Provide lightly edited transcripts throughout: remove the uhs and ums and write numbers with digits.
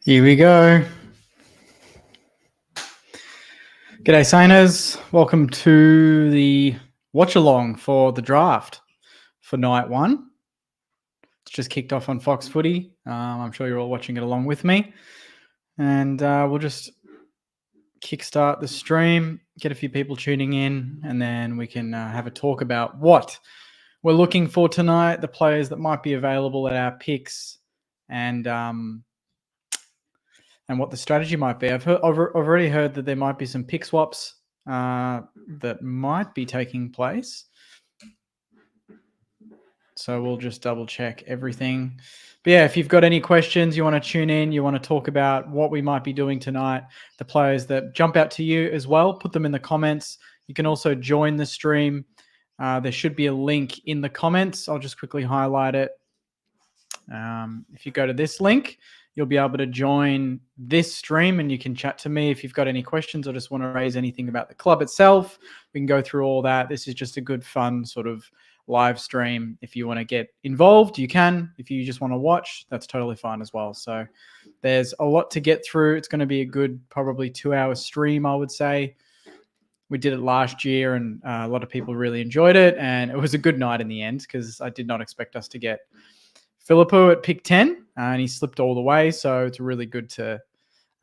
Here we go. G'day, Sainers. Welcome to the watch-along for the draft for night one. It's just kicked off on Fox Footy. I'm sure you're all watching it along with me. And we'll just kickstart the stream, get a few people tuning in, and then we can have a talk about what we're looking for tonight, the players that might be available at our picks, and what the strategy might be. I've already heard that there might be some pick swaps that might be taking place. So we'll just double check everything. But yeah, if you've got any questions, you want to tune in, you want to talk about what we might be doing tonight, the players that jump out to you as well, put them in the comments. You can also join the stream. There should be a link in the comments. I'll just quickly highlight it. If you go to this link, you'll be able to join this stream and you can chat to me if you've got any questions or just want to raise anything about the club itself. We can go through all that. This is just a good, fun sort of live stream. If you want to get involved, you can. If you just want to watch, that's totally fine as well. So there's a lot to get through. It's going to be a good, probably 2-hour stream, I would say. We did it last year and a lot of people really enjoyed it. And it was a good night in the end because I did not expect us to get Filippo at pick 10 and he slipped all the way. So it's really good to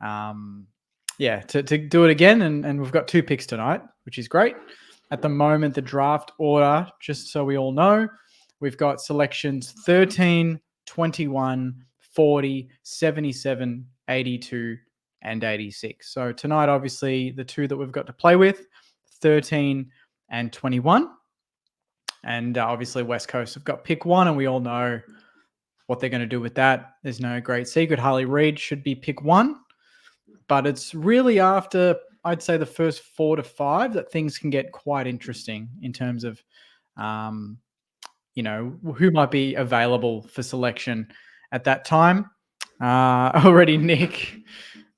do it again. And we've got 2 picks tonight, which is great. At the moment, the draft order, just so we all know, we've got selections 13, 21, 40, 77, 82, and 86. So tonight, obviously, the 2 that we've got to play with, 13 and 21. And obviously, West Coast have got pick 1, and we all know what they're going to do with that. There's no great secret. Harley Reid should be pick 1, but it's really after, I'd say, the first 4 to 5 that things can get quite interesting in terms of, who might be available for selection at that time. Already, Nick,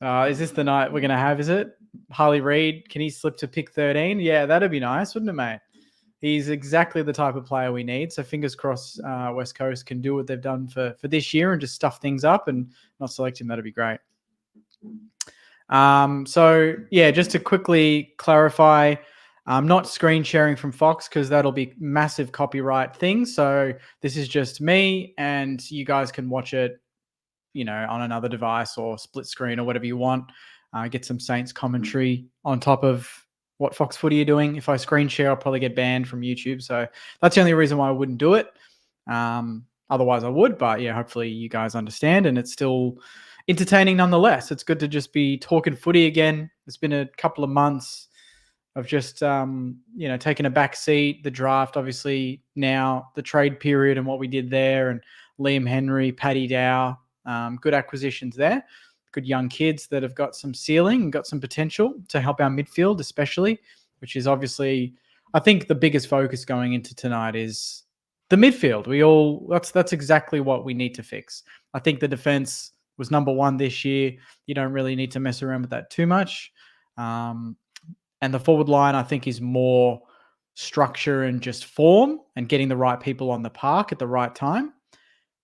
is this the night we're going to have, is it? Harley Reid, can he slip to pick 13? Yeah, that'd be nice, wouldn't it, mate? He's exactly the type of player we need. So fingers crossed West Coast can do what they've done for this year and just stuff things up and not select him. That'd be great. Just to quickly clarify, I'm not screen sharing from Fox because that'll be massive copyright things. So this is just me and you guys can watch it, on another device or split screen or whatever you want. Get some Saints commentary on top of what Fox Footy are doing. If I screen share, I'll probably get banned from YouTube. So that's the only reason why I wouldn't do it. Otherwise I would, but yeah, hopefully you guys understand and it's still entertaining nonetheless. It's good to just be talking footy again. It's been a couple of months of just, taking a back seat, the draft, obviously now the trade period and what we did there and Liam Henry, Paddy Dow, good acquisitions there. Good young kids that have got some ceiling and got some potential to help our midfield, especially, which is obviously, I think the biggest focus going into tonight is the midfield. That's exactly what we need to fix. I think the defense was number 1 this year. You don't really need to mess around with that too much. And the forward line, I think, is more structure and just form and getting the right people on the park at the right time.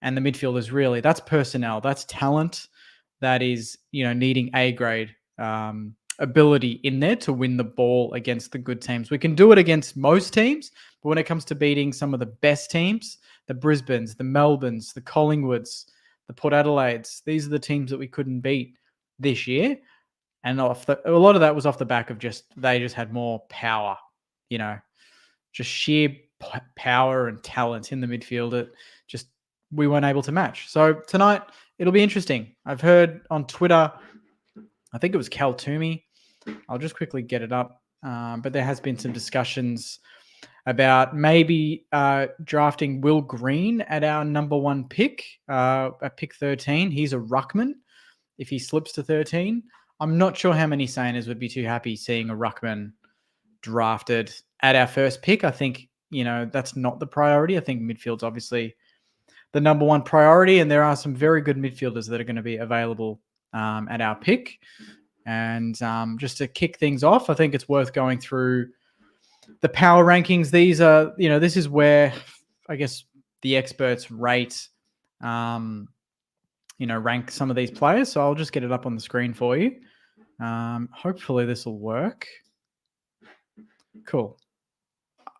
And the midfield is really, that's personnel, that's talent. That is, needing A-grade ability in there to win the ball against the good teams. We can do it against most teams, but when it comes to beating some of the best teams, the Brisbanes, the Melbournes, the Collingwoods, the Port Adelaides, these are the teams that we couldn't beat this year. And a lot of that was off the back of they just had more power, just sheer power and talent in the midfield. We weren't able to match. So tonight, it'll be interesting. I've heard on Twitter, I think it was Cal Toomey. I'll just quickly get it up. But there has been some discussions about maybe drafting Will Green at our number 1 pick, at pick 13. He's a ruckman. If he slips to 13, I'm not sure how many Sainers would be too happy seeing a ruckman drafted at our first pick. I think, that's not the priority. I think midfield's obviously the number 1 priority, and there are some very good midfielders that are going to be available at our pick. And just to kick things off, I think it's worth going through the power rankings. These are, this is where I guess the experts rate, rank some of these players. So I'll just get it up on the screen for you. Hopefully this will work. Cool.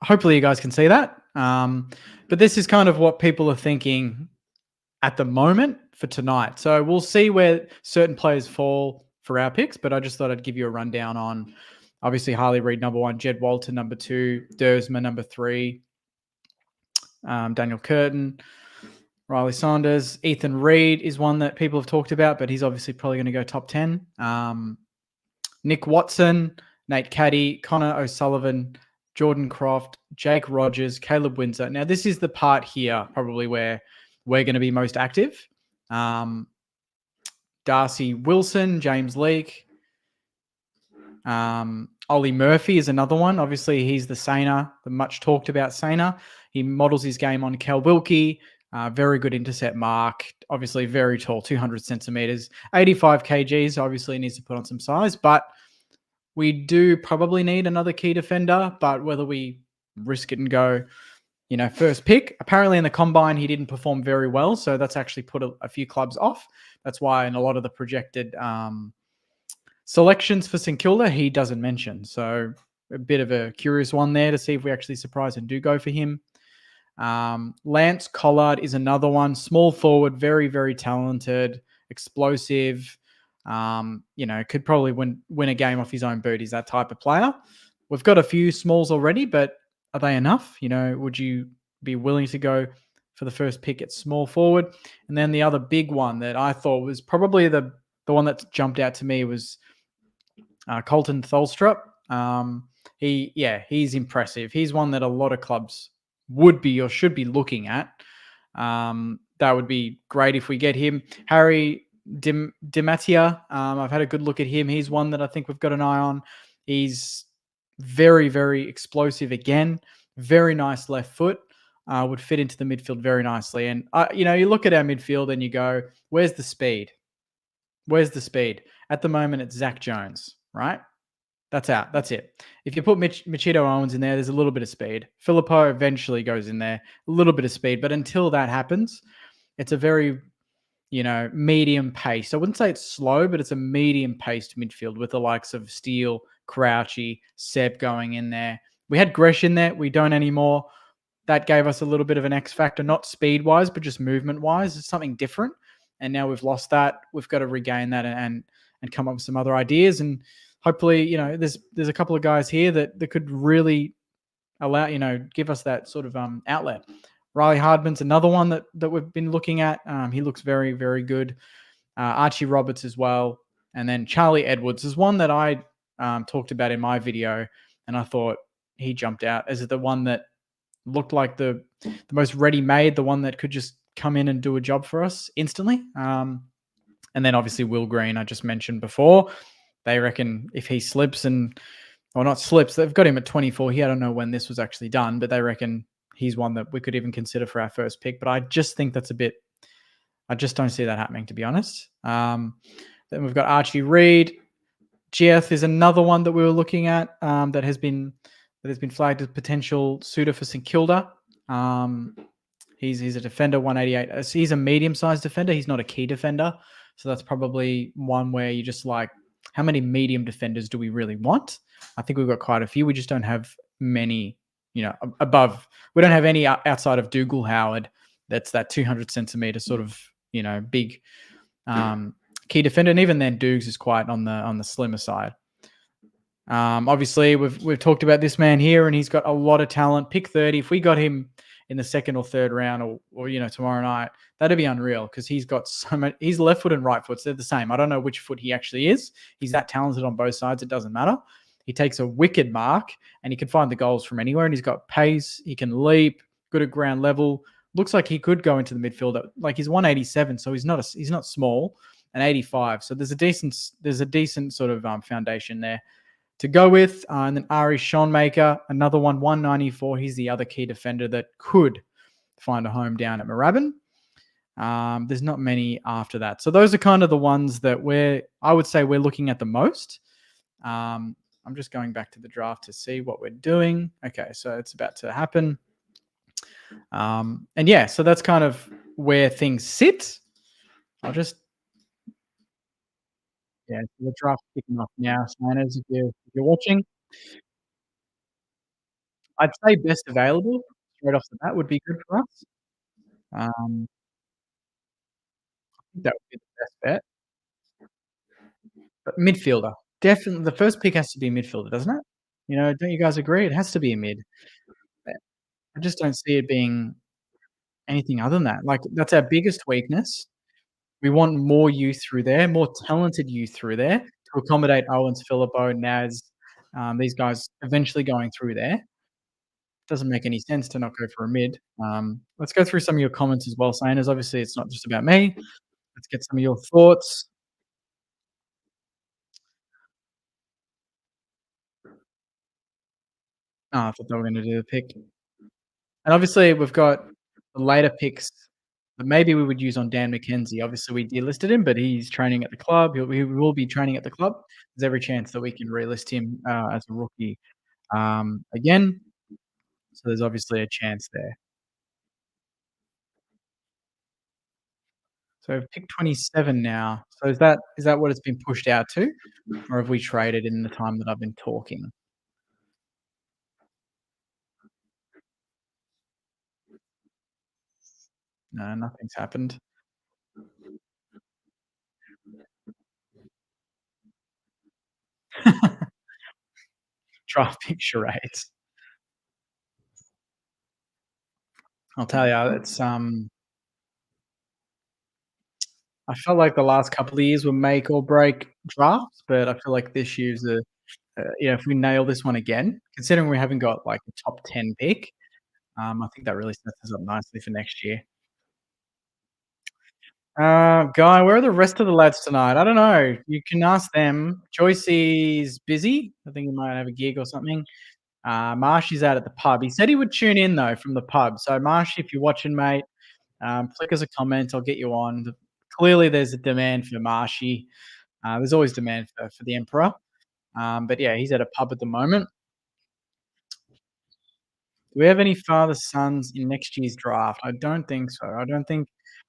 Hopefully you guys can see that. But this is kind of what people are thinking at the moment for tonight. So we'll see where certain players fall for our picks, but I just thought I'd give you a rundown on obviously Harley Reid, number 1, Jed Walter, number 2, Dersma, number 3, Daniel Curtin, Riley Saunders. Ethan Reid is one that people have talked about, but he's obviously probably going to go top 10. Nick Watson, Nate Caddy, Connor O'Sullivan, Jordan Croft, Jake Rogers, Caleb Windsor. Now, this is the part here probably where we're going to be most active. Darcy Wilson, James Leake. Ollie Murphy is another one. Obviously, he's the Sainer, the much talked about Sainer. He models his game on Kel Wilkie. Very good intercept mark. Obviously, very tall, 200 centimeters, 85 kgs. Obviously, needs to put on some size, but we do probably need another key defender. But whether we risk it and go, first pick. Apparently, in the combine, he didn't perform very well, so that's actually put a few clubs off. That's why in a lot of the projected selections for St Kilda, he doesn't mention. So a bit of a curious one there to see if we actually surprise and do go for him. Lance Collard is another one. Small forward, very, very talented, explosive. Could probably win a game off his own boot. He's that type of player. We've got a few smalls already, but are they enough? Would you be willing to go for the first pick at small forward? And then the other big one that I thought was probably the one that jumped out to me was Colton Tholstrup. He's impressive. He's one that a lot of clubs would be or should be looking at. That would be great if we get him. Harry Dimatia, I've had a good look at him. He's one that I think we've got an eye on. He's very, very explosive again. Very nice left foot. Would fit into the midfield very nicely. And, you look at our midfield and you go, where's the speed? Where's the speed? At the moment, it's Zach Jones, right? That's out. That's it. If you put Machito Owens in there, there's a little bit of speed. Filippo eventually goes in there, a little bit of speed. But until that happens, it's a very, medium pace. I wouldn't say it's slow, but it's a medium paced midfield with the likes of Steele, Crouchy, Seb going in there. We had Gresh in there. We don't anymore. That gave us a little bit of an X factor, not speed-wise, but just movement-wise. It's something different. And now we've lost that. We've got to regain that and come up with some other ideas. And hopefully, there's a couple of guys here that could really allow, give us that sort of outlet. Riley Hardman's another one that we've been looking at. He looks very, very good. Archie Roberts as well. And then Charlie Edwards is one that I talked about in my video. And I thought he jumped out as the one that looked like the most ready-made, the one that could just come in and do a job for us instantly. And then obviously Will Green, I just mentioned before. They reckon if he slips or not slips, they've got him at 24 here. I don't know when this was actually done, but they reckon he's one that we could even consider for our first pick. But I just think that's I just don't see that happening, to be honest. Then we've got Archie Reid. Gieth is another one that we were looking at that has been flagged as potential suitor for St Kilda. He's a defender, 188. He's a medium-sized defender. He's not a key defender. So that's probably one where you just like, how many medium defenders do we really want? I think we've got quite a few. We just don't have many, above. We don't have any outside of Dougal Howard. That's that 200 centimeter sort of, big key defender. And even then, Dukes is quite on the slimmer side. Obviously, we've talked about this man here, and he's got a lot of talent. Pick 30. If we got him in the second or third round, or tomorrow night, that'd be unreal because he's got so much. He's left foot and right foot. So they're the same. I don't know which foot he actually is. He's that talented on both sides. It doesn't matter. He takes a wicked mark, and he can find the goals from anywhere. And he's got pace. He can leap. Good at ground level. Looks like he could go into the midfield. Like he's 187, so he's not small. And 85. So there's a decent sort of foundation there to go with. And then Ari Schoenmaker, another one, 194. He's the other key defender that could find a home down at Moorabbin. There's not many after that. So those are kind of the ones that I would say we're looking at the most. I'm just going back to the draft to see what we're doing. Okay, so it's about to happen. So that's kind of where things sit. I'll just yeah, so the draft's kicking off now, Shiners, if you're watching. I'd say best available straight off the bat would be good for us. I think that would be the best bet. But midfielder, definitely the first pick has to be a midfielder, doesn't it? Don't you guys agree? It has to be a mid. I just don't see it being anything other than that. Like, that's our biggest weakness. We want more youth through there, more talented youth through there to accommodate Owens, Phillippo, Naz, these guys eventually going through there. Doesn't make any sense to not go for a mid. Let's go through some of your comments as well, Saners. Obviously, it's not just about me. Let's get some of your thoughts. Oh, I thought they were going to do the pick. And obviously, we've got the later picks that maybe we would use on Dan McKenzie. Obviously, we delisted him, but he's training at the club. He will be training at the club. There's every chance that we can relist him as a rookie again. So there's obviously a chance there. So pick 27 now. So is that what it's been pushed out to, or have we traded in the time that I've been talking? No, nothing's happened. Draft pick charades. I'll tell you, I felt like the last couple of years were make or break drafts, but I feel like this year's if we nail this one again, considering we haven't got like a top 10 pick, I think that really sets us up nicely for next year. Guy, where are the rest of the lads tonight? I don't know. You can ask them. Joycey's busy. I think he might have a gig or something. Marshy's out at the pub. He said he would tune in though from the pub. So Marshy, if you're watching, mate, flick us a comment. I'll get you on. Clearly, there's a demand for Marshy. There's always demand for the Emperor. But yeah, he's at a pub at the moment. Do we have any father sons in next year's draft? I don't think so. I don't think.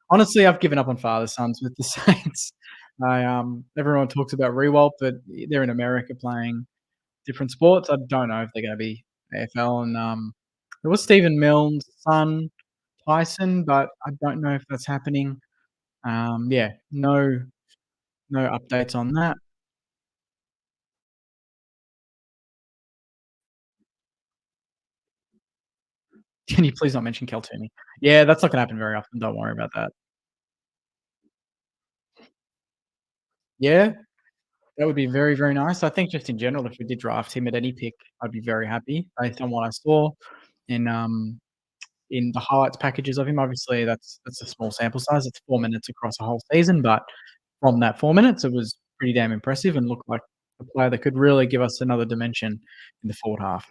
Honestly, I've given up on father sons with the Saints. Everyone talks about Rewalt, but they're in America playing different sports. I don't know if they're going to be AFL. And there was Stephen Milne's son, Tyson, but I don't know if that's happening. Yeah, no updates on that. Can you please not mention Keltini? Yeah, that's not going to happen very often. Don't worry about that. Yeah, that would be very, very nice. I think just in general, if we did draft him at any pick, I'd be very happy based on what I saw in in the highlights packages of him. Obviously, that's a small sample size. It's 4 minutes across a whole season, but from that 4 minutes, it was pretty damn impressive and looked like a player that could really give us another dimension in the forward half.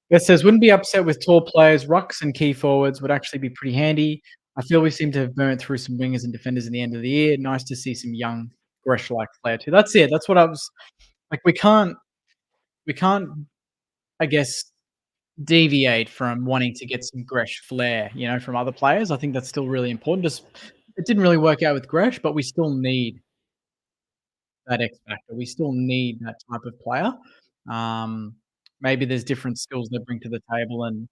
It says, "Wouldn't be upset with tall players. Rucks and key forwards would actually be pretty handy. I feel we seem to have burnt through some wingers and defenders in the end of the year. Nice to see some young Gresh-like flair too." That's it. That's what I was like. We can't, I guess, deviate from wanting to get some Gresh flair, from other players. I think that's still really important. Just it didn't really work out with Gresh, but we still need that X factor. We still need that type of player. Um, Maybe there's different skills they bring to the table, and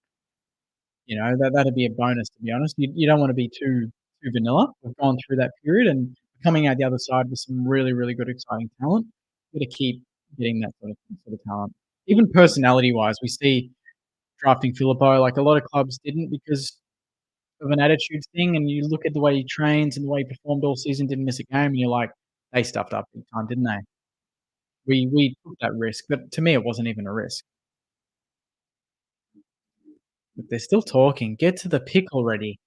that'd be a bonus, to be honest. You don't wanna be too vanilla. We've gone through that period, and coming out the other side with some really, really good, exciting talent. Gotta keep getting that sort of talent. Even personality-wise, we see drafting Phillippo, like, a lot of clubs didn't because of an attitude thing, and you look at the way he trains and the way he performed all season, didn't miss a game, and you're like, "They stuffed up big time, didn't they?" We took that risk, but to me, it wasn't even a risk. But they're still talking. Get to the pick already.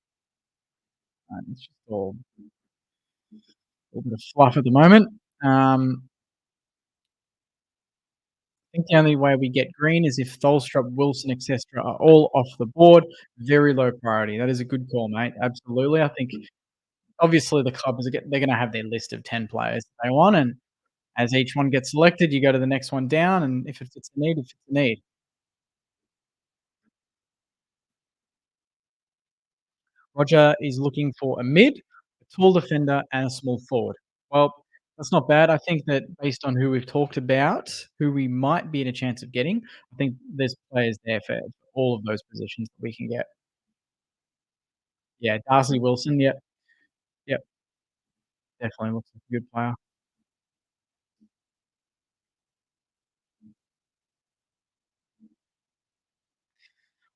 It's just all a bit of fluff at the moment. I think the only way we get green is if Tholstrup, Wilson, et cetera, are all off the board. Very low priority. That is a good call, mate. Absolutely. I think obviously the club they're gonna have their list of 10 players they want, and as each one gets selected, you go to the next one down, and if it fits the need, it fits the need. Roger is looking for a mid, a tall defender, and a small forward. Well, that's not bad. I think that based on who we've talked about, who we might be in a chance of getting, I think there's players there for all of those positions that we can get. Yeah, Darcy Wilson. Yep, yep, definitely looks like a good player.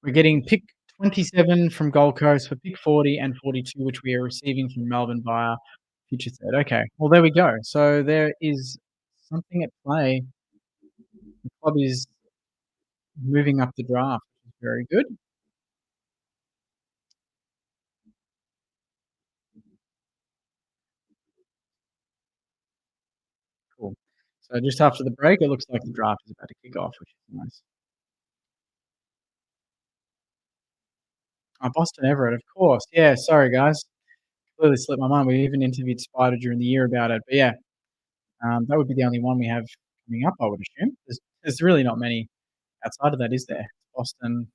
We're getting pick 27 from Gold Coast for pick 40 and 42, which we are receiving from Melbourne via future third. Okay, well there we go. So there is something at play. The club is moving up the draft, which is very good. Cool. So just after the break, it looks like the draft is about to kick off, which is nice. Boston Everett, of course. Yeah, sorry guys, completely slipped my mind. We even interviewed Spider during the year about it, but yeah, that would be the only one we have coming up, I would assume. There's really not many outside of that, is there? Boston,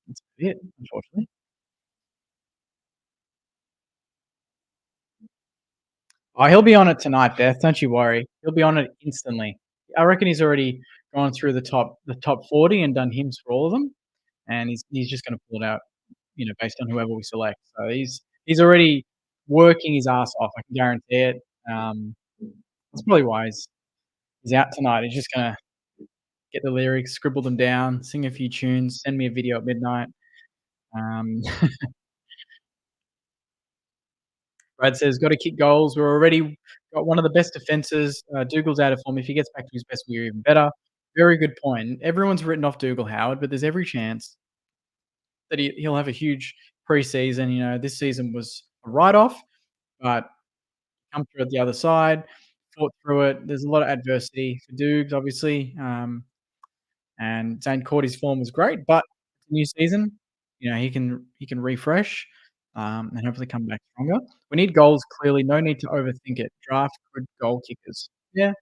that's it, unfortunately. Oh, he'll be on it tonight, Beth. Don't you worry. He'll be on it instantly. I reckon he's already gone through the top 40 and done hymns for all of them, and he's just going to pull it out, based on whoever we select. So he's already working his ass off. I can guarantee it. Um, that's probably why he's out tonight. He's just going to get the lyrics, scribble them down, sing a few tunes, send me a video at midnight. Um, Brad says, "Got to kick goals. We're already got one of the best defenses. Dougal's out of form. If he gets back to his best, we're even better." Very good point. Everyone's written off Dougal Howard, but there's every chance that he'll have a huge preseason. This season was a write off, but come through at the other side, fought through it. There's a lot of adversity for Doogs, obviously, and Zane Cordy's form was great, but new season, he can refresh, and hopefully come back stronger. We need goals, clearly. No need to overthink it. Draft good goal kickers. Yeah,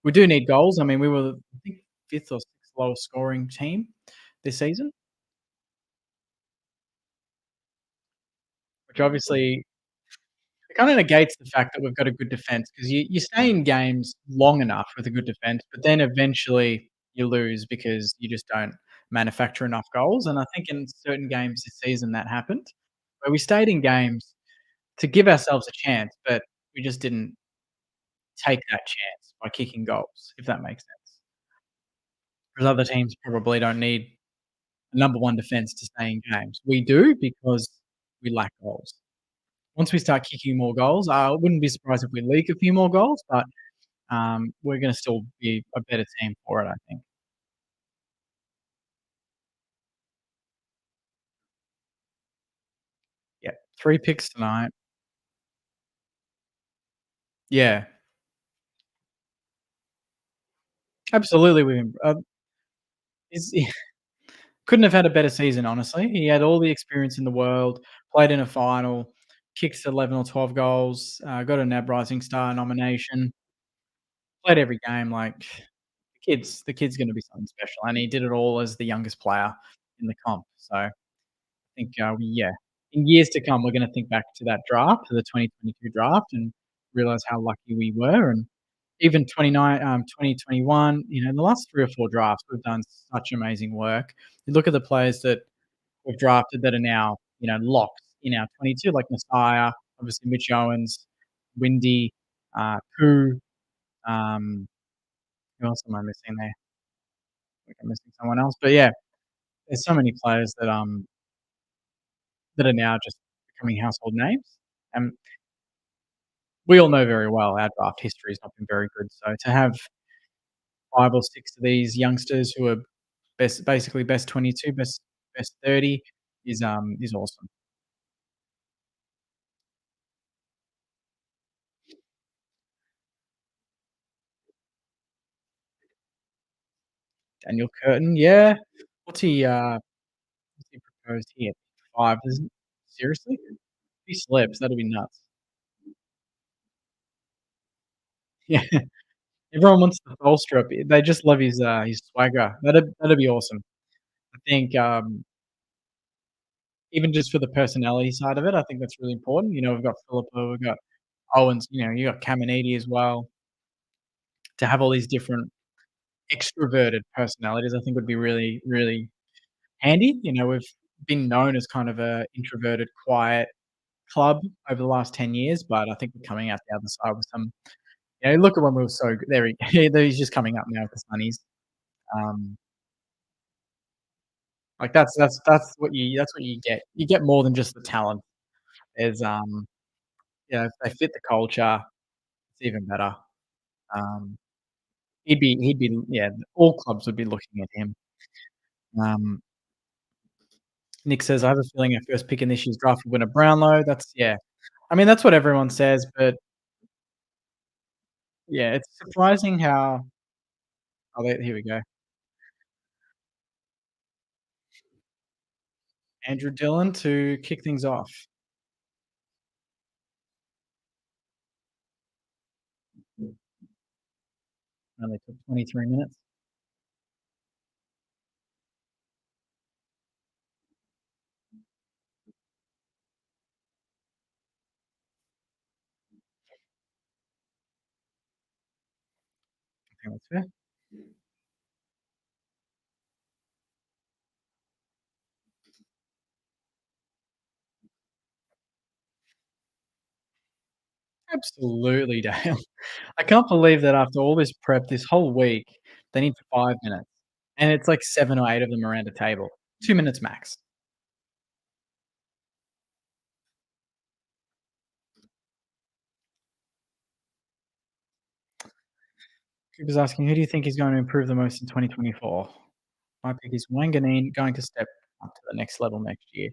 we do need goals. I mean, we were, I think, fifth or sixth lowest scoring team this season, which obviously it kind of negates the fact that we've got a good defense because you stay in games long enough with a good defense, but then eventually you lose because you just don't manufacture enough goals. And I think in certain games this season that happened, where we stayed in games to give ourselves a chance, but we just didn't take that chance by kicking goals, if that makes sense. Because other teams probably don't need a number one defense to stay in games. We do because we lack goals. Once we start kicking more goals, I wouldn't be surprised if we leak a few more goals, but we're going to still be a better team for it, I think. Yeah, 3 picks tonight. Yeah, absolutely. He's he couldn't have had a better season, honestly. He had all the experience in the world, played in a final, kicked 11 or 12 goals, got a NAB Rising Star nomination, played every game. Like the kid's going to be something special, and he did it all as the youngest player in the comp. So think, yeah, in years to come, we're going to think back to that draft, to the 2022 draft, and realize how lucky we were. And even 2021, in the last 3 or 4 drafts, we've done such amazing work. You look at the players that we've drafted that are now, locked in our 22, like Messiah, obviously Mitch Owens, Windy, Koo. Um, who else am I missing there? I think I'm missing someone else, but yeah, there's so many players that are now just becoming household names. And we all know very well our draft history has not been very good. So to have 5 or 6 of these youngsters who are basically best 22, best 30 is awesome. Daniel Curtin, yeah. What's he proposed here? 5, isn't seriously? If he slips, that'll be nuts. Yeah. Everyone wants the Bolstrop. They just love his swagger. That'd be awesome. I think even just for the personality side of it, I think that's really important. We've got Philippa, we've got Owens, you got Caminiti as well. To have all these different extroverted personalities, I think would be really, really handy. We've been known as kind of a introverted, quiet club over the last 10 years, but I think we're coming out the other side with some look at when we were so good. He's just coming up now with the Sunnies. Um, like that's what you get. You get more than just the talent. There's if they fit the culture, it's even better. Um, he'd be yeah, all clubs would be looking at him. Um, Nick says, "I have a feeling our first pick in this year's draft will win a Brownlow." That's yeah. I mean, that's what everyone says, but yeah, it's surprising how here we go. Andrew Dillon to kick things off. Only took 23 minutes. I think that's fair. Absolutely, Dale. I can't believe that after all this prep, this whole week, they need 5 minutes, and it's like 7 or 8 of them around a table. 2 minutes max. Cooper's asking, "Who do you think is going to improve the most in 2024?" My pick is Wanganeen going to step up to the next level next year.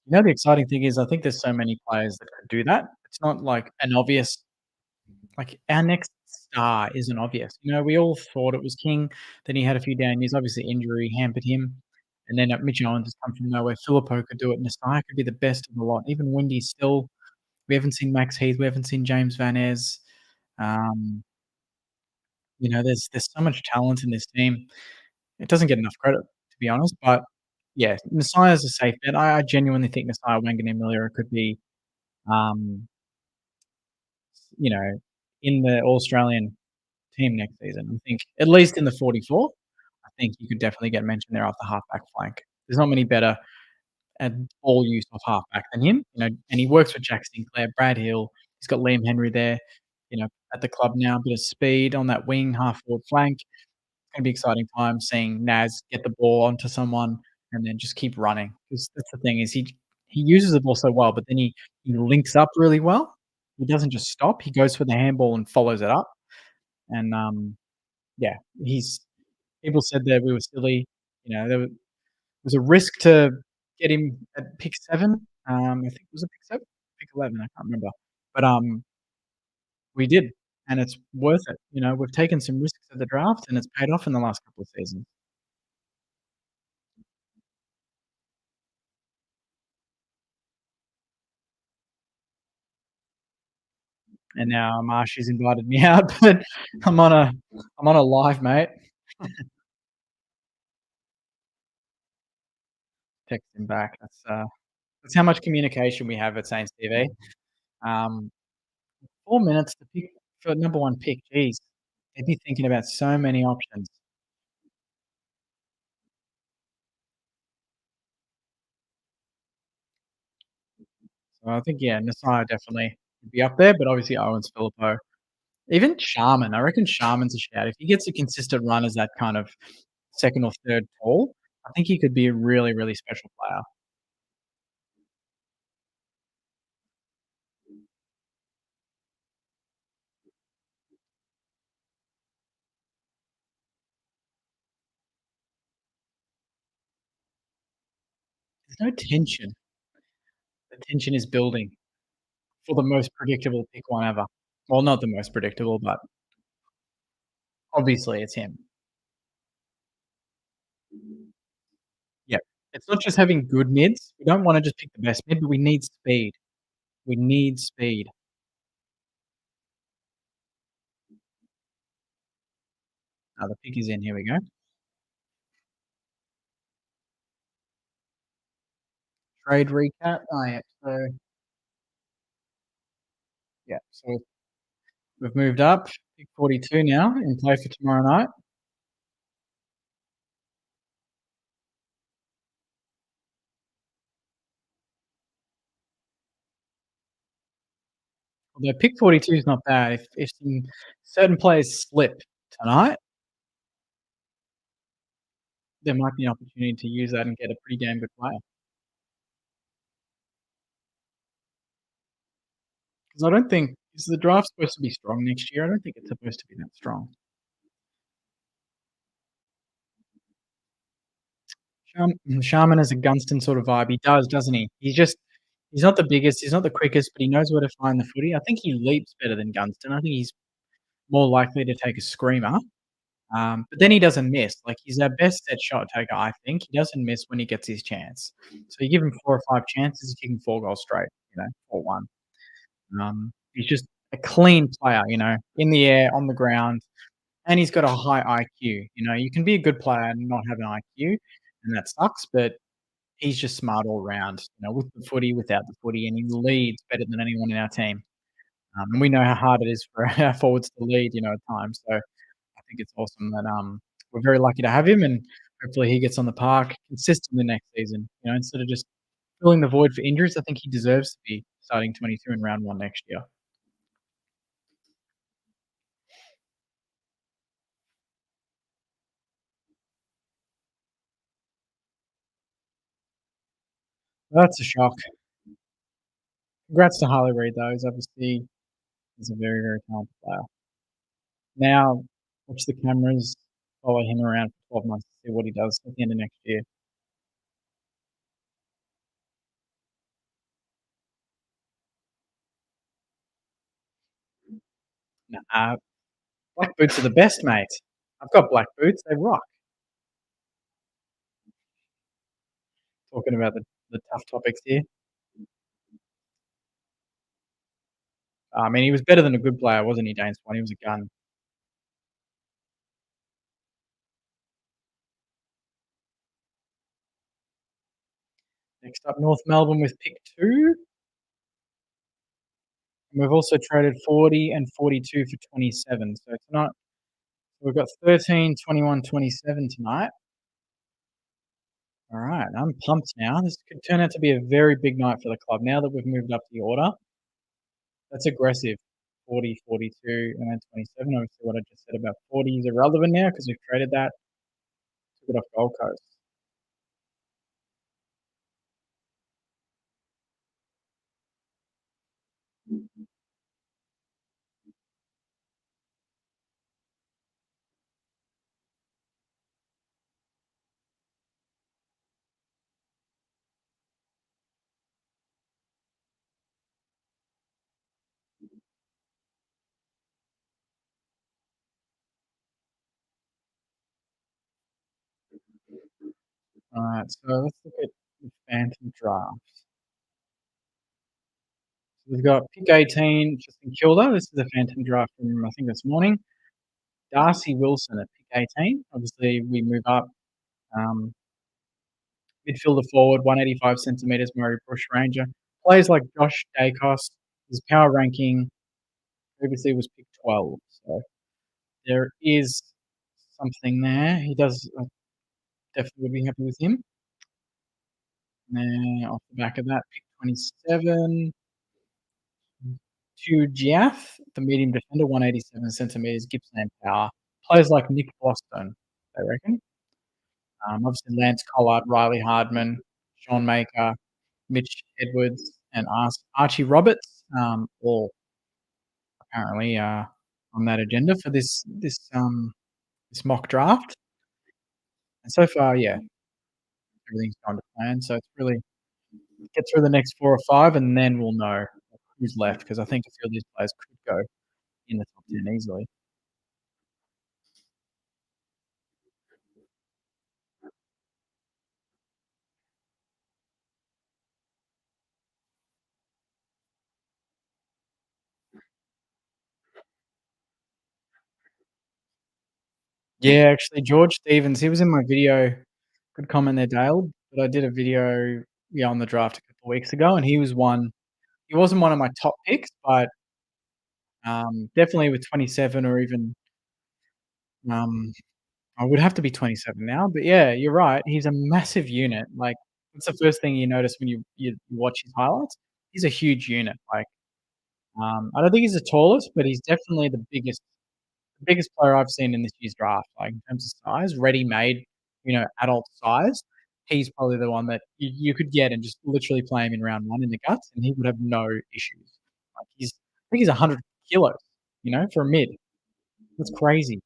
The exciting thing is I think there's so many players that could do that. It's not like an obvious like, our next star isn't obvious. We all thought it was King, then he had a few down years. Obviously, injury hampered him, and then, Mitch Owens has come from nowhere. Phillippo could do it. Nasai could be the best of the lot. Even Windy still we haven't seen Max Heath, we haven't seen James Van Ez. Um, there's so much talent in this team. It doesn't get enough credit, to be honest, but, yeah, Nasai is a safe bet. I genuinely think Nasai Wanganeen-Milera could be, um, you know, in the All-Australian team next season. I think at least in the 44, I think you could definitely get mentioned there off the halfback flank. There's not many better at ball use off halfback than him, and he works with Jack Sinclair, Brad Hill. He's got Liam Henry there, at the club now. A bit of speed on that wing, half forward flank. It's gonna be exciting time seeing Naz get the ball onto someone and then just keep running. Because that's the thing is he uses the ball so well, but then he links up really well. He doesn't just stop. He goes for the handball and follows it up. And yeah, he's people said that we were silly. There was a risk to get him at pick 7. I think it was a pick 7? Pick 11, I can't remember. But, we did, and it's worth it. We've taken some risks at the draft, and it's paid off in the last couple of seasons. And now Marshy's invited me out, but I'm on a I'm on a live, mate. Text him back. That's how much communication we have at Saints TV. Um, 4 minutes to pick for number 1 pick, jeez. They'd be thinking about so many options. So I think, yeah, Nasai definitely would be up there, but obviously Owens, Phillippo. Even Sharman, I reckon Sharman's a shout. If he gets a consistent run as that kind of 2nd or 3rd tall, I think he could be a really, really special player. There's no tension. The tension is building for the most predictable pick one ever. Well, not the most predictable, but obviously it's him. Yeah. It's not just having good mids. We don't wanna just pick the best mid, but we need speed. We need speed. The pick is in. Here we go. trade recap. Oh, yeah. So, yeah. So we've moved up. Pick 42 now in play for tomorrow night. Although pick 42 is not bad. If some certain players slip tonight, there might be an opportunity to use that and get a pretty damn good player. Because I don't think is the draft supposed to be strong next year? I don't think it's supposed to be that strong. Sharman has a Gunston sort of vibe. He does, doesn't he? He's not the biggest, he's not the quickest, but he knows where to find the footy. I think he leaps better than Gunston. I think he's more likely to take a screamer. But then he doesn't miss. Like he's our best set shot taker, I think. He doesn't miss when he gets his chance. So you give him 4 or 5 chances, he's kicking 4 goals straight, 4-1. He's just a clean player, in the air, on the ground, and he's got a high IQ. You can be a good player and not have an IQ, and that sucks, but he's just smart all round, with the footy, without the footy, and he leads better than anyone in our team. And we know how hard it is for our forwards to lead, at times. So I think it's awesome that we're very lucky to have him, and hopefully he gets on the park consistently next season. Instead of just filling the void for injuries, I think he deserves to be starting 22 in round one next year. That's a shock. Congrats to Harley Reid, though. He's a very, very talented player. Now, watch the cameras follow him around for 12 months to see what he does at the end of next year. Nah, black boots are the best, mate. I've got black boots. They rock. Talking about the tough topics here. I mean, he was better than a good player, wasn't he, Dane Swan? He was a gun. Next up, North Melbourne with pick 2. And we've also traded 40 and 42 for 27. So tonight, we've got 13, 21, 27 tonight. All right, I'm pumped now. This could turn out to be a very big night for the club. Now that we've moved up the order, that's aggressive. 40, 42, and then 27. Obviously, what I just said about 40 is irrelevant now because we've traded that. Took it off Gold Coast. All right, so let's look at the Phantom draft. So we've got pick 18, St Kilda. This is the Phantom draft from, I think, this morning. Darcy Wilson at pick 18. Obviously, we move up. Um, Midfielder forward, 185 centimetres, Murray Bush Ranger. Players like Josh Dacos, his power ranking previously was pick 12. So there is something there. He does definitely would be happy with him. And then off the back of that, pick 27 to Giath, the medium defender, 187 centimetres, Gibson and power. Players like Nick Boston, I reckon. Obviously, Lance Collard, Riley Hardman, Sean Maker, Mitch Edwards, and Archie Roberts, all apparently on that agenda for this mock draft. And so far, yeah, everything's gone to plan. So it's really get through the next 4 or 5, and then we'll know who's left because I think a few of these players could go in the top 10 easily. Yeah, actually, George Stevens, he was in my video. Good comment there, Dale. But I did a video yeah, on the draft a couple of weeks ago, and he wasn't one of my top picks, but, definitely with 27 or even, um, I would have to be 27 now, but yeah, you're right. He's a massive unit. Like, that's the first thing you notice when you watch his highlights. He's a huge unit. Like, I don't think he's the tallest, but he's definitely the biggest player I've seen in this year's draft, like, in terms of size, ready-made, adult size. He's probably the one that you could get and just literally play him in round 1 in the guts, and he would have no issues. Like, I think he's 100 kilos, for a mid. That's crazy.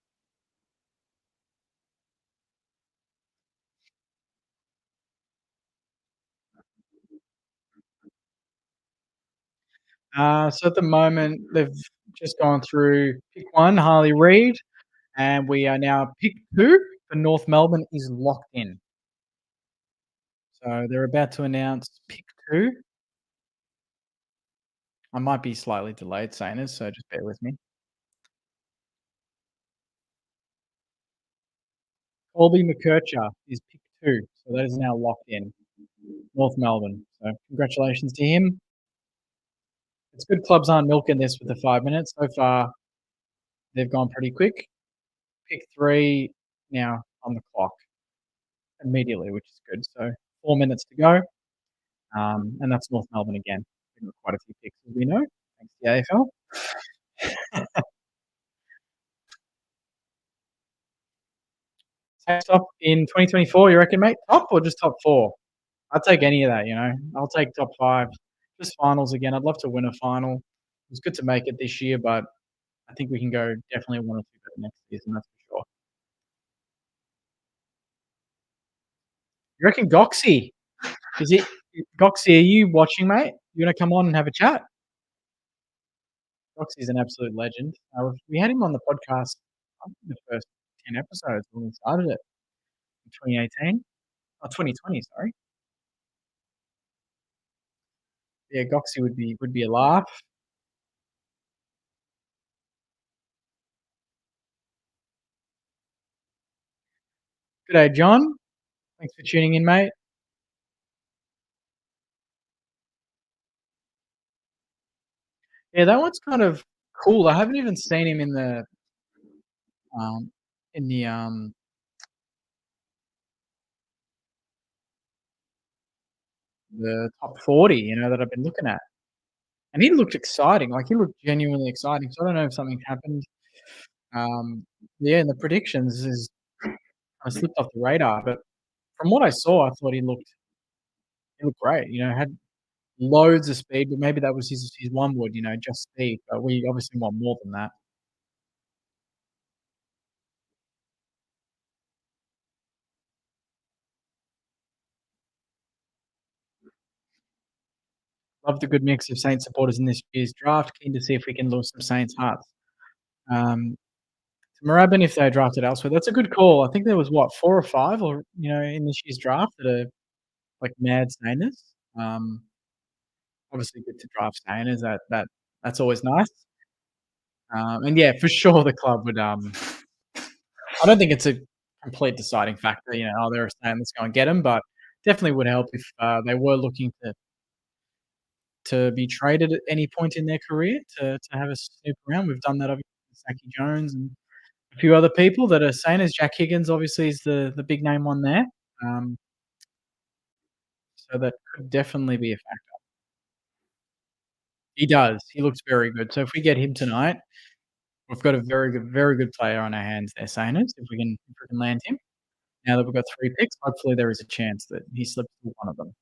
So at the moment, they've just gone through pick 1, Harley Reid, and we are now pick 2 for North Melbourne is locked in. So they're about to announce pick 2. I might be slightly delayed saying this, so just bear with me. Colby McKercher is pick 2, so that is now locked in. North Melbourne. So congratulations to him. It's good clubs aren't milking this with the 5 minutes. So far, they've gone pretty quick. Pick 3 now on the clock immediately, which is good. So 4 minutes to go, and that's North Melbourne again. We've got quite a few picks, as we know, thanks to the AFL. Top in 2024, you reckon, mate? Top or just top 4? I'll take any of that. I'll take top 5. Just finals again. I'd love to win a final. It was good to make it this year, but I think we can go definitely 1 or 2 better next season, that's for sure. You reckon Goxie? Is it Goxie, are you watching, mate? You wanna come on and have a chat? Goxie's an absolute legend. We had him on the podcast, I think the first 10 episodes when we started it in 2018. Oh, 2020, sorry. Yeah, Goxie would be a laugh. G'day, John. Thanks for tuning in, mate. Yeah, that one's kind of cool. I haven't even seen him um, in the top 40, that I've been looking at. And he looked exciting, like, he looked genuinely exciting, so I don't know if something happened. Yeah, and the predictions is I slipped off the radar, but from what I saw, I thought he looked great, had loads of speed, but maybe that was his one word, just speed, but we obviously want more than that. Love the good mix of Saints supporters in this year's draft. Keen to see if we can lose some Saints hearts. Um, to Moorabbin, if they drafted elsewhere, that's a good call. I think there was, what, 4 or 5 or, in this year's draft that are, like, mad Stainers. Um, Obviously good to draft Stainers, that's always nice. And yeah, for sure the club would, I don't think it's a complete deciding factor, "Oh, they're a Stain, let's go and get them," but definitely would help if, they were looking to be traded at any point in their career to have a snoop around. We've done that obviously with Saki Jones and a few other people that are saying as Jack Higgins obviously is the big name one there. Um, so that could definitely be a factor. He does. He looks very good. So if we get him tonight, we've got a very good player on our hands there, Saners, if we can land him. Now that we've got 3 picks, hopefully there is a chance that he slips through one of them.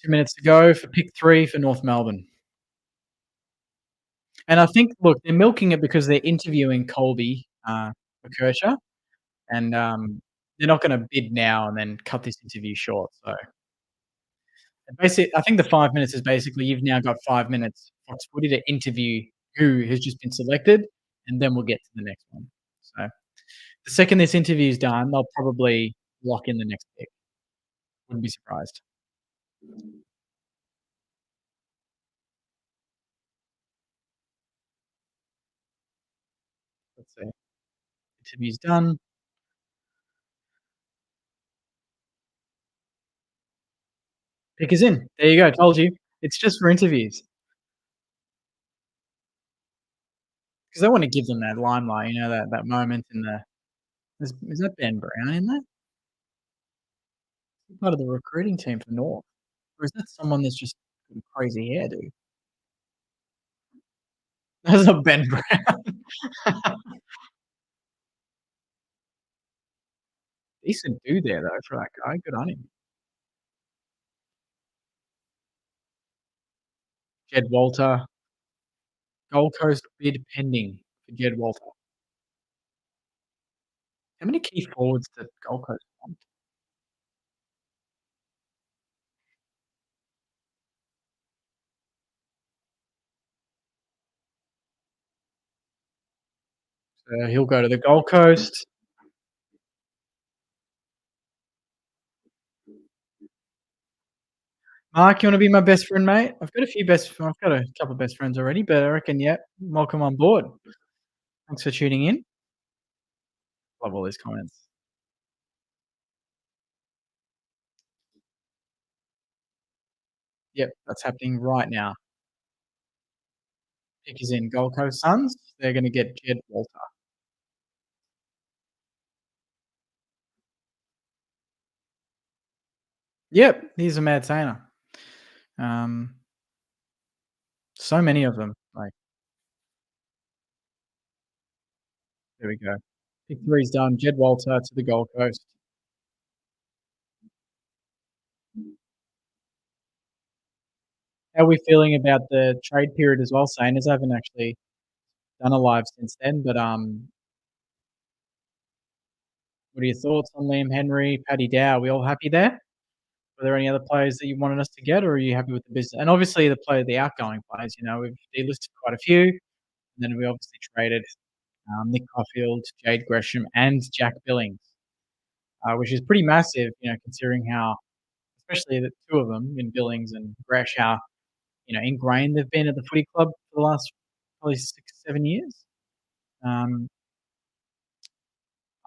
2 minutes to go for pick 3 for North Melbourne. And I think, look, they're milking it because they're interviewing Colby, Kershaw, and, they're not gonna bid now and then cut this interview short, so I think the 5 minutes is basically you've now got 5 minutes, Fox Footy, to interview who has just been selected, and then we'll get to the next one. So, the second this interview's done, they'll probably lock in the next pick. Wouldn't be surprised. Let's see. Interview's done. Pick us in. There you go. Told you. It's just for interviews because they want to give them that limelight. That moment in the. Is that Ben Brown in there? Part of the recruiting team for North, or is that someone that's just got a crazy hairdo? That's not Ben Brown. Decent dude there though for that guy. Good on him. Jed Walter, Gold Coast bid pending for Jed Walter. How many key forwards did Gold Coast want? So he'll go to the Gold Coast. Mark, you want to be my best friend, mate? I've got a couple of best friends already, but I reckon, yeah, welcome on board. Thanks for tuning in. Love all these comments. Yep, that's happening right now. Pick is in Gold Coast Suns. They're going to get Jed Walter. Yep, he's a mad Tainer. Um, so many of them. Like, there we go. Pick three's done. Jed Walter to the Gold Coast. How are we feeling about the trade period as well, Saners? I haven't actually done a live since then, but what are your thoughts on Liam Henry, Paddy Dow? Are we all happy there? Were there any other players that you wanted us to get, or are you happy with the business? And obviously, the outgoing players. We've delisted quite a few, and then we obviously traded Nick Caulfield, Jade Gresham, and Jack Billings, which is pretty massive. Considering how, especially the two of them in Billings and Gresh, how ingrained they've been at the footy club for the last probably 6, 7 years. Um,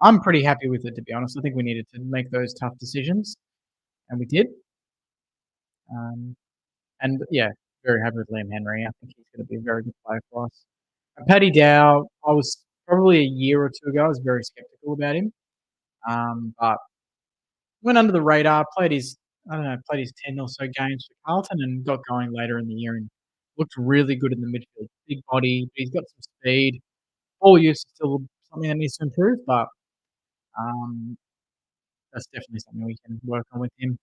I'm pretty happy with it, to be honest. I think we needed to make those tough decisions, and we did. Um, and yeah, very happy with Liam Henry. I think he's going to be a very good player for us. And Paddy Dow, I was probably a year or two ago, I was very skeptical about him. But went under the radar, played his 10 or so games for Carlton and got going later in the year and looked really good in the midfield. Big body, but he's got some speed. All use is still something that needs to improve, but um, that's definitely something we can work on with him.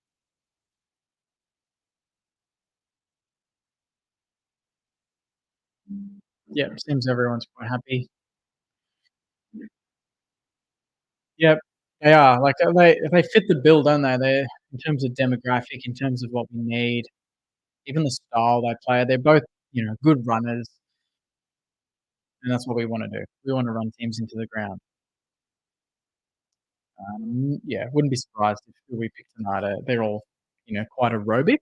Yeah, seems everyone's quite happy. Yep, they are. Like they fit the bill, don't they? They in terms of demographic, in terms of what we need, even the style they play. They're both good runners, and that's what we want to do. We want to run teams into the ground. Yeah, wouldn't be surprised if who we pick tonight. They're all quite aerobic.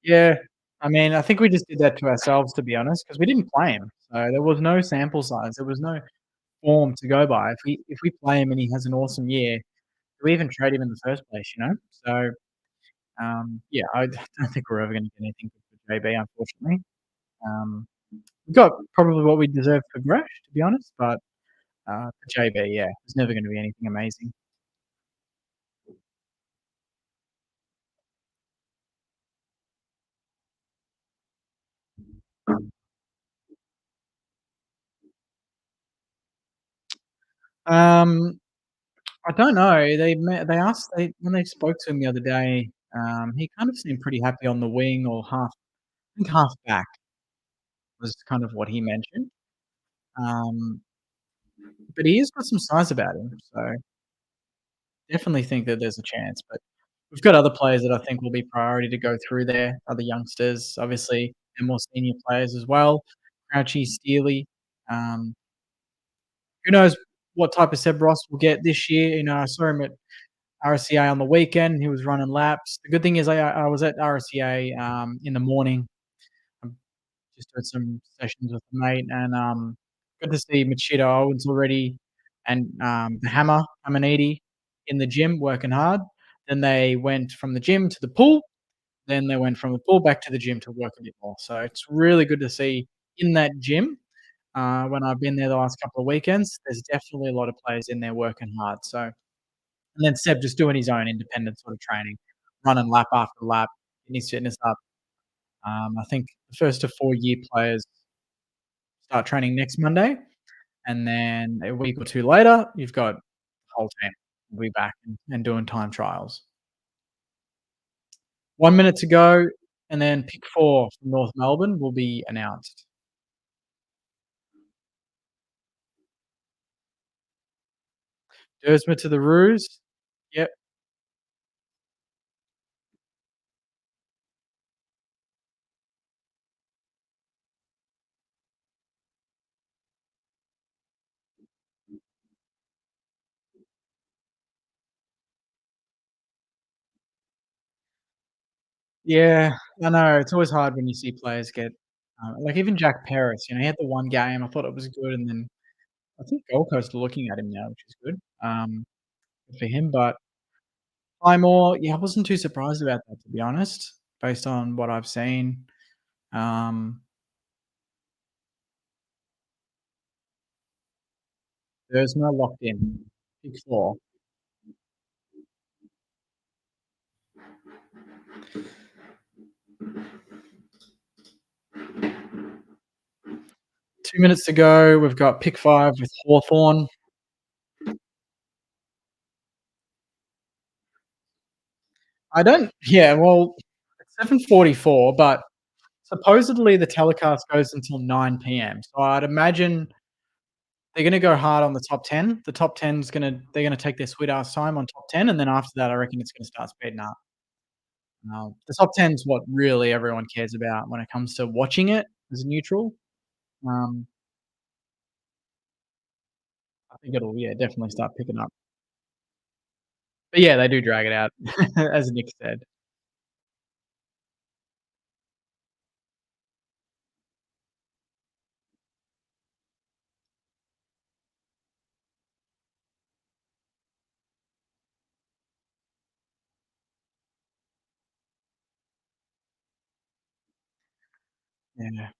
Yeah, I mean, I think we just did that to ourselves, to be honest, because we didn't play him. So there was no sample size. There was no form to go by. If we play him and he has an awesome year, do we even trade him in the first place? So yeah, I don't think we're ever going to get anything good for JB, unfortunately. Um, we got probably what we deserved for Gresh, to be honest, but for JB, yeah, it's never going to be anything amazing. Um, I don't know. They asked when they spoke to him the other day. He kind of seemed pretty happy on the wing or half. I think half back was kind of what he mentioned. Um, but he has got some size about him, so definitely think that there's a chance. But we've got other players that I think will be priority to go through there. Other youngsters, obviously, and more senior players as well. Crouchy, Steely. Um, who knows what type of Seb Ross we'll get this year? I saw him at RCA on the weekend. He was running laps. The good thing is I was at RCA in the morning. just doing some sessions with a mate, and good to see Machida Owens already and the Hammer Amanidi in the gym working hard. Then they went from the gym to the pool. Then they went from the pool back to the gym to work a bit more. So it's really good to see in that gym. When I've been there the last couple of weekends, there's definitely a lot of players in there working hard. So, and then Seb just doing his own independent sort of training, running lap after lap, getting his fitness up. I think the first to 4 year players start training next Monday, and then a week or two later, you've got the whole team will be back and doing time trials. 1 minute to go, and then pick four from North Melbourne will be announced. Dersma to the Roos. Yep. Yeah, I know, it's always hard when you see players get, like even Jack Paris, he had the one game, I thought it was good, and then I think Gold Coast are looking at him now, which is good, good for him, but Highmore, yeah, I wasn't too surprised about that, to be honest, based on what I've seen. Um, Dersma locked in, pick 4. 2 minutes to go, we've got pick 5 with Hawthorn. I don't yeah, well, it's 7:44, but supposedly the telecast goes until 9 p.m. So I'd imagine they're gonna go hard on the top 10. The top 10's they're gonna take their sweet ass time on top 10, and then after that, I reckon it's gonna start speeding up. The top 10's what really everyone cares about when it comes to watching it as a neutral. Um, I think it'll, yeah, definitely start picking up. But yeah, they do drag it out, as Nick said. 'Yeah,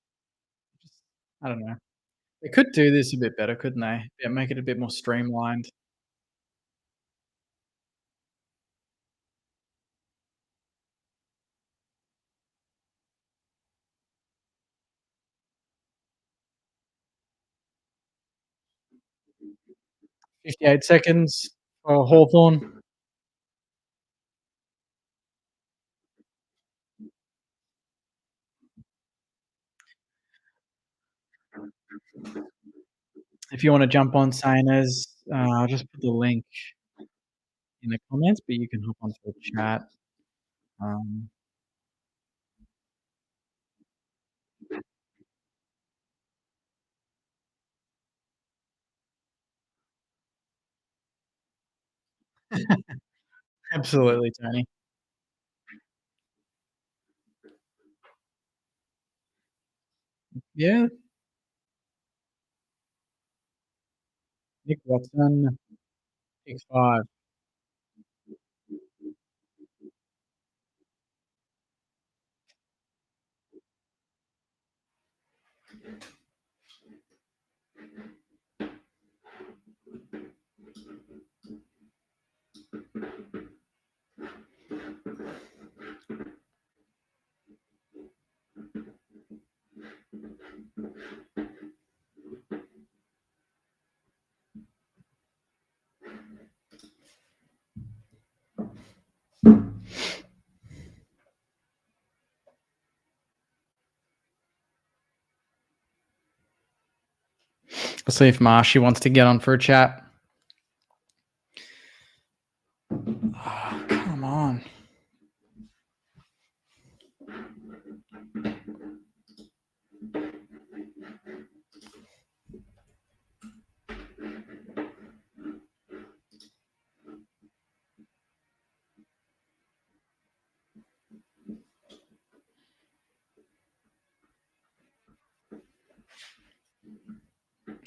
just I don't know. They could do this a bit better, couldn't they? Yeah, make it a bit more streamlined. 58 seconds for Hawthorn. If you wanna jump on Saners, I'll just put the link in the comments, but you can hop onto the chat. Um, absolutely, Tony. Yeah, Nick Watson, pick 5. Let's see if Marshy wants to get on for a chat. Oh, come on.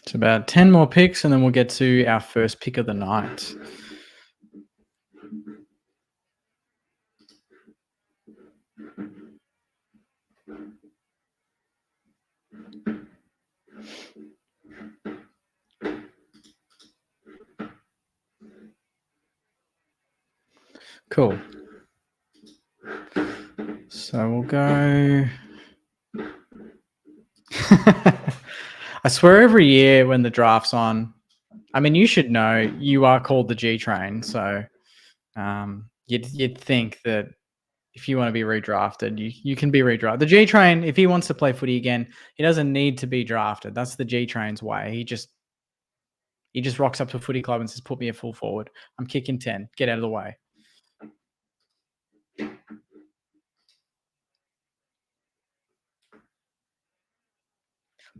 It's about 10 more picks, and then we'll get to our first pick of the night. Cool. So we'll go. I swear every year when the draft's on, I mean, you should know you are called the G Train. So you'd think that if you want to be redrafted, you can be redrafted. The G Train, if he wants to play footy again, he doesn't need to be drafted. That's the G Train's way. He just rocks up to a footy club and says, "Put me a full forward. I'm kicking 10. Get out of the way."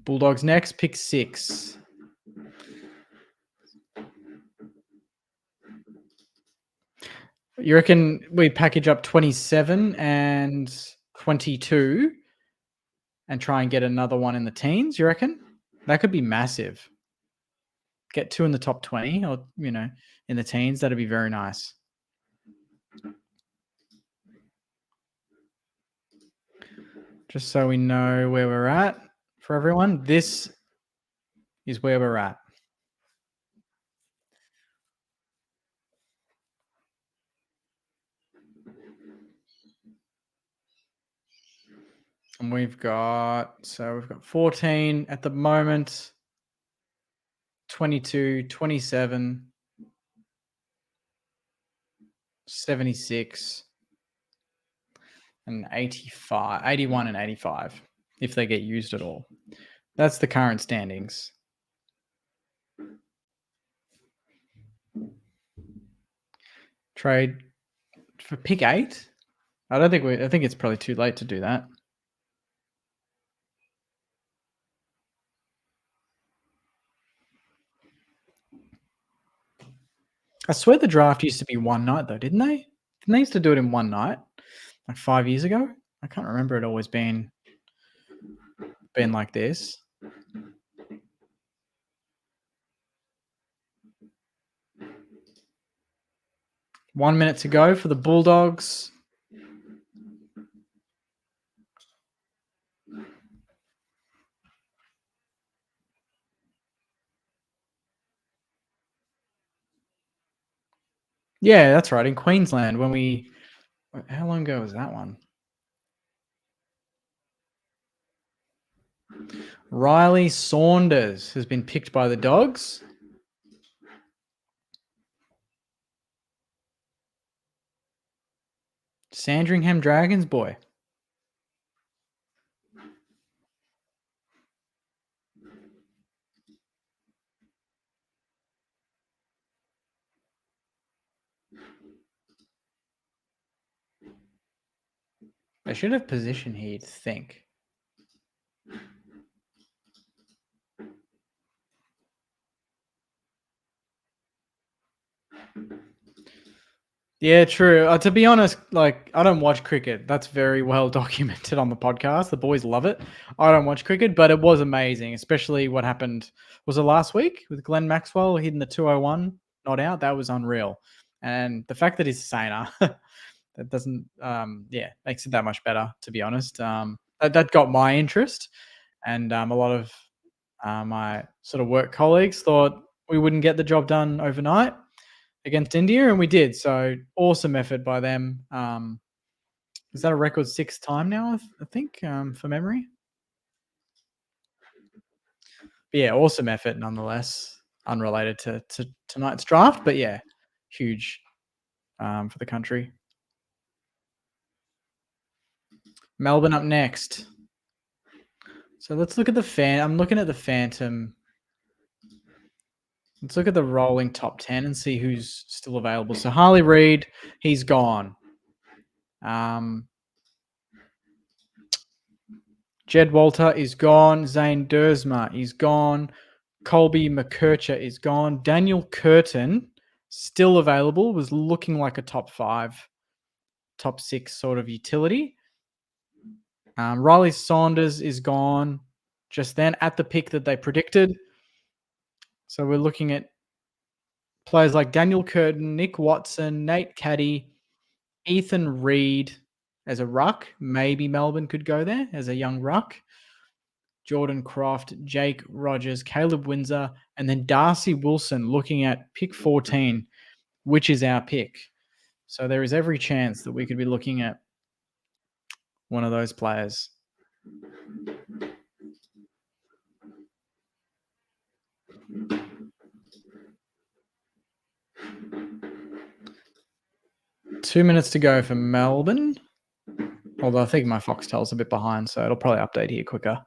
Bulldogs next, pick 6. You reckon we package up 27 and 22 and try and get another one in the teens? You reckon? That could be massive. Get 2 in the top 20 or, in the teens. That'd be very nice. Just so we know where we're at for everyone, this is where we're at. And we've got 14 at the moment, 22, 27, 76, and 85, 81 and 85, if they get used at all. That's the current standings. Trade for pick 8? I think it's probably too late to do that. I swear the draft used to be one night though, didn't they? Didn't they used to do it in one night? Like 5 years ago? I can't remember it always being like this. One minute to go for the Bulldogs. Yeah, that's right. In Queensland, how long ago was that one? Riley Saunders has been picked by the Dogs. Sandringham Dragons boy. They should have position here, you'd think. Yeah, true. To be honest, like I don't watch cricket. That's very well documented on the podcast. The boys love it. I don't watch cricket, but it was amazing, especially what happened. Was it last week with Glenn Maxwell hitting the 201 not out? That was unreal. And the fact that he's a saner, that doesn't, makes it that much better. To be honest, that got my interest, and a lot of my sort of work colleagues thought we wouldn't get the job done overnight against India, and we did. So awesome effort by them. Is that a record 6th time now? I think for memory. But yeah, awesome effort nonetheless. Unrelated to tonight's draft, but yeah, huge for the country. Melbourne up next. So let's look at I'm looking at the Phantom. Let's look at the rolling top 10 and see who's still available. So Harley Reid, he's gone. Jed Walter is gone. Zane Dersma is gone. Colby McKercher is gone. Daniel Curtin, still available, was looking like a top 5, top 6 sort of utility. Riley Saunders is gone just then at the pick that they predicted. So we're looking at players like Daniel Curtin, Nick Watson, Nate Caddy, Ethan Reed as a ruck. Maybe Melbourne could go there as a young ruck. Jordan Croft, Jake Rogers, Caleb Windsor, and then Darcy Wilson looking at pick 14, which is our pick. So there is every chance that we could be looking at one of those players. Two minutes to go for Melbourne. Although I think my Foxtel's a bit behind, so it'll probably update here quicker.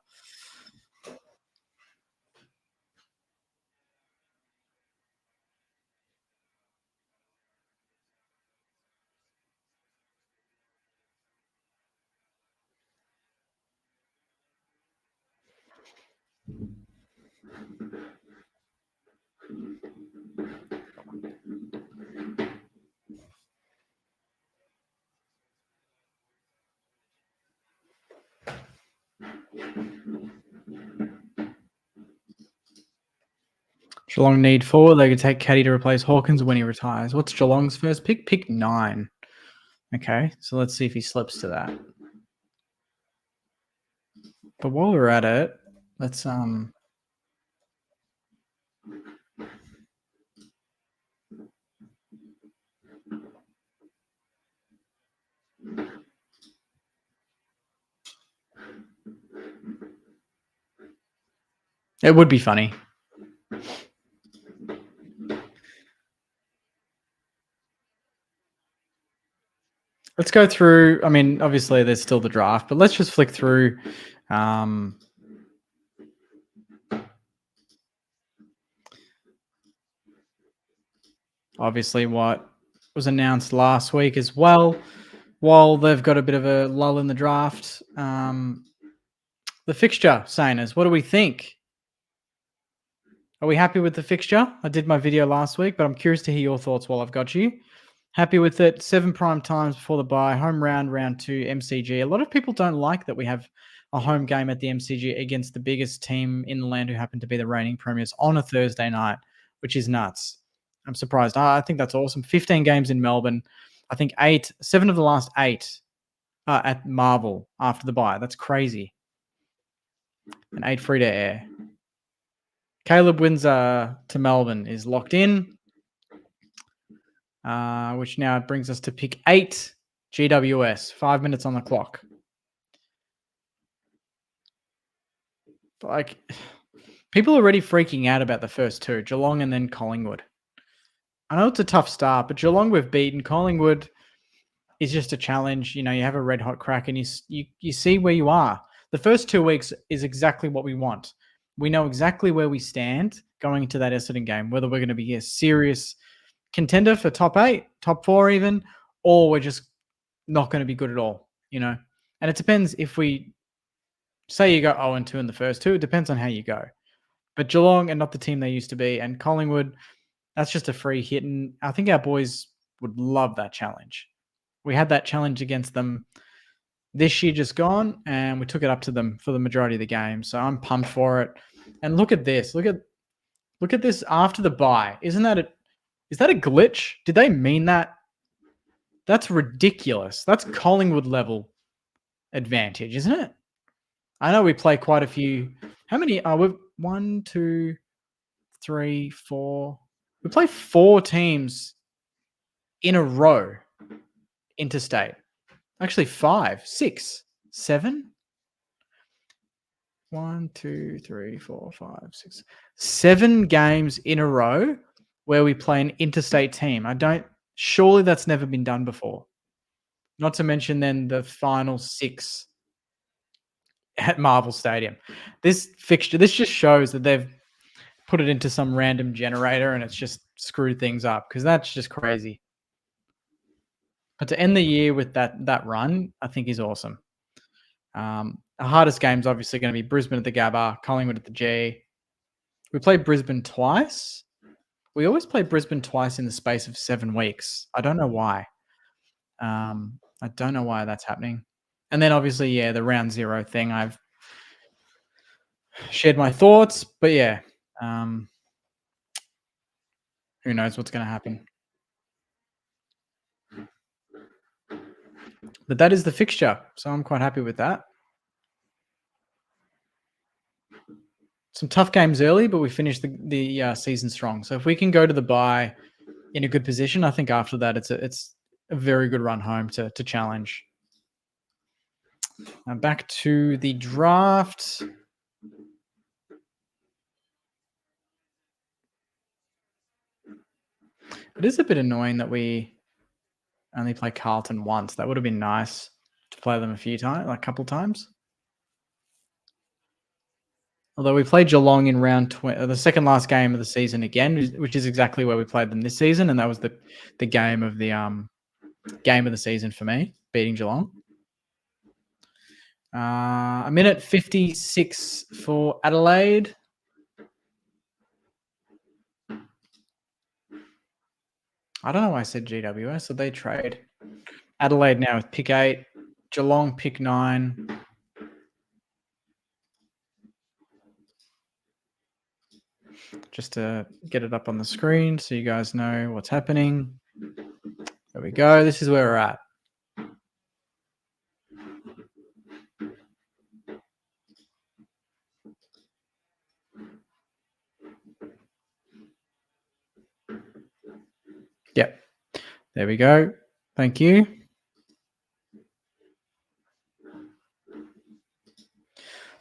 Geelong need four. They could take Caddy to replace Hawkins when he retires. What's Geelong's first pick? Pick 9. Okay, so let's see if he slips to that. But while we're at it, let's it would be funny. Let's go through. I mean, obviously, there's still the draft, but let's just flick through. Obviously, what was announced last week as well. While they've got a bit of a lull in the draft, the fixture, Saners, what do we think? Are we happy with the fixture? I did my video last week, but I'm curious to hear your thoughts while I've got you. Happy with it. 7 prime times before the bye. Home round 2, MCG. A lot of people don't like that we have a home game at the MCG against the biggest team in the land who happen to be the reigning premiers on a Thursday night, which is nuts. I'm surprised. I think that's awesome. 15 games in Melbourne. I think 7 of the last 8 are at Marvel after the bye. That's crazy. And 8 free to air. Caleb Windsor to Melbourne is locked in, which now brings us to pick 8, GWS. 5 minutes on the clock. Like, people are already freaking out about the first 2, Geelong and then Collingwood. I know it's a tough start, but Geelong we've beaten. Collingwood is just a challenge. You know, you have a red hot crack and you see where you are. The first 2 weeks is exactly what we want. We know exactly where we stand going into that Essendon game, whether we're going to be a serious contender for top 8, top 4 even, or we're just not going to be good at all, you know. And it depends if we say you go 0-2 in the first 2, it depends on how you go. But Geelong are not the team they used to be, and Collingwood, that's just a free hit. And I think our boys would love that challenge. We had that challenge against them this year just gone, and we took it up to them for the majority of the game. So I'm pumped for it. And look at this. Look at this after the bye. Is that a glitch? Did they mean that? That's ridiculous. That's Collingwood level advantage, isn't it? I know we play quite a few. How many are we? 1, 2, 3, 4. We play 4 teams in a row interstate. Actually, 5, 6, 7. 1, 2, 3, 4, 5, 6, 7 games in a row where we play an interstate team. Surely that's never been done before. Not to mention then the final 6 at Marvel Stadium. This fixture, this just shows that they've put it into some random generator and it's just screwed things up, because that's just crazy. But to end the year with that run, I think is awesome. The hardest game's obviously going to be Brisbane at the Gabba, Collingwood at the G. We played Brisbane twice. We always play Brisbane twice in the space of 7 weeks. I don't know why. I don't know why that's happening. And then obviously, yeah, the round 0 thing. I've shared my thoughts, but yeah, Who knows what's going to happen? But that is the fixture, so I'm quite happy with that. Some tough games early, but we finished the season strong. So if we can go to the bye in a good position, I think after that it's a very good run home to challenge. Now back to the draft. It is a bit annoying that we only play Carlton once. That would have been nice to play them a few times, like a couple times. Although we played Geelong in the second last game of the season again, which is exactly where we played them this season, and that was the game of the season for me, beating Geelong. A minute 56 for Adelaide. I don't know why I said GWS, so they trade. Adelaide now with pick 8, Geelong pick 9. Just to get it up on the screen so you guys know what's happening. There we go. This is where we're at. Yep. There we go. Thank you.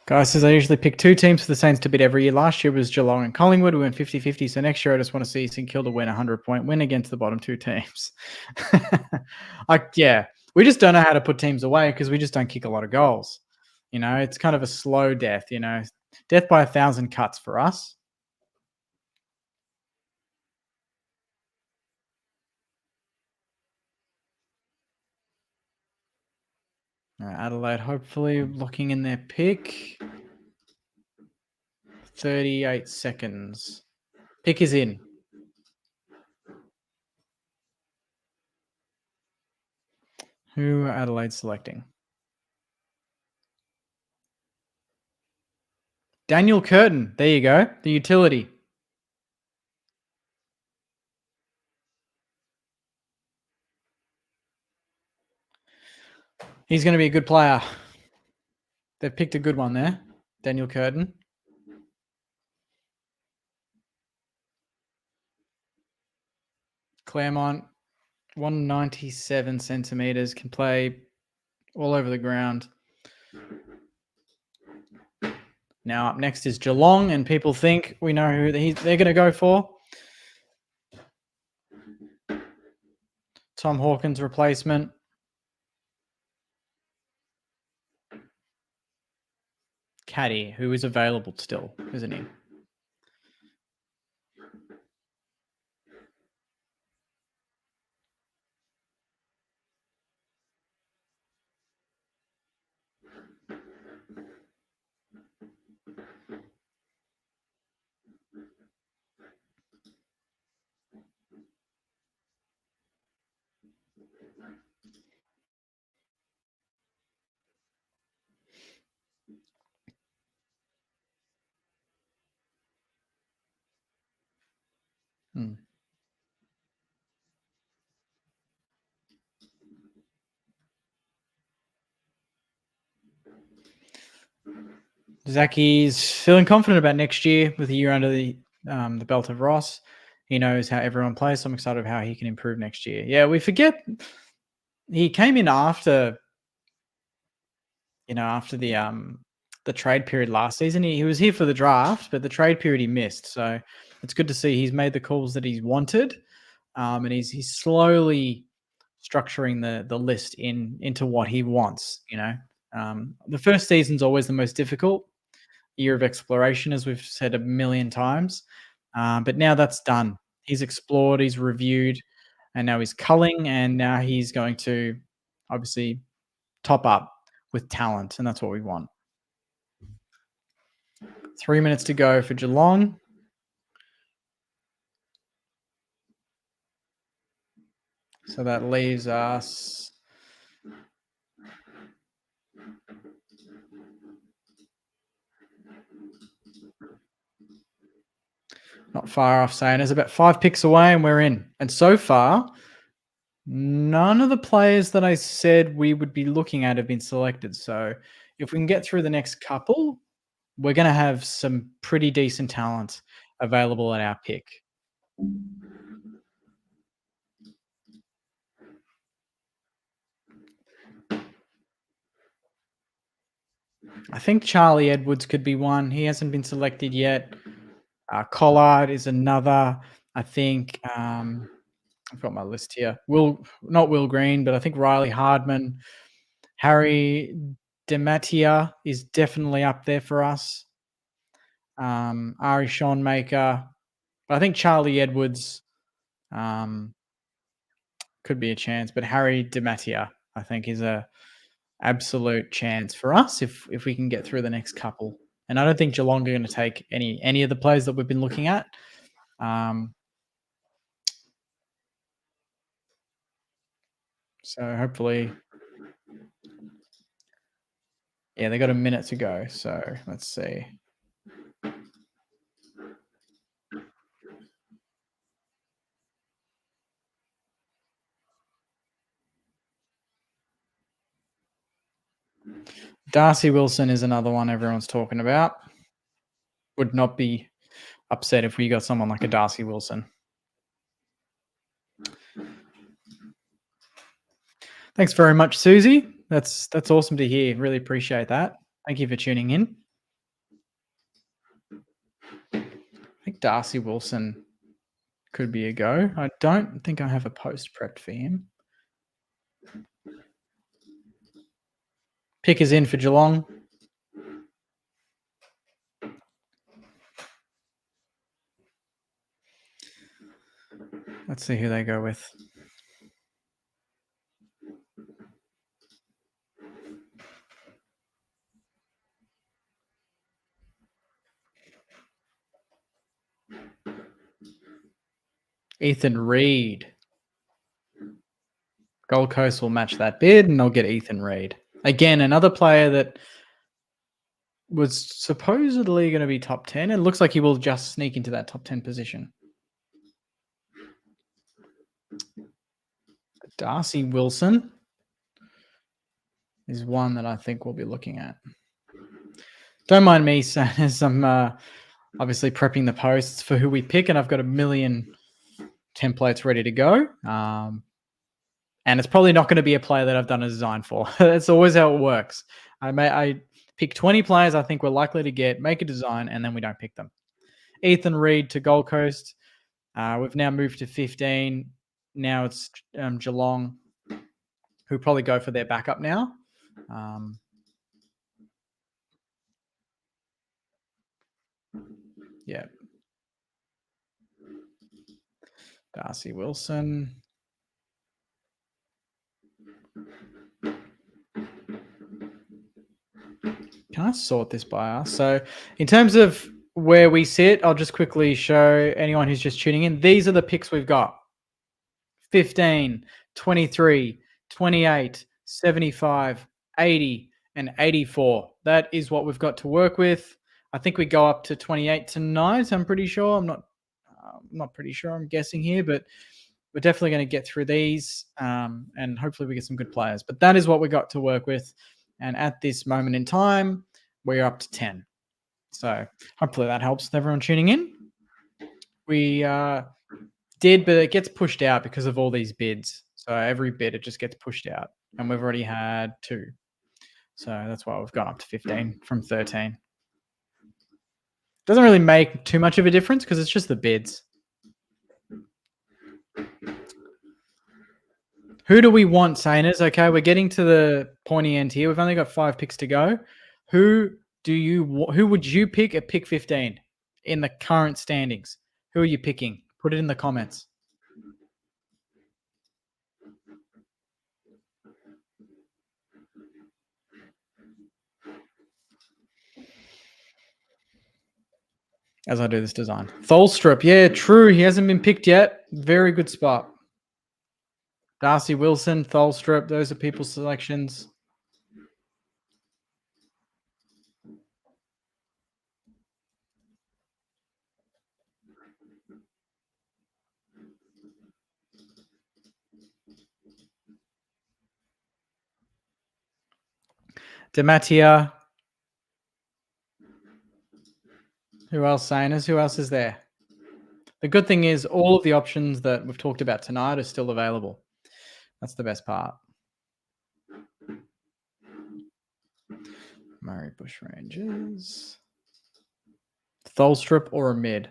Guys says I usually pick 2 teams for the Saints to beat every year. Last year was Geelong and Collingwood. We went 50-50. So next year I just want to see St Kilda win a 100-point win against the bottom 2 teams. Yeah. We just don't know how to put teams away because we just don't kick a lot of goals. It's kind of a slow death, death by 1,000 cuts for us. Adelaide hopefully locking in their pick. 38 seconds. Pick is in. Who are Adelaide selecting? Daniel Curtin. There you go. The utility. He's going to be a good player. They've picked a good one there. Daniel Curtin. Claremont, 197 centimeters, can play all over the ground. Now up next is Geelong, and people think we know who they're going to go for. Tom Hawkins' replacement. Caddy, who is available still, isn't he? Hmm. Zacky's feeling confident about next year with a year under the belt of Ross. He knows how everyone plays, so I'm excited about how he can improve next year. Yeah, we forget he came in after the trade period last season. He was here for the draft, but the trade period he missed. So it's good to see he's made the calls that he's wanted, and he's slowly structuring the list into what he wants. The first season's always the most difficult year of exploration, as we've said a million times. But now that's done. He's explored, he's reviewed, and now he's culling, and now he's going to obviously top up with talent, and that's what we want. 3 minutes to go for Geelong. So that leaves us Not far off saying it's about 5 picks away and we're in. And so far, none of the players that I said we would be looking at have been selected. So if we can get through the next couple, we're going to have some pretty decent talent available at our pick. I think Charlie Edwards could be one. He hasn't been selected yet. Collard is another. I think I've got my list here. Not Will Green, but I think Riley Hardman, Harry Dematia is definitely up there for us. Ari Maker, but I think Charlie Edwards could be a chance. But Harry Dematia, I think, is a absolute chance for us if we can get through the next couple. And I don't think Geelong are going to take any of the players that we've been looking at. So hopefully, yeah, they got a minute to go. So let's see. Darcy Wilson is another one everyone's talking about. Would not be upset if we got someone like a Darcy Wilson. Thanks very much, Susie. That's awesome to hear. Really appreciate that. Thank you for tuning in. I think Darcy Wilson could be a go. I don't think I have a post prepped for him. Pick is in for Geelong. Let's see who they go with. Ethan Reid. Gold Coast will match that bid and they'll get Ethan Reid. Again, another player that was supposedly going to be top 10. It looks like he will just sneak into that top 10 position. Darcy Wilson is one that I think we'll be looking at. Don't mind me saying as I'm obviously prepping the posts for who we pick, and I've got a million templates ready to go. And it's probably not going to be a player that I've done a design for. That's always how it works. I pick 20 players I think we're likely to get, make a design, and then we don't pick them. Ethan Reid to Gold Coast. We've now moved to 15. Now it's Geelong, who probably go for their backup now. Yeah. Darcy Wilson. Can I sort this by us? So in terms of where we sit, I'll just quickly show anyone who's just tuning in. These are the picks we've got. 15, 23, 28, 75, 80, and 84. That is what we've got to work with. I think we go up to 28 tonight. I'm pretty sure. I'm not pretty sure. I'm guessing here, but we're definitely going to get through these, and hopefully we get some good players. But that is what we got to work with. And at this moment in time, we're up to 10. So hopefully that helps with everyone tuning in. We did, but it gets pushed out because of all these bids. So every bid, it just gets pushed out. And we've already had 2. So that's why we've gone up to 15 from 13. Doesn't really make too much of a difference because it's just the bids. Who do we want, Sainers? Okay, we're getting to the pointy end here. We've only got 5 picks to go. Who would you pick at pick 15 in the current standings? Who are you picking? Put it in the comments. As I do this design. Tholstrup, yeah, true. He hasn't been picked yet. Very good spot. Darcy Wilson, Tholstrup, those are people's selections. Dematia. Who else, Saners? Who else is there? The good thing is all of the options that we've talked about tonight are still available. That's the best part. Murray Bushrangers. Tholstrup or a mid?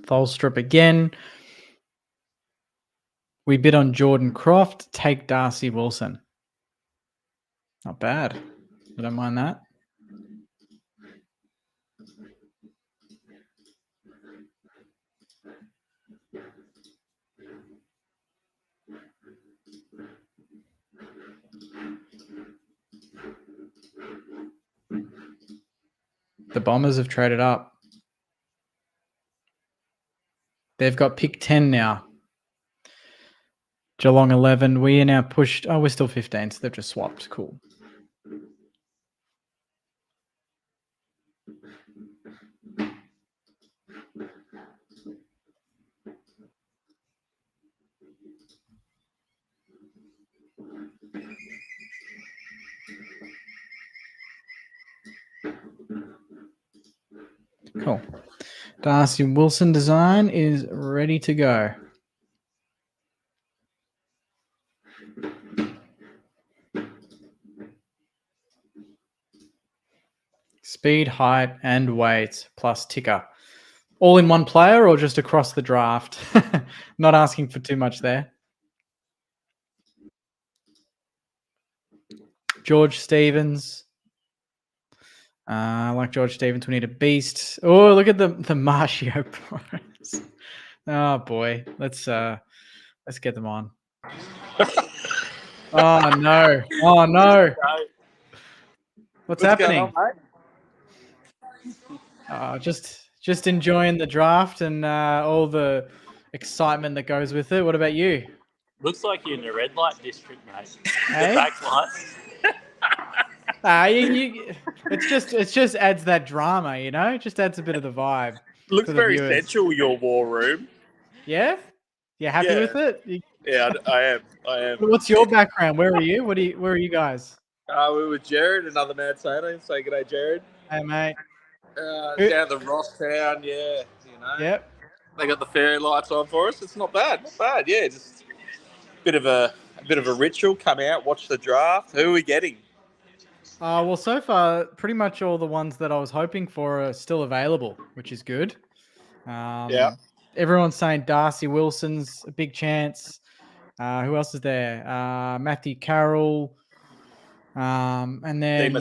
Tholstrup again. We bid on Jordan Croft. Take Darcy Wilson. Not bad. I don't mind that. The Bombers have traded up. They've got pick 10 now. Geelong 11. We are now pushed. Oh, we're still 15, so they've just swapped. Cool. Cool. Darcy Wilson design is ready to go. Speed, height, and weight plus ticker. All in one player or just across the draft? Not asking for too much there. George Stevens. I like George Stevens. We need a beast. Oh, look at the Marcio pros. Oh boy, let's get them on. Oh no! Oh no! What's happening? Just enjoying the draft and all the excitement that goes with it. What about you? Looks like you're in the red light district, mate. Hey? The back lights. It just adds that drama, you know. It just adds a bit of the vibe. Looks very sensual, your war room. Yeah, you happy with it? Yeah, I am. What's your background? Where are you? Where are you guys? We're with Jared, another mad Saturday. Say good day, Jared. Hey, mate. Down the Ross Town, yeah. You know. Yep. They got the fairy lights on for us. It's not bad. Not bad. Yeah, just a bit of a ritual. Come out, watch the draft. Who are we getting? Well, so far, pretty much all the ones that I was hoping for are still available, which is good. Yeah. Everyone's saying Darcy Wilson's a big chance. Who else is there? Matthew Carroll. And then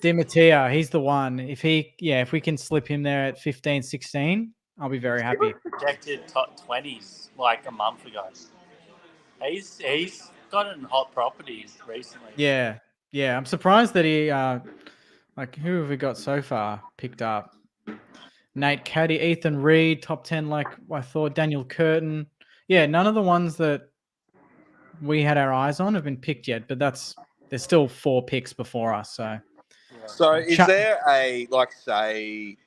Dematia, he's the one. If we can slip him there at 15, 16, I'll be very happy. He was projected top 20s like a month ago. He's gotten hot properties recently. Yeah. I'm surprised that he who have we got so far picked up? Nate Caddy, Ethan Reed, top 10, like I thought, Daniel Curtin. Yeah, none of the ones that we had our eyes on have been picked yet, but there's still 4 picks before us. So is there say,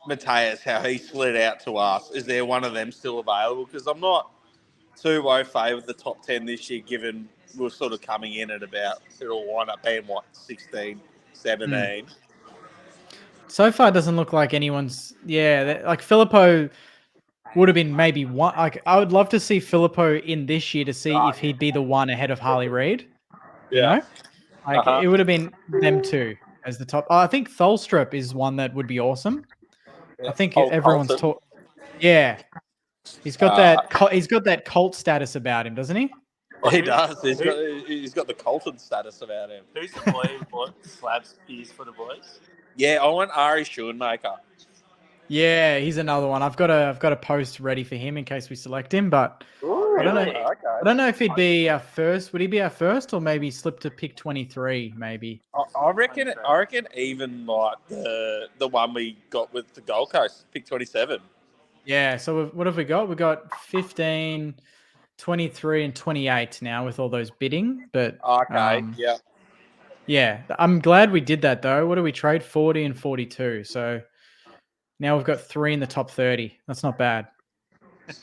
Mateus, how he slid out to us, is there one of them still available? Because I'm not too au fait with the top 10 this year, given we're sort of coming in at about, it'll wind up being, 16, 17. So far, it doesn't look like anyone's... Yeah, like Filippo would have been maybe one... Like, I would love to see Filippo in this year to see if he'd be the one ahead of Harley Reid. Yeah. You know? It would have been them two as the top. I think Tholstrup is one that would be awesome. Yeah. I think everyone's talking... Yeah. He's got that cult status about him, doesn't he? Well, he does. He's got the Colton status about him. Who's the boy who bought slabs beers for the boys? Yeah, I want Ari Schoenmaker. Yeah, he's another one. I've got a post ready for him in case we select him, but I don't know. Really? Okay. I don't know if he'd be our first. Would he be our first, or maybe slip to pick 23? Maybe. I reckon. I reckon even like the one we got with the Gold Coast, pick 27. Yeah. So what have we got? We got 15, 23, and 28 now with all those bidding. But Okay. Yeah. yeah, I'm glad we did that though. What do we trade? 40 and 42. So now we've got 3 in the top 30. That's not bad.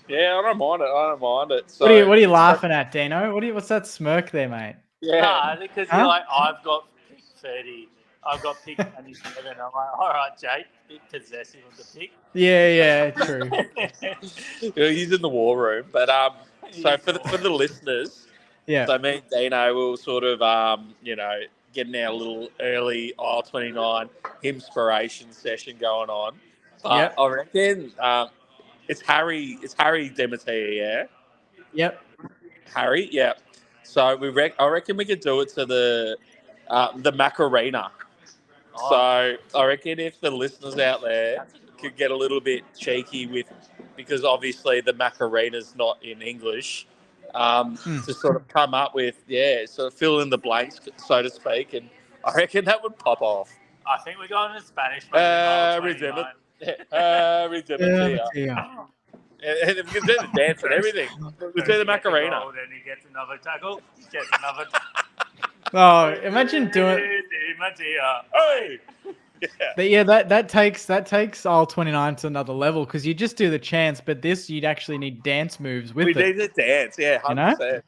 Yeah, I don't mind it. I don't mind it. So, What are you laughing at, Dino? What's that smirk there, mate? Yeah. Nah, because Huh? you're like, I've got pick 30. I've got pick 27. I'm like, all right, Jake, bit possessive of the pick. Yeah, true. He's in the war room. But so for the listeners, Yeah. so me and Dino will sort of getting our little early R29 inspiration session going on. But Yep. I reckon it's Harry Demeter, yeah. Yep. Harry, yeah. So I reckon we could do it to the Macarena. So I reckon if the listeners out there could get a little bit cheeky with, because obviously the Macarena's not in English, to sort of come up with, sort of fill in the blanks, so to speak, and I reckon that would pop off. I think we're going to Spanish. Redeemer. And we can do the dance and everything. We do the Macarena. Then he gets another tackle. He gets another. Oh, imagine doing. Hey! But yeah, that takes R29 to another level because you just do the chants, but this you'd actually need dance moves with We it. need the dance, 100%. You know?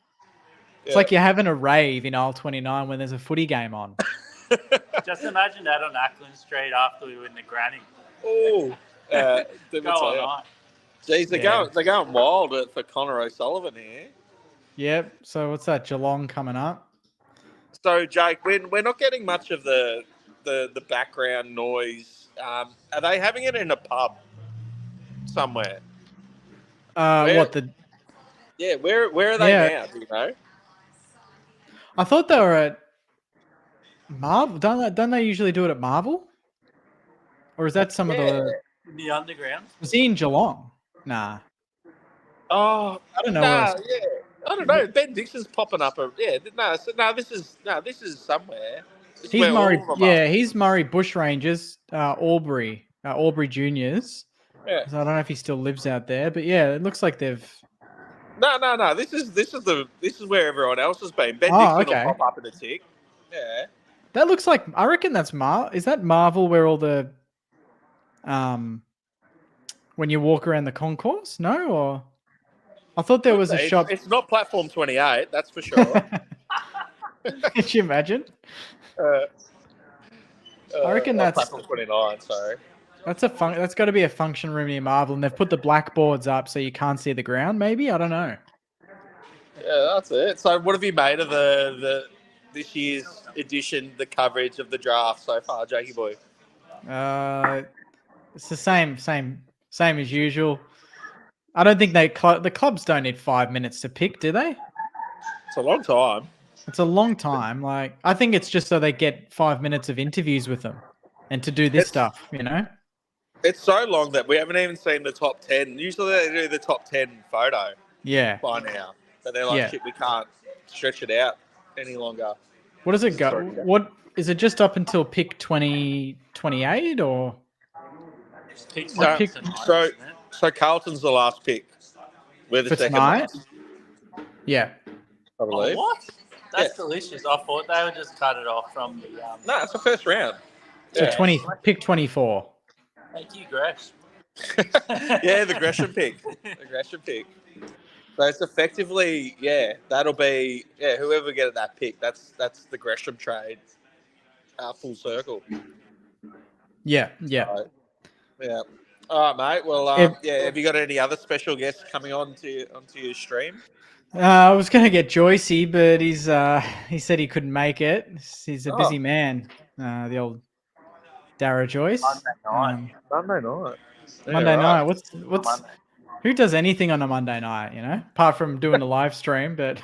It's like you're having a rave in R29 when there's a footy game on. Just imagine that on Ackland Street after we win the granny. Oh, Go all night. Jeez, they're going wild for Connor O'Sullivan here. Yep. So what's that? Geelong coming up. So Jake, we're not getting much of the background noise. Are they having it in a pub somewhere? What the? Yeah, where are they now? Do you know? I thought they were at Marvel. Don't they usually do it at Marvel? Or is that some of the? In the underground. Was he in Geelong? Nah. Oh, I don't know. I don't know. Ben Dixon's popping up. This is somewhere. He's Murray. Yeah, he's Murray Bushrangers, Albury Juniors. Yeah. So I don't know if he still lives out there, but yeah, it looks like they've. No. This is where everyone else has been. Ben Dixon will pop up in a tick. Yeah. That looks like. I reckon that's Is that Marvel where all the, when you walk around the concourse? No, or I thought there was a shop. It's not platform 28. That's for sure. Could you imagine? I reckon that's platform 29. Sorry. That's got to be a function room near Marvel, and they've put the blackboards up so you can't see the ground. Maybe, I don't know. Yeah, that's it. So, what have you made of this year's edition, the coverage of the draft so far, Jakey boy? It's the same as usual. I don't think the clubs don't need 5 minutes to pick, do they? It's a long time. It's a long time. Like, I think it's just so they get 5 minutes of interviews with them and to do this stuff, you know? It's so long that we haven't even seen the top 10. Usually they do the top 10 photo by now. But they're like, shit, we can't stretch it out any longer. What does it go? What is it just up until pick 2028 or? So Carlton's the last pick. We're the for second tonight? last. Yeah. I believe. What? That's delicious. I thought they would just cut it off from the. No, it's the first round. So pick 24. Thank you, Gresh. Yeah, the Gresham pick. So it's effectively, that'll be, whoever get that pick, that's the Gresham trade, full circle. Yeah. Right. Yeah. All right, mate. Well, have you got any other special guests coming onto your stream? I was going to get Joycey, but he said he couldn't make it. He's a busy man, the old Dara Joyce. Monday night. Monday night. What's who does anything on a Monday night, you know? Apart from doing a live stream, but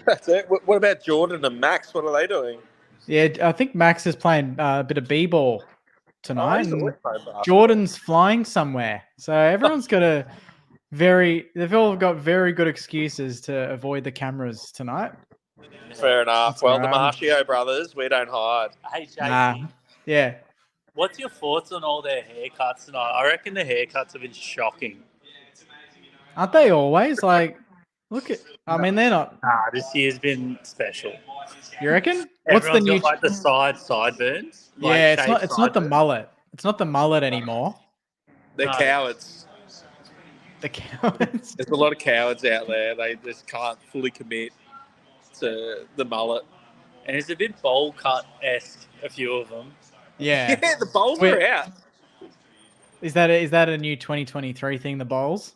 that's it. What about Jordan and Max? What are they doing? Yeah, I think Max is playing a bit of b-ball tonight. And Jordan's flying somewhere. So everyone's got to they've all got very good excuses to avoid the cameras tonight. Fair enough. That's Well, all the right. Marcio brothers, we don't hide. Hey, JT, Nah. Yeah. what's your thoughts on all their haircuts tonight? I reckon the haircuts have been shocking. Aren't they always? Like, look at, I mean, they're not, Nah, this year's been special. you reckon? What's the Everyone's new, got like the sideburns. Like yeah, shaved it's not the sideburns. mullet. It's not the mullet anymore. They're No. cowards. The cowards. There's a lot of cowards out there. They just can't fully commit to the mullet. And it's a bit bowl cut-esque, a few of them. Yeah. Yeah, the bowls Wait. are out. Is that a new 2023 thing, the bowls?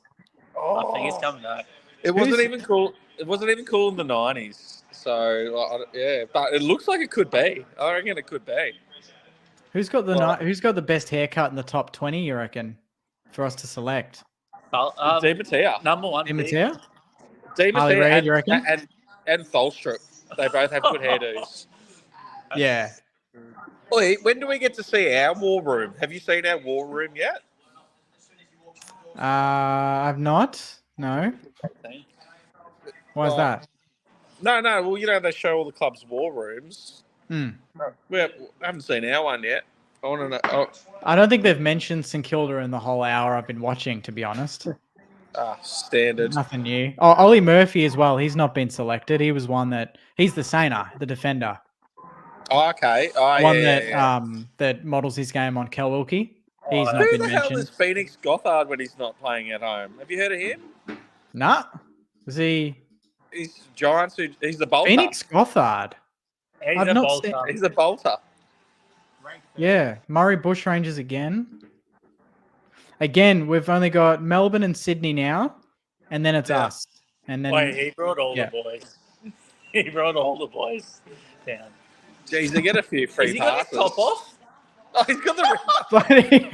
I think it's coming back. It wasn't Who's- even cool. It wasn't even cool in the 90s. So yeah, but it looks like it could be. I reckon it could be. Who's got Well- who's got the best haircut in the top 20, you reckon, for us to select? Di Matteo. Number one Di pick. Matteo? Di Harley Matteo Reid, you reckon? and Tholstrup. They both have good hairdos. Yeah. Wait, when do we get to see our war room? Have you seen our war room yet? I've not. No. Why is Well, that? No. Well, you know they show all the clubs' war rooms. Hmm. We haven't seen our one yet. I want to know. Oh, I don't think they've mentioned St Kilda in the whole hour I've been watching, to be honest. standard. Nothing new. Oh, Ollie Murphy as well. He's not been selected. He was one that he's the Sainer, the defender. Oh, okay. Oh, One yeah, that yeah. that models his game on Kel Wilkie. He's not Who been the hell mentioned. is Phoenix Gothard when he's not playing at home? Have you heard of him? Nah. Is he He's Giants. He's the bolter. Phoenix Gothard? He's I've a not bolter. seen- He's a bolter. Yeah. Murray Bushrangers again. Again, we've only got Melbourne and Sydney now, and then it's Yeah. us. And then Wait, he brought all Yeah. the boys. He brought all the boys down. Jeez, they get a few free Has he got passes. his top off? Oh, he's got the. Bloody-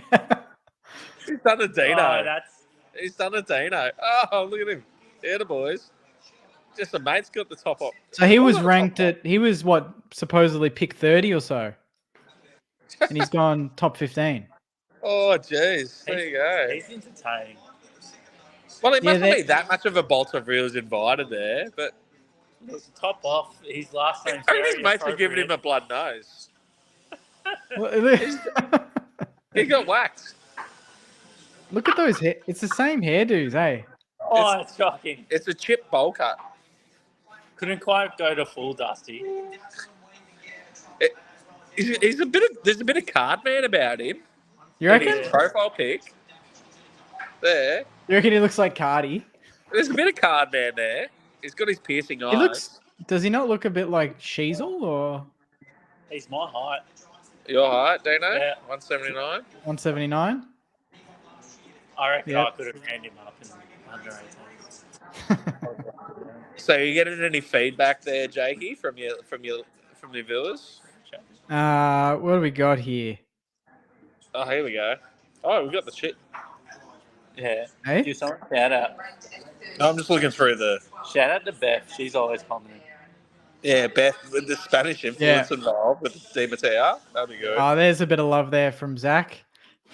He's done a Dino. Oh, that's He's done a Dino. Oh, look at him. Yeah, the boys. Just a mate's got the top off. So he Who's was got the ranked top at, he was what, supposedly pick 30 or so. And he's gone top 15. Oh, jeez. There you go. he's entertaining. Well, it Yeah, mustn't they- be that much of a bolter if he was invited there, but Top off. His last name's I think his very mates are giving him a appropriate. blood nose. Well, He got whacked. Look at those hair. It's the same hairdos, eh? Oh, it's shocking. It's a chip bowl cut. Couldn't quite go to full Dusty. He's a bit of. There's a bit of card man about him. You In reckon? his profile pic. There. You reckon he looks like Cardi? There's a bit of card man there. He's got his piercing eyes. He looks. Does he not look a bit like Sheasel or He's my height. Your height, Dino? Yeah. 179. 179? I reckon Yeah. I could have trained him up in under 18. So you getting any feedback there, Jakey, from your viewers? What do we got here? Oh, here we go. Oh, we got the shit. Yeah. Hey? Give someone a shout out. I'm just looking through the. Shout out to Beth. She's always commenting. Yeah, Beth, with the Spanish influence involved with Di Matteo. That'd be good. Oh, there's a bit of love there from Zach.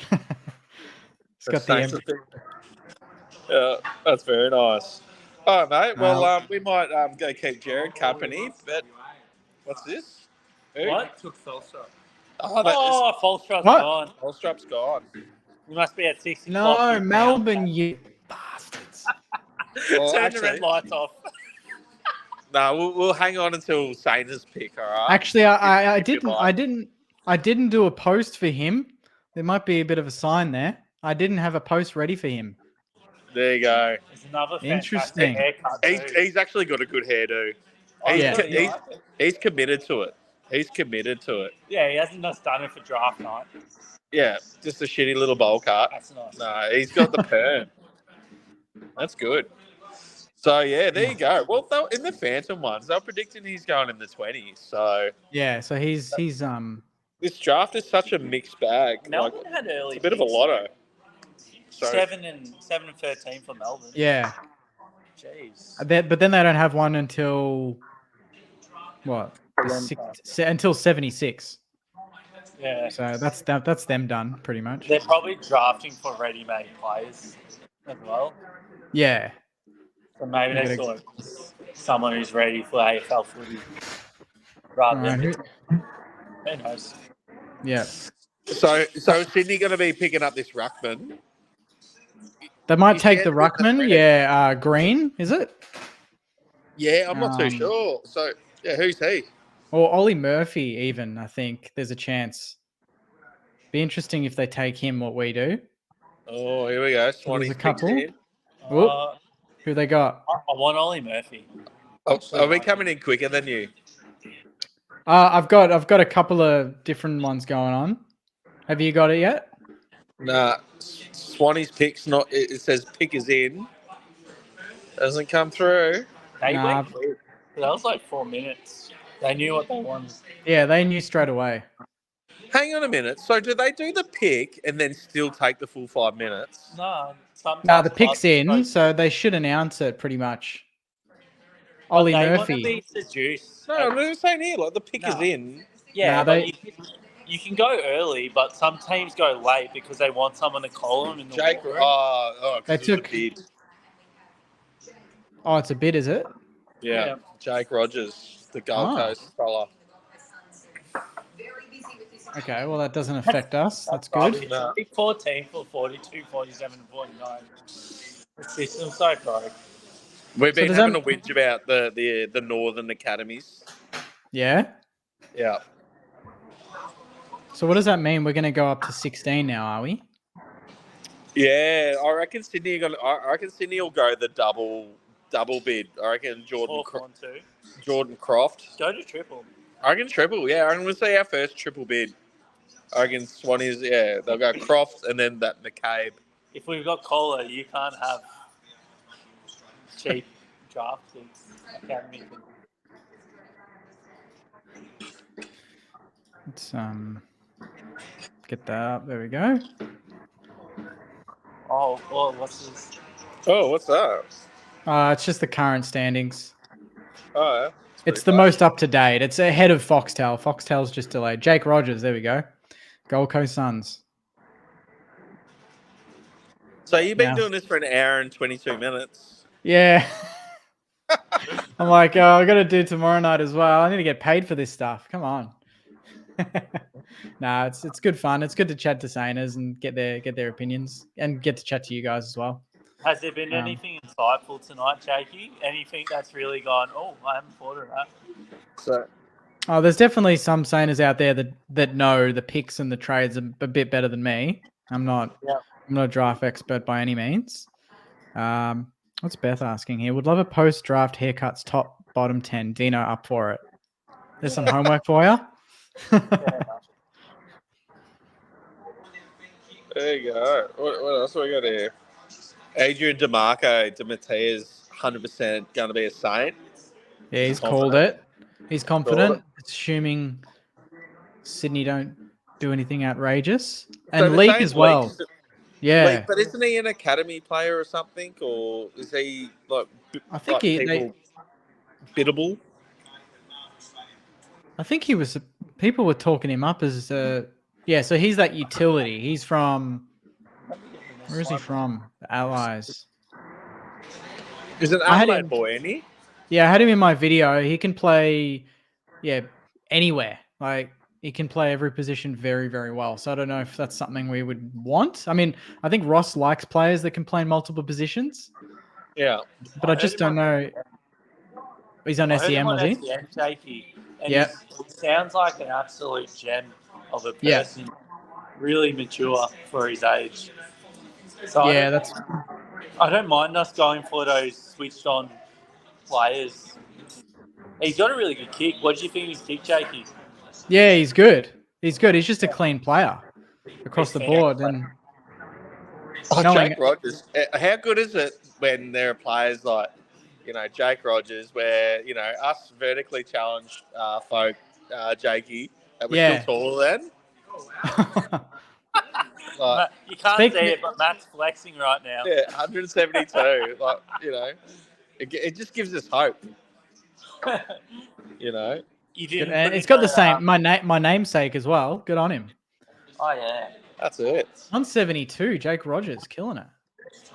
He's got the That's yeah, that's very nice. All right, mate. Well, we might go keep Jared company, but what's this? Who? What? Took Felstra. Oh, that Oh, Falstrup's What? gone. Holstrup's gone. We must be at 60. No, Melbourne, you bastards. Well, Turn the red actually, lights off. no, we'll hang on until Saner's pick. All right. Actually, I If you didn't like. do a post for him. There might be a bit of a sign there. I didn't have a post ready for him. There you go. There's another Interesting. fantastic haircut. too. He's actually got a good hairdo. Oh, He's, Yeah. he's committed to it. He's committed to it. Yeah, he hasn't just done it for draft night. Yeah, just a shitty little bowl cut. That's nice. No, he's got the perm. That's good. So yeah, there you go. Well, in the Phantom ones, they're predicting he's going in the 20s. So Yeah, so he's this draft is such a mixed bag. Melbourne Like, had early. it's a bit of a picks. lotto. So 7 and 13 for Melbourne. yeah. Jeez. But then they don't have one until what? Until 76. Yeah. So that's them done pretty much. They're probably drafting for ready-made players. as well. Yeah. So maybe Look they at saw someone who's ready for AFL footy rather than who knows. Yeah. So Sydney going to be picking up this ruckman? They might You take said the in the ruckman. thread. Yeah. Green, is it? Yeah, I'm not too sure. So yeah, who's he? Or Ollie Murphy, even. I think there's a chance. Be interesting if they take him. What we do. Oh, here we go. So there's a Swanee's picks couple. in. Who they got? I want Ollie Murphy. Oh, are we coming in quicker than you? I've got a couple of different ones going on. Have you got it yet? Nah, Swanee's picks not. It says pick is in. Doesn't come through. They Nah. went quick. That was like 4 minutes. They knew what they wanted. Yeah, they knew straight away. Hang on a minute. So do they do the pick and then still take the full 5 minutes? No, sometimes. Nah, the pick's in, so they should announce it pretty much. Ollie they Murphy. want to be seduced. No, I'm just saying here, like the pick is in. Yeah, Nah, but you can go early, but some teams go late because they want someone to call them in the Jake, walk-through. They 'cause it was took- a bid. Oh, it's a bid, is it? Yeah. Jake Rogers, the Gold Coast fella. Okay, well, that doesn't affect us. That's good. No. Pick 14 for 42, 47, 49. The system's so broke. We've been does having that- a whinge about the Northern Academies. Yeah? Yeah. So what does that mean? We're going to go up to 16 now, are we? Yeah, I reckon Sydney will go the double bid. I reckon Jordan 4-1-2. Jordan Croft. Go to triple. I reckon triple. Yeah, I reckon we'll see our first triple bid. I reckon Swanee's. Yeah, they'll go Croft and then that McCabe. If we've got Kohler, you can't have cheap draft picks. Academy picks. Let's get that up. There we go. Oh, what's this? Oh, what's that? It's just the current standings. Oh, yeah. It's the most up to date. It's ahead of Foxtel. Foxtel's just delayed. Jake Rogers, there we go. Gold Coast Suns. So you've been Yeah. doing this for an hour and 22 minutes. Yeah. I'm like, I got to do tomorrow night as well. I need to get paid for this stuff. Come on. Nah, it's good fun. It's good to chat to Saners and get their opinions and get to chat to you guys as well. Has there been anything insightful tonight, Jakey? Anything that's really gone, I haven't thought of that? So There's definitely some Saners out there that know the picks and the trades a bit better than me. I'm not a draft expert by any means. What's Beth asking here? Would love a post-draft haircuts top bottom 10. Dino up for it. There's some homework for you. there you go. What else we got here? Adrian DeMattei's 100% going to be a Saint. Yeah, he's called it. He's confident, assuming Sydney don't do anything outrageous. And So Leak as well. Leak's- Yeah. Leak, but isn't he an academy player or something? Or is he like I think biddable? I think he was. People were talking him up as so he's that utility. He's from. Where is he from? The Allies. He's an I had Adelaide him- boy, isn't he? Yeah, I had him in my video. He can play, anywhere. Like he can play every position very, very well. So I don't know if that's something we would want. I mean, I think Ross likes players that can play in multiple positions, Yeah. but I just don't know. He's on SEM, was he? SEM, Jakey. And Yep. he sounds like an absolute gem of a Yeah. person. Really mature for his age. So I don't mind us going for those switched on players. He's got a really good kick. What do you think of his kick, Jakey? Yeah, he's good. He's good. He's just a clean player across the He's board. And Jake Rogers. How good is it when there are players like, Jake Rogers, where, us vertically challenged folk, Jakey, that we're still taller than? You can't see it, but Matt's flexing right now. Yeah, 172. It just gives us hope. You didn't. And it's got the same my namesake as well. Good on him. Oh yeah. That's it. 172, Jake Rogers killing it.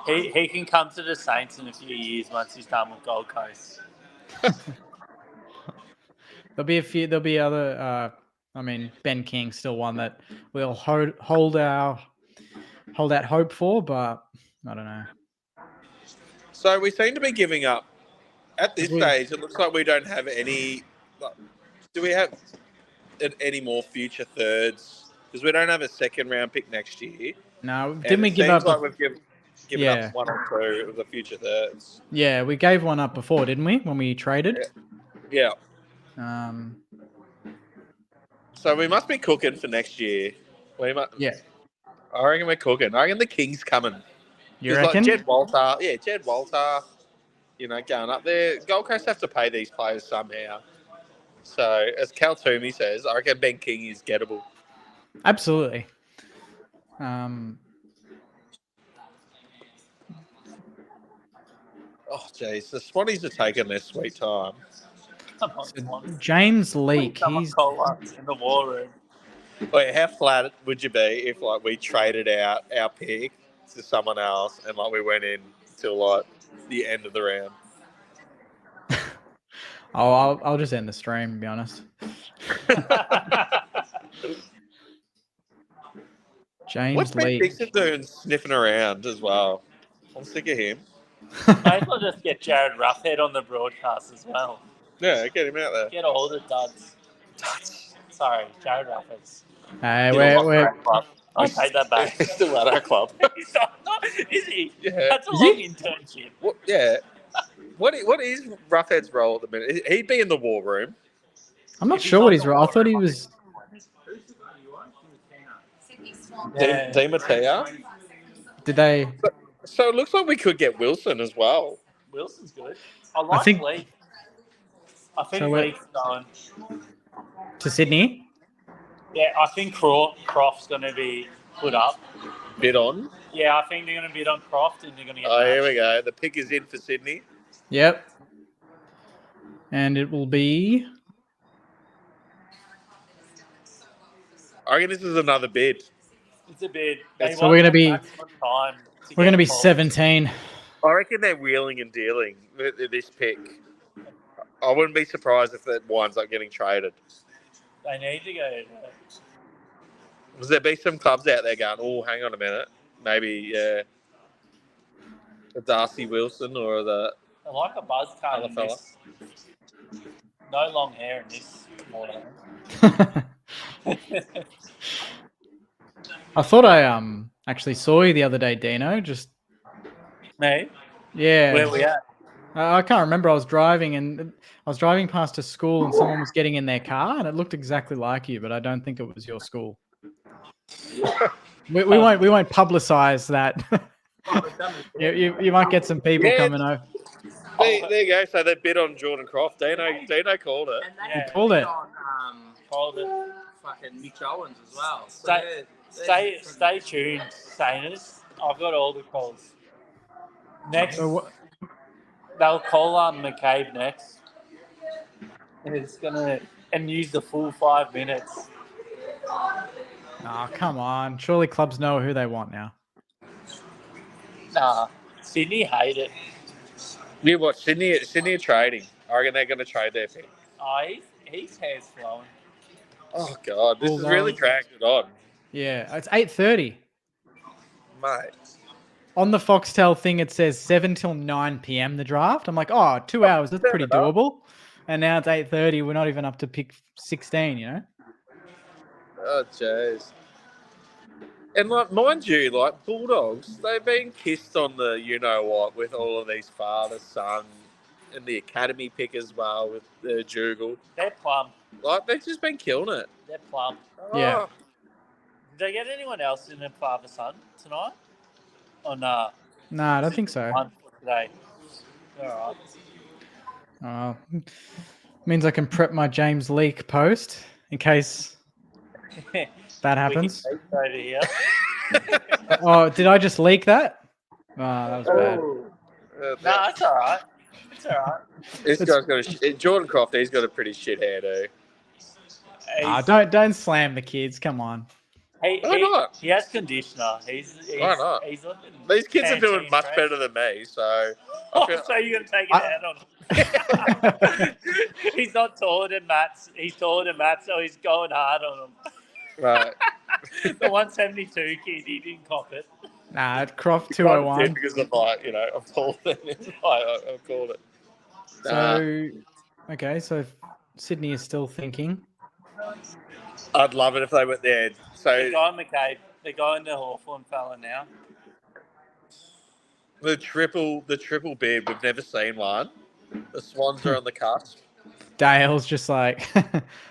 He can come to the Saints in a few years once he's done with Gold Coast. There'll be a few. There'll be other. I mean, Ben King's still one that we'll hold out hope for, but I don't know. So we seem to be giving up. At this stage, it looks like we don't have any. Do we have any more future thirds? Because we don't have a second round pick next year. No, didn't we give up? Like we've given up one or two of the future thirds. Yeah, we gave one up before, didn't we? When we traded. Yeah. So we must be cooking for next year. Yeah. I reckon we're cooking. I reckon the King's coming. You reckon? Like Jed Walter. Yeah, Jed Walter. Going up there. Gold Coast have to pay these players somehow. So, as Cal Toomey says, I reckon Ben King is gettable. Absolutely. Oh, jeez. The Swannies are taking their sweet time. Come on, James Leake. He's in the war room. Wait, how flat would you be if we traded out our pick to someone else and we went in till the end of the round? I'll just end the stream, to be honest. James Leake. What's Fixture doing sniffing around as well? I'm sick of him. Maybe I'll just get Jared Roughhead on the broadcast as well. Yeah, get him out there. Get all the duds. Sorry, Jared Roughheads. Hey, we're I'll take that back. He's still at our club. He's not, is he? Yeah. That's a long internship. Yeah. What is Roughhead's role at the minute? He'd be in the war room. I'm not sure what his role. I thought he was. Di Matteo. Did they? So it looks like we could get Wilson as well. Wilson's good. I think Leake. I think Leake's going to Sydney. Yeah, I think Croft's going to be put up. Bid on? Yeah, I think they're going to bid on Croft and they're going to get here we go. The pick is in for Sydney. Yep. And it will be... I reckon this is another bid. It's a bid. So we're going to be... We're going to be 17. I reckon they're wheeling and dealing with this pick. I wouldn't be surprised if that winds up getting traded. They need to go. Will there be some clubs out there going, oh, hang on a minute, maybe the Darcy Wilson or the... I like a buzz cut in this. No long hair in this morning. I thought I actually saw you the other day, Dino. Just me? Yeah. Where we at? I can't remember. I was driving past a school and someone was getting in their car and it looked exactly like you, but I don't think it was your school. We won't publicize that. you might get some people coming over. There you go. So they bid on Jordan Croft. Dino called it. He called it. Called it. Fucking Mitch Owens as well. So stay tuned, Sainers. I've got all the calls. Next, they'll call McCabe next. And it's gonna use the full 5 minutes. Oh, come on. Surely clubs know who they want now. Nah. Sydney hate it. Yeah, what? Sydney are trading. I reckon they're going to trade their pick. Oh, his hair's flowing. Oh, God. This has really dragged it on. Yeah. It's 8:30. Mate. On the Foxtel thing, it says 7 till 9 p.m. the draft. I'm like, 2 hours. That's pretty doable. And now it's 8:30. We're not even up to pick 16, you know? Oh, jeez. And, mind you, Bulldogs, they've been kissed on the you-know-what with all of these father, son, and the academy pick as well with the Juggle. They're plumb. They've just been killing it. They're plumb. Yeah. Did they get anyone else in the father, son tonight? Or nah? Nah, I don't think so. Today. All right. Means I can prep my James Leake post in case that happens. Over here. Did I just leak that? That was bad. No, that's all right. It's all right. This guy's got Jordan Croft. He's got a pretty shit hair, too. Don't slam the kids. Come on. Why not? He has conditioner. Why not? He's looking. These kids are doing canteen much fresh. better than me, so I feel, So you're gonna take it out on him? He's not taller than Matt. He's taller than Matt, so he's going hard on him. right. The 172 kid, he didn't cop it. Nah, Croft 201. Because I'm like, I'm taller than him. I called it. So, okay, so Sydney is still thinking. I'd love it if they went there. So They're going McCabe. They're going the Hawthorn fella now. the triple bid, we've never seen one. The Swans are on the cusp. Dale's just like,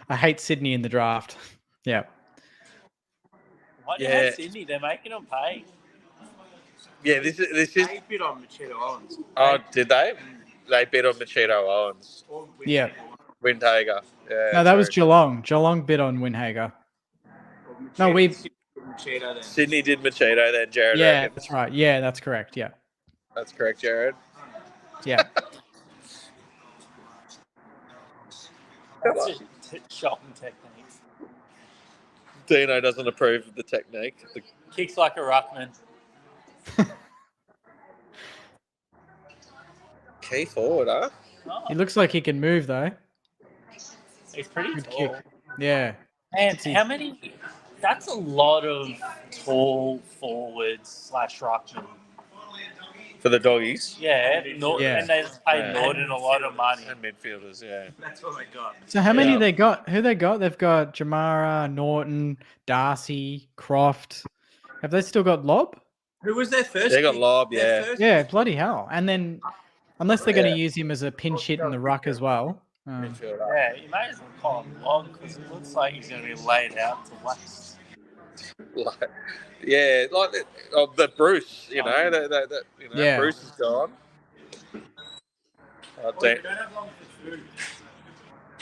I hate Sydney in the draft. Yeah. Why do you hate Sydney? They're making them pay. Yeah, this is. They bid on Machado Owens. Oh, did they? They bid on Machado Owens. Yeah. Windhager. Yeah. No, that was Geelong. Geelong bid on Windhager. No, we. Sydney did Machado, then Jared. Yeah, reckons. that's right. Yeah, that's correct. Yeah. That's correct, Jared. Yeah. That's a shocking technique. Dino doesn't approve of the technique. Kicks like a ruckman. Key forward, huh? Oh, He looks like he can move though. he's pretty Good tall. kick. Yeah. And how many? That's a lot of tall forwards / ruckman. For the doggies. Yeah, Yeah. and they just pay Yeah. Norton a lot of money. And midfielders, yeah. That's what they got. So how many they got? Who they got? They've got Jamara, Norton, Darcy, Croft. Have they still got Lob? Who was their first? They got pick? Lob, Their yeah. first Yeah, bloody hell. And then, unless they're going Yeah. to use him as a pinch hit in the ruck as well. Midfielder. Yeah, you may as well call him long because it looks like he's going to be laid out to waste. Like, yeah, like the Bruce, that Yeah. Bruce is gone. Oh, We don't have long for food.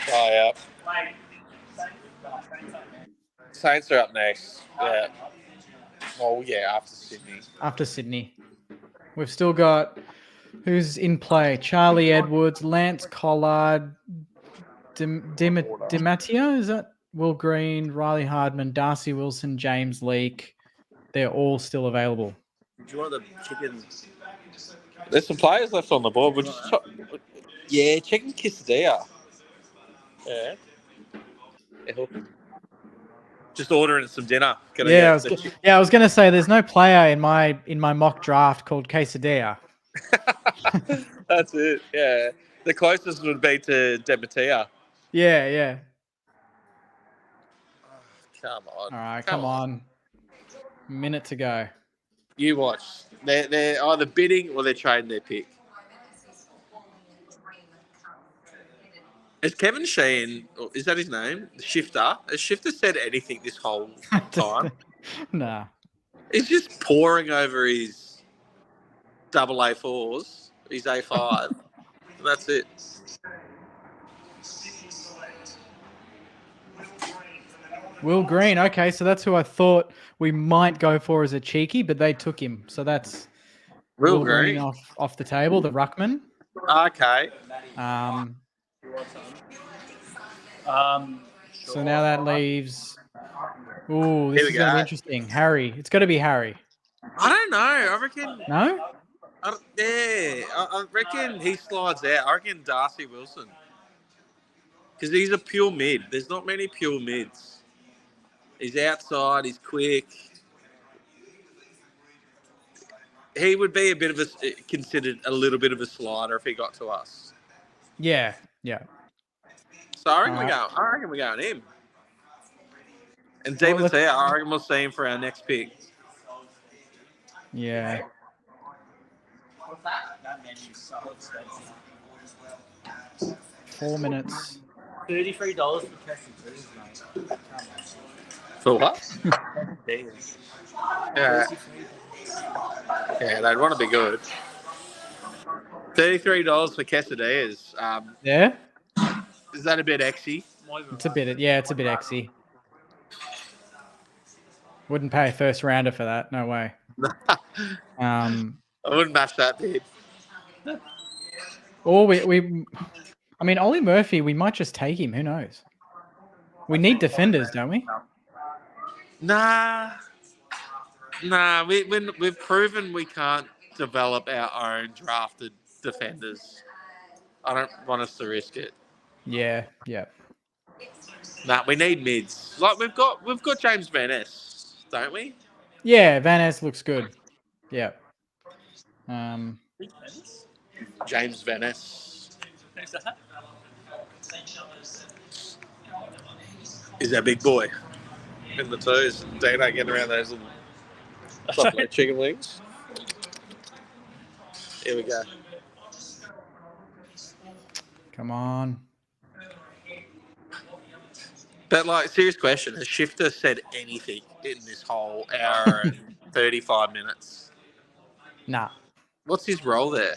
yeah. Like, Saints are up next. Yeah. Oh, yeah, after Sydney. After Sydney. We've still got, who's in play? Charlie Edwards, Lance Collard, DiMatteo, is that? Will Green, Riley Hardman, Darcy Wilson, James Leake. They're all still available. Do you want the chicken? There's some players left on the board. We're just checking Quesadilla. Yeah. Just ordering some dinner. I was going to say there's no player in my mock draft called Quesadilla. That's it. Yeah. The closest would be to DiMatteo. Yeah. Come on. All right, come on. Minute to go. You watch. They're either bidding or they're trading their pick. Is Kevin Sheehan, is that his name? Shifter? Has Shifter said anything this whole time? Nah. He's just pouring over his AA4s, his A5. And that's it. Will Green. Okay, so that's who I thought we might go for as a cheeky, but they took him. So that's Will Green. off the table, the ruckman. Okay. So now that leaves. Ooh, this Here we is going to go. be interesting. Harry. It's got to be Harry. I don't know. I reckon. No? I reckon he slides out. I reckon Darcy Wilson. Because he's a pure mid. There's not many pure mids. He's outside. He's quick. He would be considered a little bit of a slider if he got to us. Yeah. So I reckon we're going him. And David's out. I reckon we'll see him for our next pick. Yeah. that menu's so expensive. 4 minutes. $33 for quesadillas, mate. For what? Quesadillas. Yeah. Yeah, they'd want to be good. $33 for quesadillas. Yeah? Is that a bit exy? It's a bit exy. Wouldn't pay a first rounder for that. No way. I wouldn't match that bid. Or I mean, Ollie Murphy, we might just take him. Who knows? We need defenders, don't we? Nah. We've proven we can't develop our own drafted defenders. I don't want us to risk it. Yeah. Nah, we need mids. Like we've got James Van Ness, don't we? Yeah, Van Ness looks good. Yeah. James Van Ness. Is that big boy in the twos? Dino getting around those little buffalo chicken wings. Here we go. Come on. But like, serious question: has Shifter said anything in this whole hour and 35 minutes? Nah. What's his role there?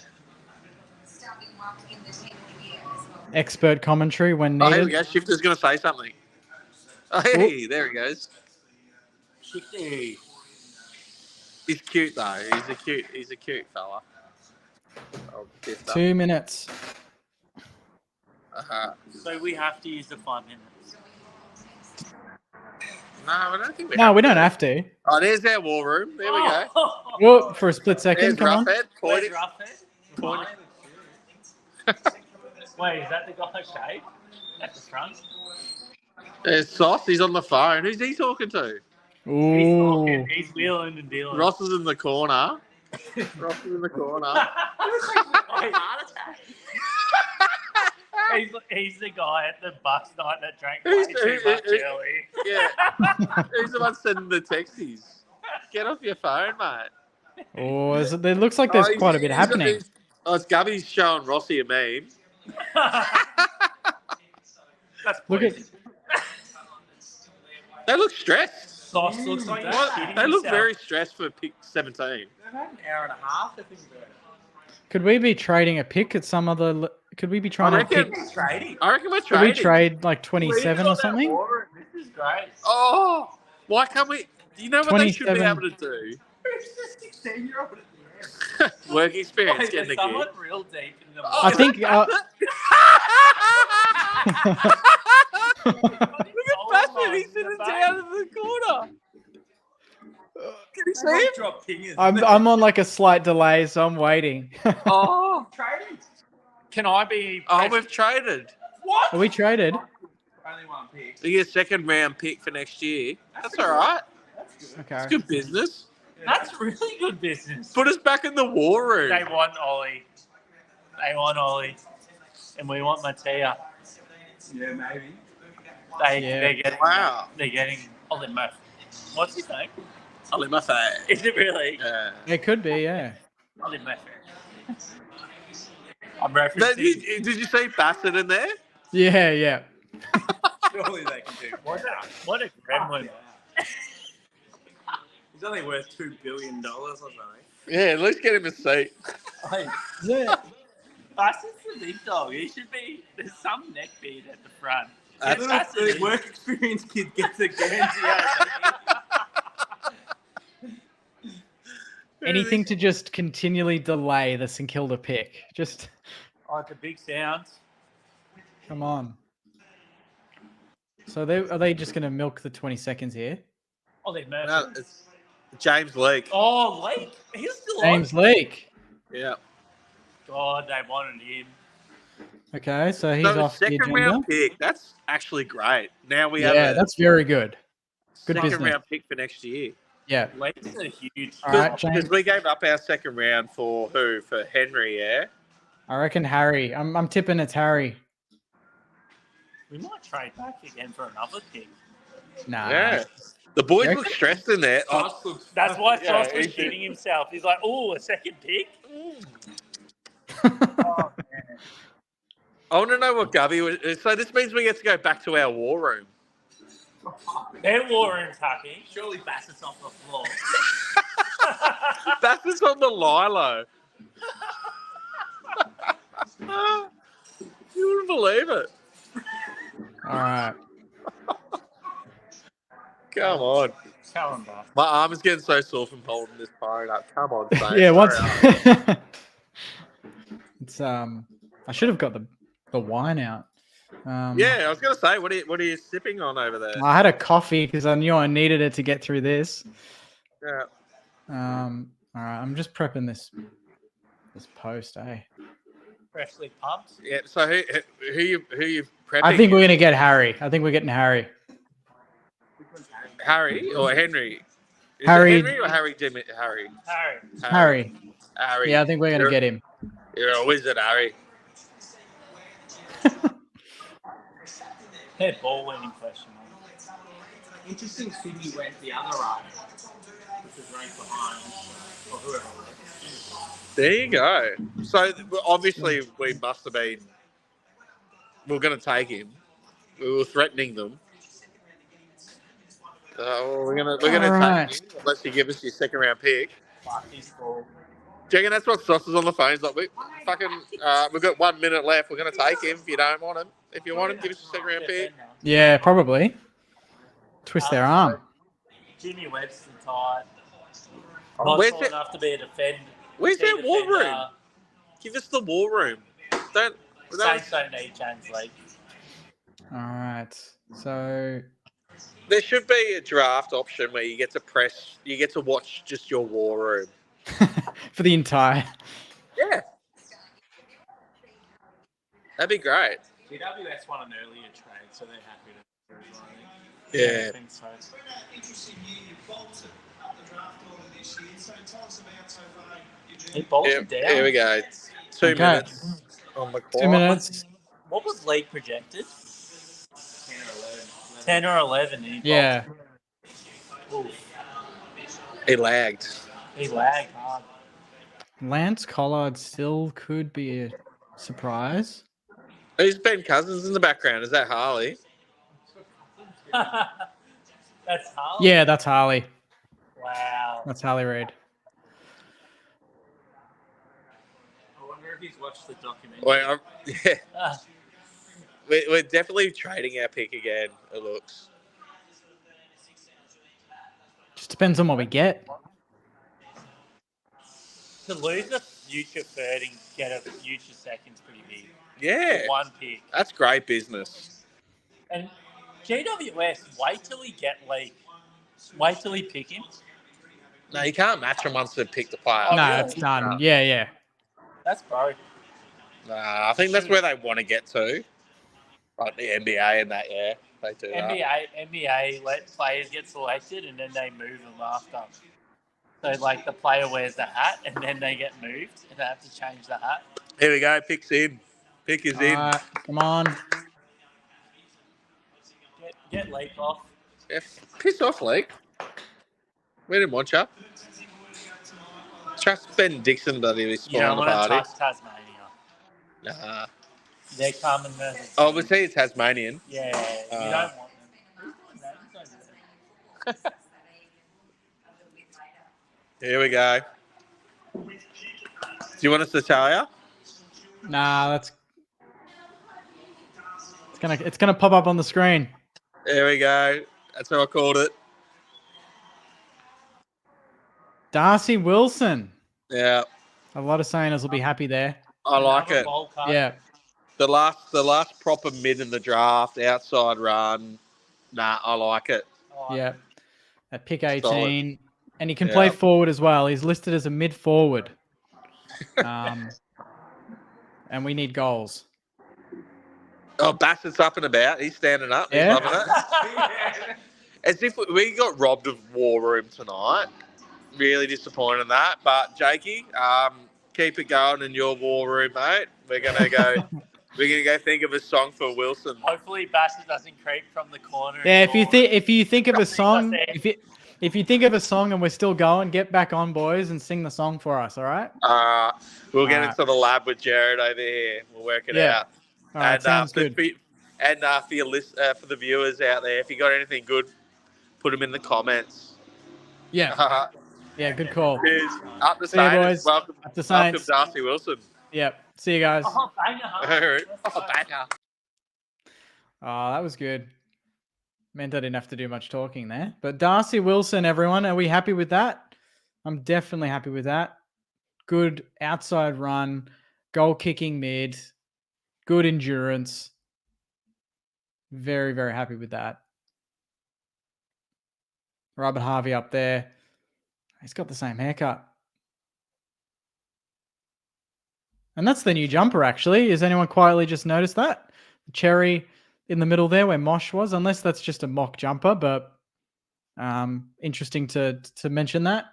Expert commentary when Oh, needed. here we go. Shifter's going to say something. Oh, hey, there he goes. Shifty. He's cute though. He's a cute fella. Oh, 2 minutes. So we have to use the 5 minutes. No, I don't think we. No, we don't have to. Oh, there's our war room. There we go. Whoa, for a split second. There's Come on. Roughhead. Where's Pointing. Roughhead? Wait, is that the guy shaved at the front? There's Sauce. He's on the phone. Who's he talking to? Ooh. He's wheeling and dealing. Ross is in the corner. Ross is in the corner. He's the guy at the bus night that drank way too much early. Yeah. Who's the one sending the texties? Get off your phone, mate. Oh, it looks like there's quite a bit happening. It's Gubby's showing Rossi a meme. That's Look at. They look stressed. Sauce looks like he's shitting They look himself. very stressed for pick 17. They've had an hour and a half to think about it. Could we be trading a pick at some other? Could we be trying to pick? Trading. I reckon we're Could we trading. trade like 27 or something? This is great. Oh, why can't we? You know what they should be 27. able to do? Who's the 16-year-old at the end? Work experience, Wait, getting there's the someone gig. real deep in the I think. Look at Bassett, he's sitting down in the corner. Can you see him? Drop pingers. I'm on like a slight delay, so I'm waiting. Oh, Trading. Can I be? we've traded. Are we traded? Only one pick. You get a second round pick for next year. That's all right. That's good. Okay. It's good business. That's really good business. Put us back in the war room. They want Ollie. And we want Mattia. Yeah, maybe. They're getting. Wow. They're getting Ollie Murphy. What's his name? Ollie Murphy. Is it really? Yeah. It could be, yeah. Ollie Murphy. I'm referencing. Did you see Bassett in there? Yeah. Surely they can do. What a gremlin. He's only worth $2 billion or something. Yeah, let's get him a seat. Yeah. Bassett's the big dog. He should be. There's some neck beard at the front. The work experience kid gets a Guernsey out. Anything to just continually delay the St Kilda pick. Just Oh, it's a big sound. come on. So are they just going to milk the 20 seconds here? Ollie Murphy. No, it's James Leake. Oh, Lake. He's still James on. Leake. Yeah. God, they wanted him. Okay, so he's So off the second agenda. round pick. That's actually great. Now we have Yeah, a that's very good. Good second business. round pick for next year. Yeah. Lake's a huge. All right, James. Because we gave up our second round for who? For Henry, yeah? I reckon Harry. I'm tipping it's Harry. We might trade back again for another pick. Nah. Yeah. The boys Reckon- look stressed in there. Oh, That's why Yeah, Sauce was he did. shitting himself. He's like, oh, a second pick? I want to know what Gubby was. So this means we get to go back to our war room. Their war room's happy. Surely Bassett's off the floor. That's just on the Lilo. You wouldn't believe it. All right. Come on. Tell him that. My arm is getting so sore from holding this phone up. Come on, Saint. Yeah, once Hurry up. it's I should have got the wine out. Yeah, I was going to say, what are you sipping on over there? I had a coffee because I knew I needed it to get through this. Yeah. All right, I'm just prepping this post, eh? Freshly pumped. Yeah. So who you prepping? I think we're gonna get Harry. I think we're getting Harry. Harry or Henry? Is Harry. it Henry or Harry? Harry. Harry. Yeah, I think we're gonna get him. You're a wizard, Harry. Head ball winning question. Interesting. Sydney went the other way, which was ranked behind, or whoever. There you go. So obviously we must have been. We're going to take him. We were threatening them. We're gonna take him unless you give us your second round pick. Fuck, he's cool. Do you reckon that's what Sauce is on the phone? He's like, we've got 1 minute left. We're going to take him if you don't want him. If you want him, give us your second round pick. Yeah, probably. Twist their arm. Jimmy Webster tight. Not tall enough to be a defender. Where's their war room? Give us the war room. Saints don't need James League. All right. So there should be a draft option where you get to watch just your war room. For the entire. Yeah. That'd be great. GWS won an earlier trade, so they're happy to. Yeah. I think so. He bolted down. Here we go. 2 minutes on the clock. 2 minutes. What was league projected? 10 or 11. Yeah. He lagged. He lagged hard. Lance Collard still could be a surprise. Who's Ben Cousins in the background? Is that Harley? That's Harley? Yeah, that's Harley. Wow. That's Harley Reid. I wonder if he's watched the documentary. Well, yeah. We're definitely trading our pick again, it looks. Just depends on what we get. To lose a future third and get a future second's pretty big. Yeah. For one pick. That's great business. And GWS, wait till he pick him. No, you can't match him once they pick the player. No, really? It's done. No. Yeah. That's broke. Nah, I think that's where they want to get to. Like the NBA and that, yeah. They do NBA let players get selected and then they move them after. So, like, the player wears the hat and then they get moved and they have to change the hat. Here we go. Pick's in. Pick is in. Come on. Get Leak off. Yeah, piss off, Leak. We didn't want you. Trust Ben Dixon, but he was spawning the party. You don't want to touch Tasmania. Nah. They're coming. Oh, was he Tasmanian? Yeah, you don't want them. Here we go. Do you want us to tell you? Nah, it's gonna pop up on the screen. There we go. That's how I called it. Darcy Wilson. Yeah. A lot of Sainers will be happy there. I like it. Yeah. The last proper mid in the draft, outside run. Nah, I like it. Yeah. At pick 18. Solid. And he can play forward as well. He's listed as a mid forward. And we need goals. Oh, Bassett's up and about. He's standing up. Yeah. He's loving it. As if we got robbed of war room tonight. Really disappointed in that. But Jakey, keep it going in your war room, mate. We're gonna go. We're gonna go think of a song for Wilson. Hopefully, Bassett doesn't creep from the corner. Yeah, if you think of a song, if you think of a song and we're still going, get back on, boys, and sing the song for us. All right. We'll get into the lab with Jared over here. We'll work it out. All right, sounds good. And for the viewers out there, if you got anything good, put them in the comments. Yeah. Yeah, good call. Cheers. Up the Saints. Welcome, Up the Saints. Welcome, Darcy Wilson. Yep. See you guys. Oh, banger. Banger. Oh, that was good. Meant I didn't have to do much talking there. But Darcy Wilson, everyone, are we happy with that? I'm definitely happy with that. Good outside run, goal kicking mid, good endurance. Very, very happy with that. Robert Harvey up there. He's got the same haircut. And that's the new jumper, actually. Has anyone quietly just noticed that? The cherry in the middle there where Mosh was, unless that's just a mock jumper, but interesting to mention that.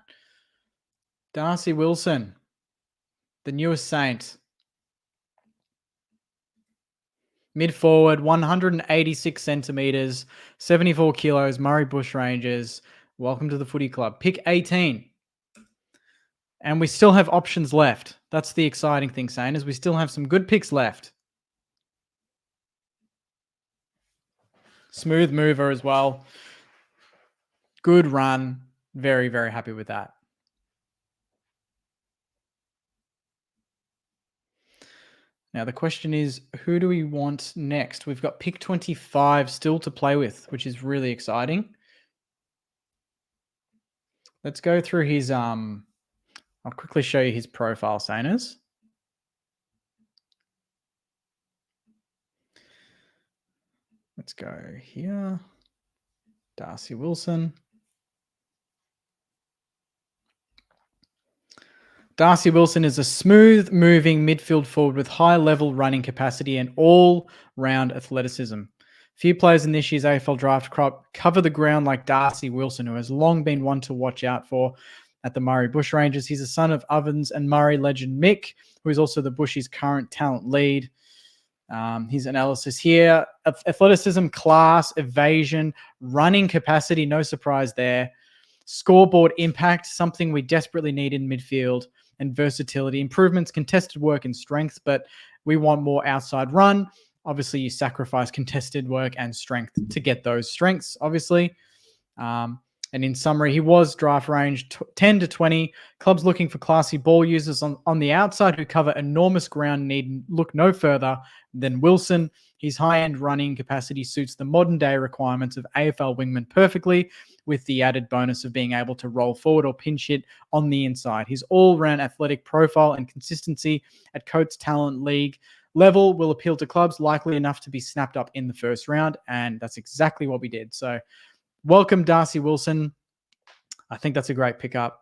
Darcy Wilson, the newest Saint. Mid forward, 186 centimeters, 74 kilos, Murray Bushrangers. Welcome to the footy club. Pick 18. And we still have options left. That's the exciting thing, Saint, is we still have some good picks left. Smooth mover as well. Good run. Very, very happy with that. Now, the question is, who do we want next? We've got pick 25 still to play with, which is really exciting. Let's go through his... I'll quickly show you his profile, Sainers. Let's go here. Darcy Wilson. Darcy Wilson is a smooth-moving midfield forward with high-level running capacity and all-round athleticism. Few players in this year's AFL Draft crop cover the ground like Darcy Wilson, who has long been one to watch out for at the Murray Bushrangers. He's a son of Ovens and Murray legend Mick, who is also the Bushies' current talent lead. His analysis here: athleticism, class, evasion, running capacity, no surprise there. Scoreboard impact, something we desperately need in midfield, and versatility. Improvements, contested work and strength, but we want more outside run. Obviously, you sacrifice contested work and strength to get those strengths, obviously. And in summary, he was draft range 10 to 20. Clubs looking for classy ball users on the outside who cover enormous ground need look no further than Wilson. His high-end running capacity suits the modern-day requirements of AFL wingmen perfectly, with the added bonus of being able to roll forward or pinch hit on the inside. His all-round athletic profile and consistency at Coates Talent League level will appeal to clubs likely enough to be snapped up in the first round, and that's exactly what we did. So welcome, Darcy Wilson. I think that's a great pickup.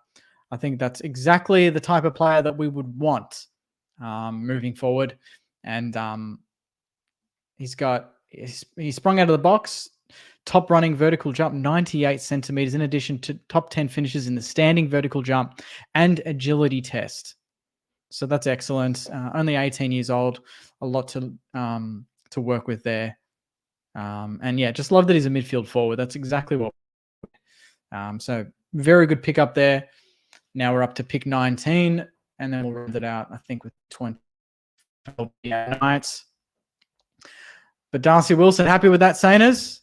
I think that's exactly the type of player that we would want moving forward. And he sprung out of the box, top running vertical jump, 98 centimeters, in addition to top 10 finishes in the standing vertical jump and agility test. So that's excellent. Only 18 years old, a lot to work with there. And yeah, just love that he's a midfield forward. That's exactly what. So very good pick up there. Now we're up to pick 19, and then we'll round it out, I think, with 20 nights. But Darcy Wilson, happy with that, Sainers?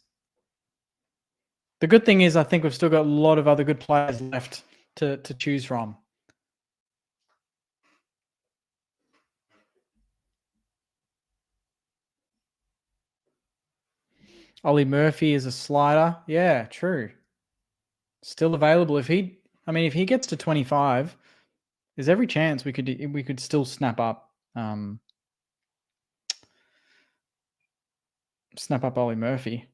The good thing is I think we've still got a lot of other good players left to choose from. Ollie Murphy is a slider. Yeah, true. Still available. If he gets to 25, there's every chance we could still snap up Ollie Murphy.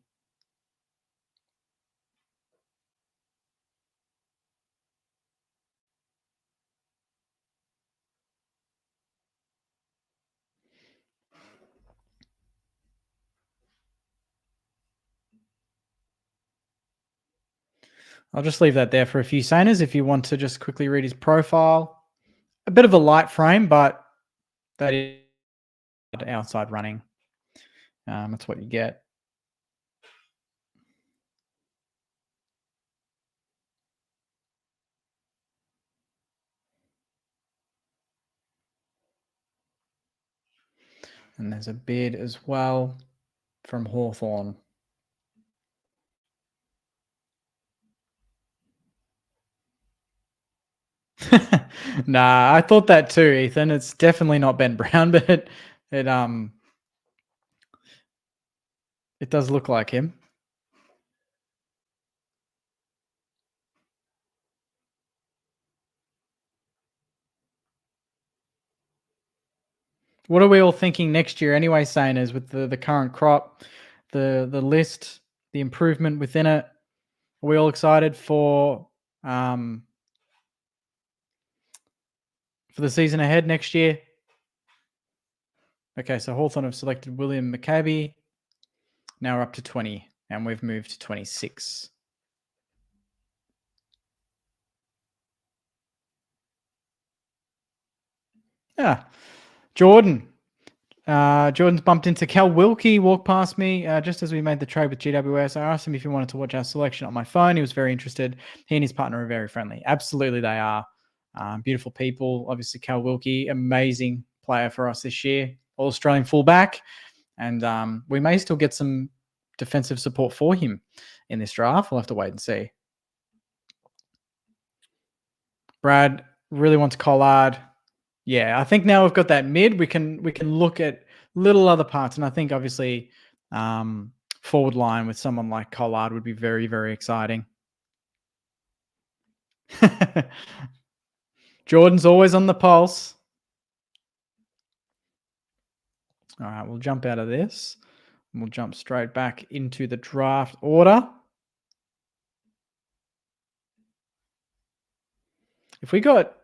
I'll just leave that there for a few Sainers if you want to just quickly read his profile. A bit of a light frame, but that is outside running. That's what you get. And there's a bid as well from Hawthorn. Nah, I thought that too, Ethan. It's definitely not Ben Brown, but it does look like him. What are we all thinking next year anyway, Sainers, with the current crop? the list, the improvement within it. Are we all excited for the season ahead next year? Okay, so Hawthorn have selected William McCabe. Now we're up to 20, and we've moved to 26. Yeah, Jordan's bumped into Cal Wilkie, walked past me just as we made the trade with GWS. I asked him if he wanted to watch our selection on my phone. He was very interested. He and his partner are very friendly. Absolutely, they are. Beautiful people. Obviously, Cal Wilkie, amazing player for us this year. All-Australian fullback. And we may still get some defensive support for him in this draft. We'll have to wait and see. Brad really wants Collard. Yeah, I think now we've got that mid. We can look at little other parts, and I think obviously forward line with someone like Collard would be very, very exciting. Jordan's always on the pulse. All right, we'll jump out of this. And we'll jump straight back into the draft order. If we got,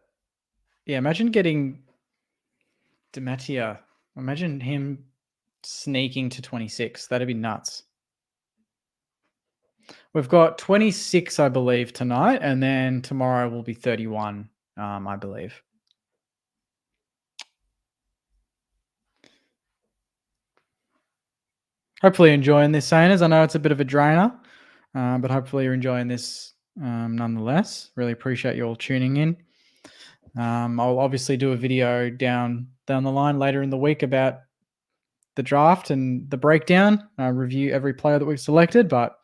imagine getting Dematia. Imagine him sneaking to 26. That'd be nuts. We've got 26, I believe, tonight, and then tomorrow will be 31, I believe. Hopefully you're enjoying this, Saners. I know it's a bit of a drainer, but hopefully you're enjoying this nonetheless. Really appreciate you all tuning in. I'll obviously do a video down the line later in the week about the draft and the breakdown, review every player that we've selected, but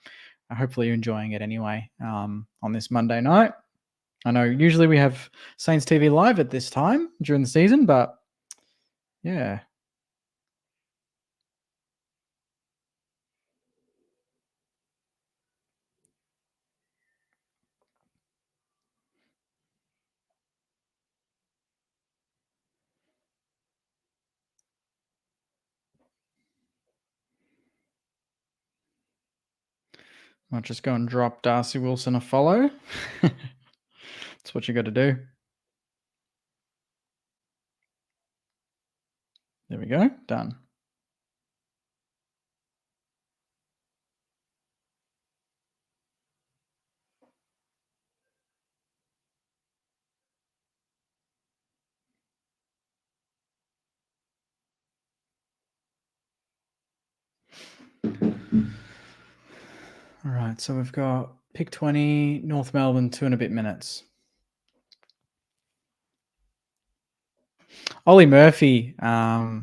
hopefully you're enjoying it anyway on this Monday night. I know usually we have Saints TV live at this time during the season, but yeah. Might just go and drop Darcy Wilson a follow. That's what you got to do. There we go. Done. All right, so we've got pick 20, North Melbourne, 2 and a bit minutes. Ollie Murphy, I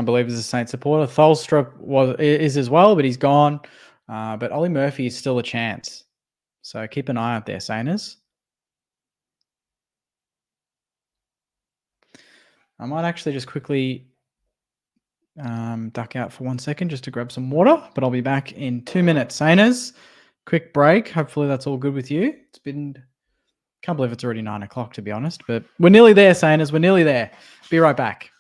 believe, is a Saints supporter. Tholstrup is as well, but he's gone. But Ollie Murphy is still a chance. So keep an eye out there, Sainers. I might actually just quickly duck out for 1 second just to grab some water, but I'll be back in 2 minutes. Sainers, quick break. Hopefully that's all good with you. Can't believe it's already 9 o'clock, to be honest, but we're nearly there, Sainers. We're nearly there. Be right back.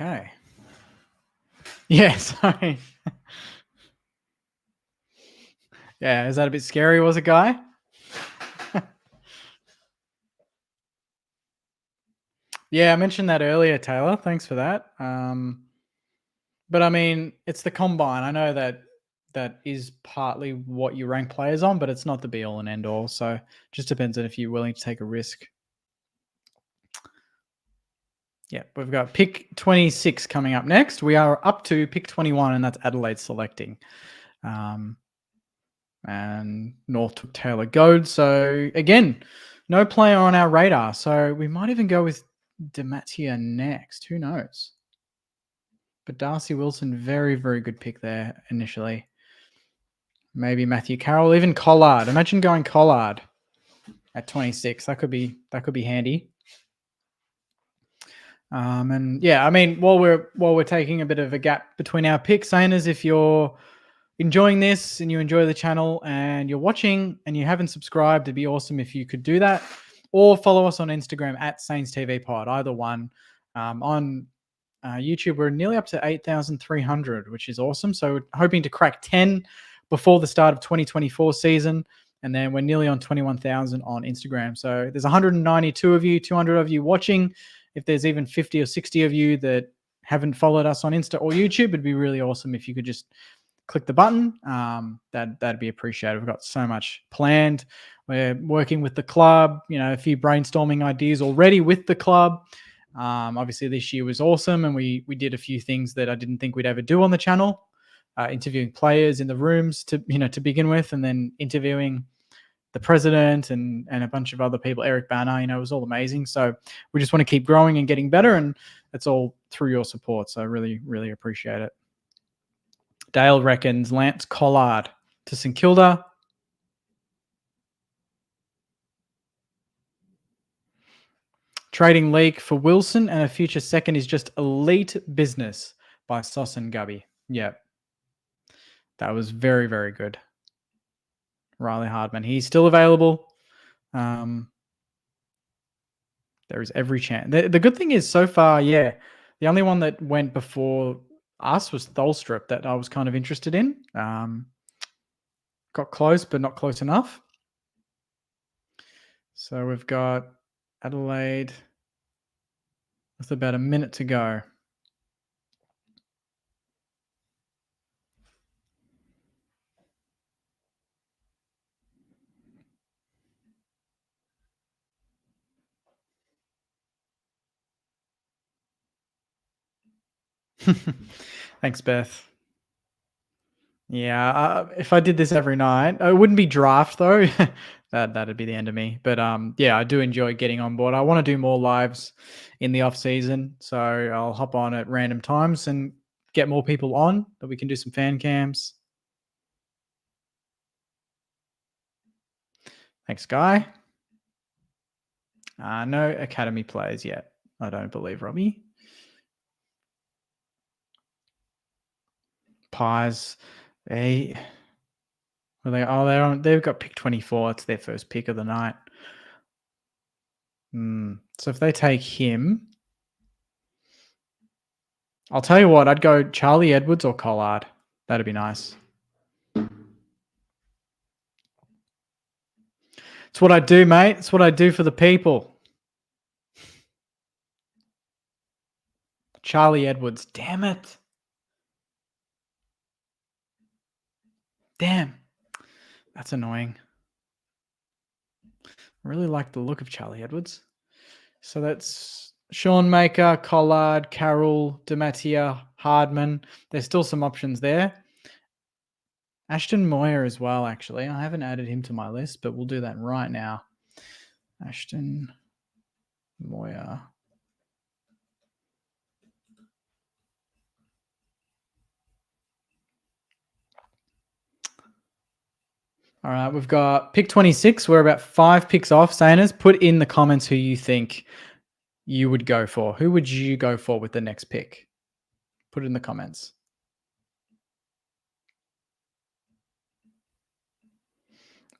Okay. Yeah, sorry. Yeah, is that a bit scary, was it, Guy? Yeah, I mentioned that earlier, Taylor. Thanks for that. But I mean, it's the combine. I know that is partly what you rank players on, but it's not the be all and end all. So just depends on if you're willing to take a risk. Yeah, we've got pick 26 coming up next. We are up to pick 21, and that's Adelaide selecting. And North took Taylor Goad. So again, no player on our radar. So we might even go with Dematia next. Who knows? But Darcy Wilson, very, very good pick there initially. Maybe Matthew Carroll, even Collard. Imagine going Collard at 26. That could be handy. And yeah, I mean, while we're taking a bit of a gap between our picks, Sainers, if you're enjoying this and you enjoy the channel and you're watching and you haven't subscribed, it'd be awesome if you could do that, or follow us on Instagram at Saints TV Pod. Either one. On YouTube, we're nearly up to 8,300, which is awesome. So we're hoping to crack 10 before the start of 2024 season. And then we're nearly on 21,000 on Instagram. So there's 192 of you, 200 of you watching. If there's even 50 or 60 of you that haven't followed us on Insta or YouTube, it'd be really awesome if you could just click the button. That'd be appreciated. We've got so much planned. We're working with the club, a few brainstorming ideas already with the club. Obviously this year was awesome, and we did a few things that I didn't think we'd ever do on the channel, interviewing players in the rooms to begin with, and then interviewing the president and a bunch of other people, Eric Banner, it was all amazing. So we just want to keep growing and getting better, and it's all through your support. So I really, really appreciate it. Dale reckons Lance Collard to St Kilda. Trading League for Wilson and a future second is just elite business by Sauce and Gubby. Yeah. That was very, very good. Riley Hardman. He's still available. There is every chance. The good thing is so far, the only one that went before us was Tholstrup that I was kind of interested in. Got close, but not close enough. So we've got Adelaide with about a minute to go. Thanks, Beth. Yeah, if I did this every night, it wouldn't be draft though. That'd be the end of me. But yeah, I do enjoy getting on board. I want to do more lives in the off season, so I'll hop on at random times and get more people on that we can do some fan cams. Thanks, Guy. No academy players yet, I don't believe, Robbie. Pies, they've got pick 24. It's their first pick of the night. So if they take him, I'll tell you what, I'd go Charlie Edwards or Collard. That'd be nice. It's what I do, mate. It's what I do for the people. Charlie Edwards. Damn it. Damn. That's annoying. I really like the look of Charlie Edwards. So that's Sean Maker, Collard, Carroll, Dematia, Hardman. There's still some options there. Ashton Moyer as well, actually. I haven't added him to my list, but we'll do that right now. Ashton Moyer. All right, we've got pick 26. We're about 5 picks off. Sainers, put in the comments who you think you would go for. Who would you go for with the next pick? Put it in the comments.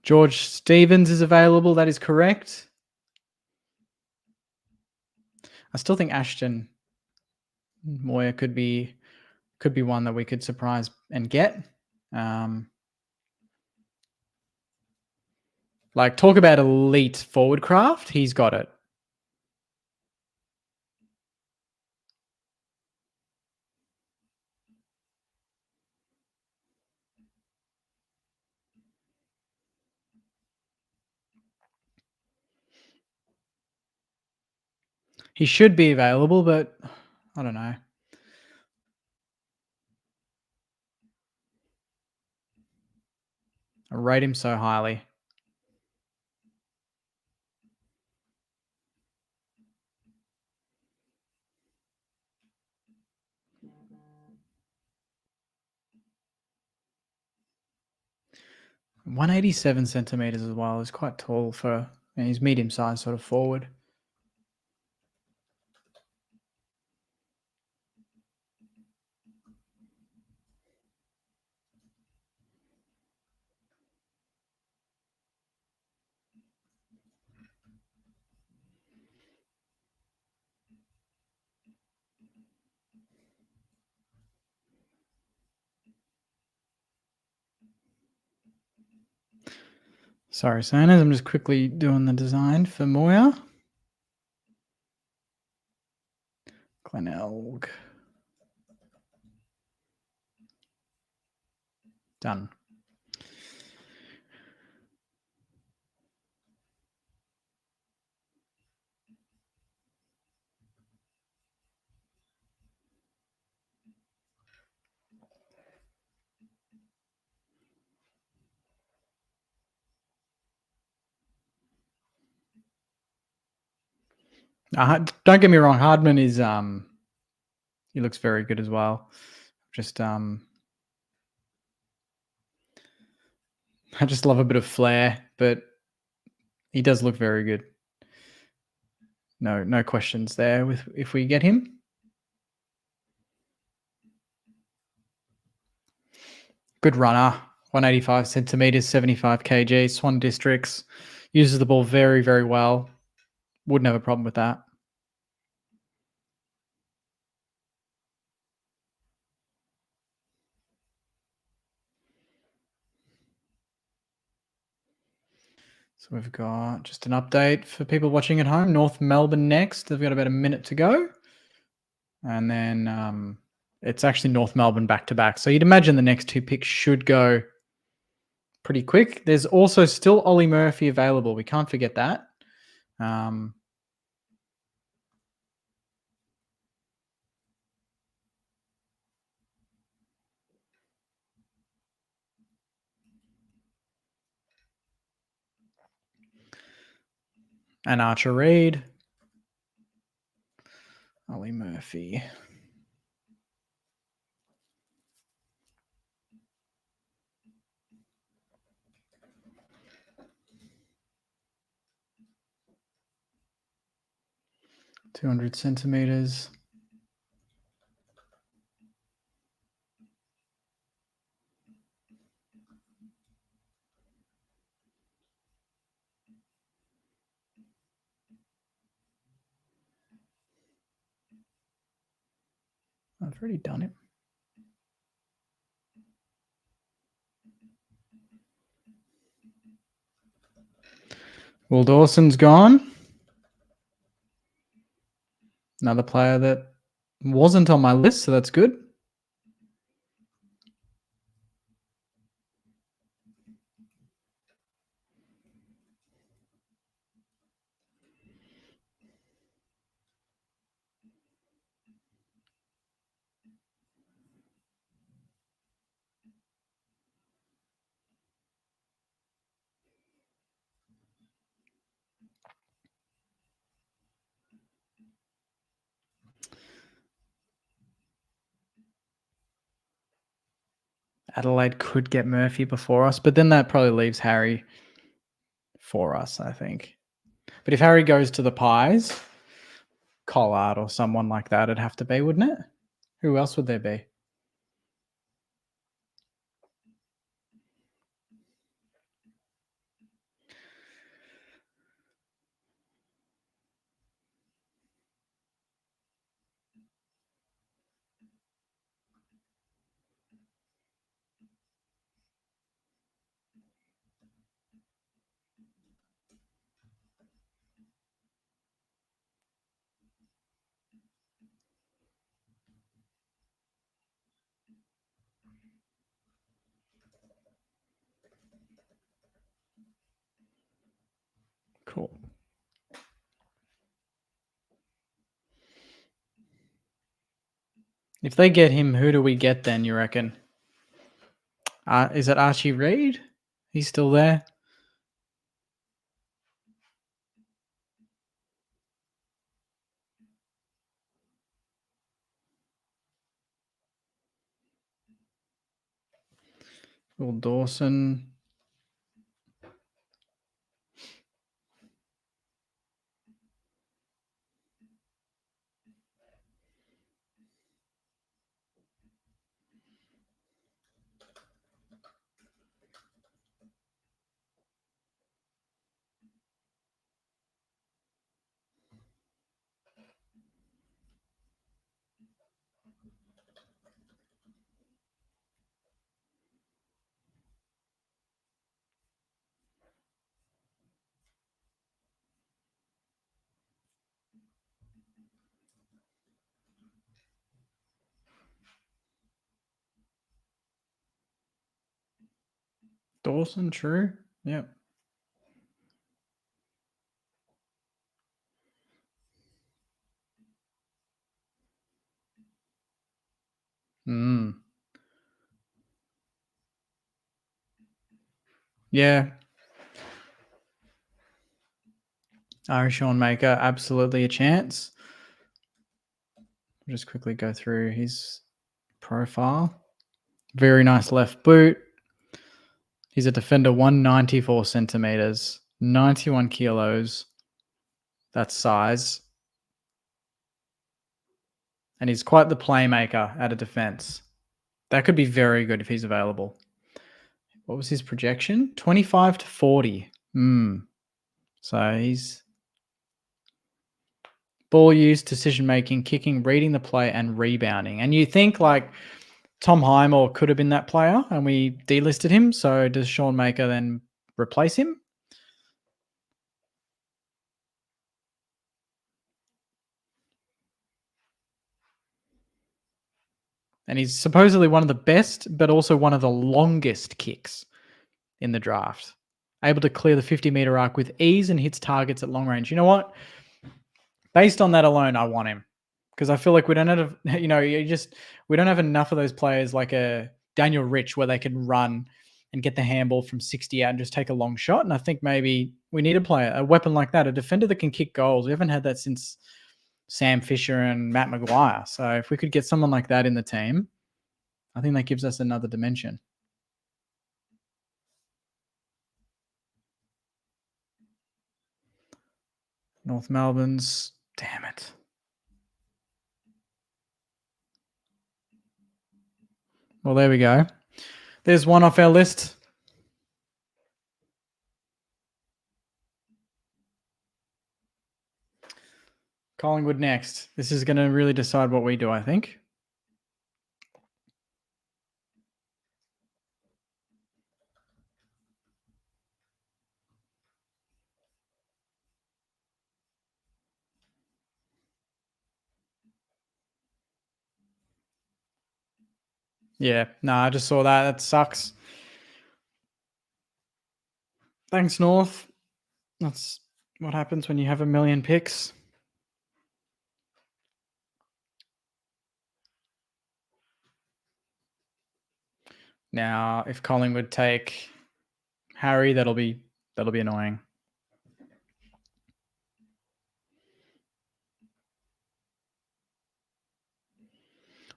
George Stevens is available. That is correct. I still think Ashton Moya could be one that we could surprise and get. Like, talk about elite forward craft. He's got it. He should be available, but I don't know. I rate him so highly. – 187 centimeters as well is quite tall for. And he's medium-sized sort of forward. Sorry, Sanders. I'm just quickly doing the design for Moya. Glenelg. Done. Don't get me wrong. Hardman is he looks very good as well. Just I just love a bit of flair, but he does look very good. No questions there with if we get him. Good runner, 185 centimeters, 75 kg, Swan Districts, uses the ball very, very well. Wouldn't have a problem with that. So we've got just an update for people watching at home. North Melbourne next. They've got about a minute to go. And then it's actually North Melbourne back-to-back. So you'd imagine the next two picks should go pretty quick. There's also still Ollie Murphy available. We can't forget that. And Archer Reid. Ollie Murphy. .200 centimeters. I've already done it. Will Dawson's gone. Another player that wasn't on my list, so that's good. Adelaide could get Murphy before us, but then that probably leaves Harry for us, I think. But if Harry goes to the Pies, Collard or someone like that, it'd have to be, wouldn't it? Who else would there be? If they get him, who do we get then, you reckon? Is it Archie Reid? He's still there. Will Dawson. Dawson, true. Yep. Yeah. Irish Sean Maker, absolutely a chance. I'll just quickly go through his profile. Very nice left boot. He's a defender, 194 centimeters, 91 kilos. That's size. And he's quite the playmaker at a defense. That could be very good if he's available. What was his projection? 25 to 40. So he's ball use, decision making, kicking, reading the play, and rebounding. And you think like Tom Highmore could have been that player and we delisted him. So does Sean Maker then replace him? And he's supposedly one of the best, but also one of the longest kicks in the draft. Able to clear the 50-meter arc with ease and hits targets at long range. You know what? Based on that alone, I want him. Because I feel like we don't have, we don't have enough of those players like a Daniel Rich where they can run and get the handball from 60 out and just take a long shot. And I think maybe we need a weapon like that, a defender that can kick goals. We haven't had that since Sam Fisher and Matt Maguire. So if we could get someone like that in the team, I think that gives us another dimension. North Melbourne's, damn it. Well, there we go. There's one off our list. Collingwood next. This is going to really decide what we do, I think. Yeah, no, I just saw that. That sucks. Thanks, North. That's what happens when you have a million picks. Now, if Collingwood take Harry, that'll be annoying.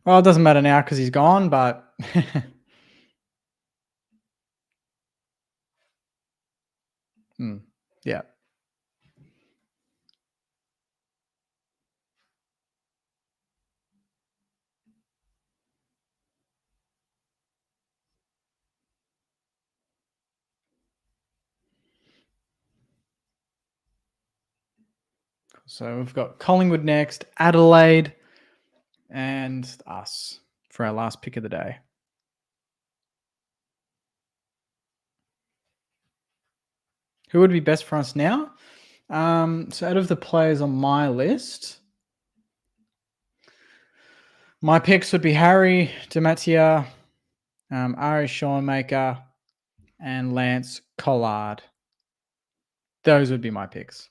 Well, it doesn't matter now because he's gone, but yeah. So we've got Collingwood next, Adelaide, and us for our last pick of the day. Who would be best for us now? So out of the players on my list, my picks would be Harry, Dematia, Ari Schoenmaker, and Lance Collard. Those would be my picks.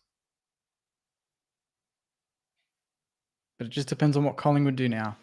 But it just depends on what Collingwood do now.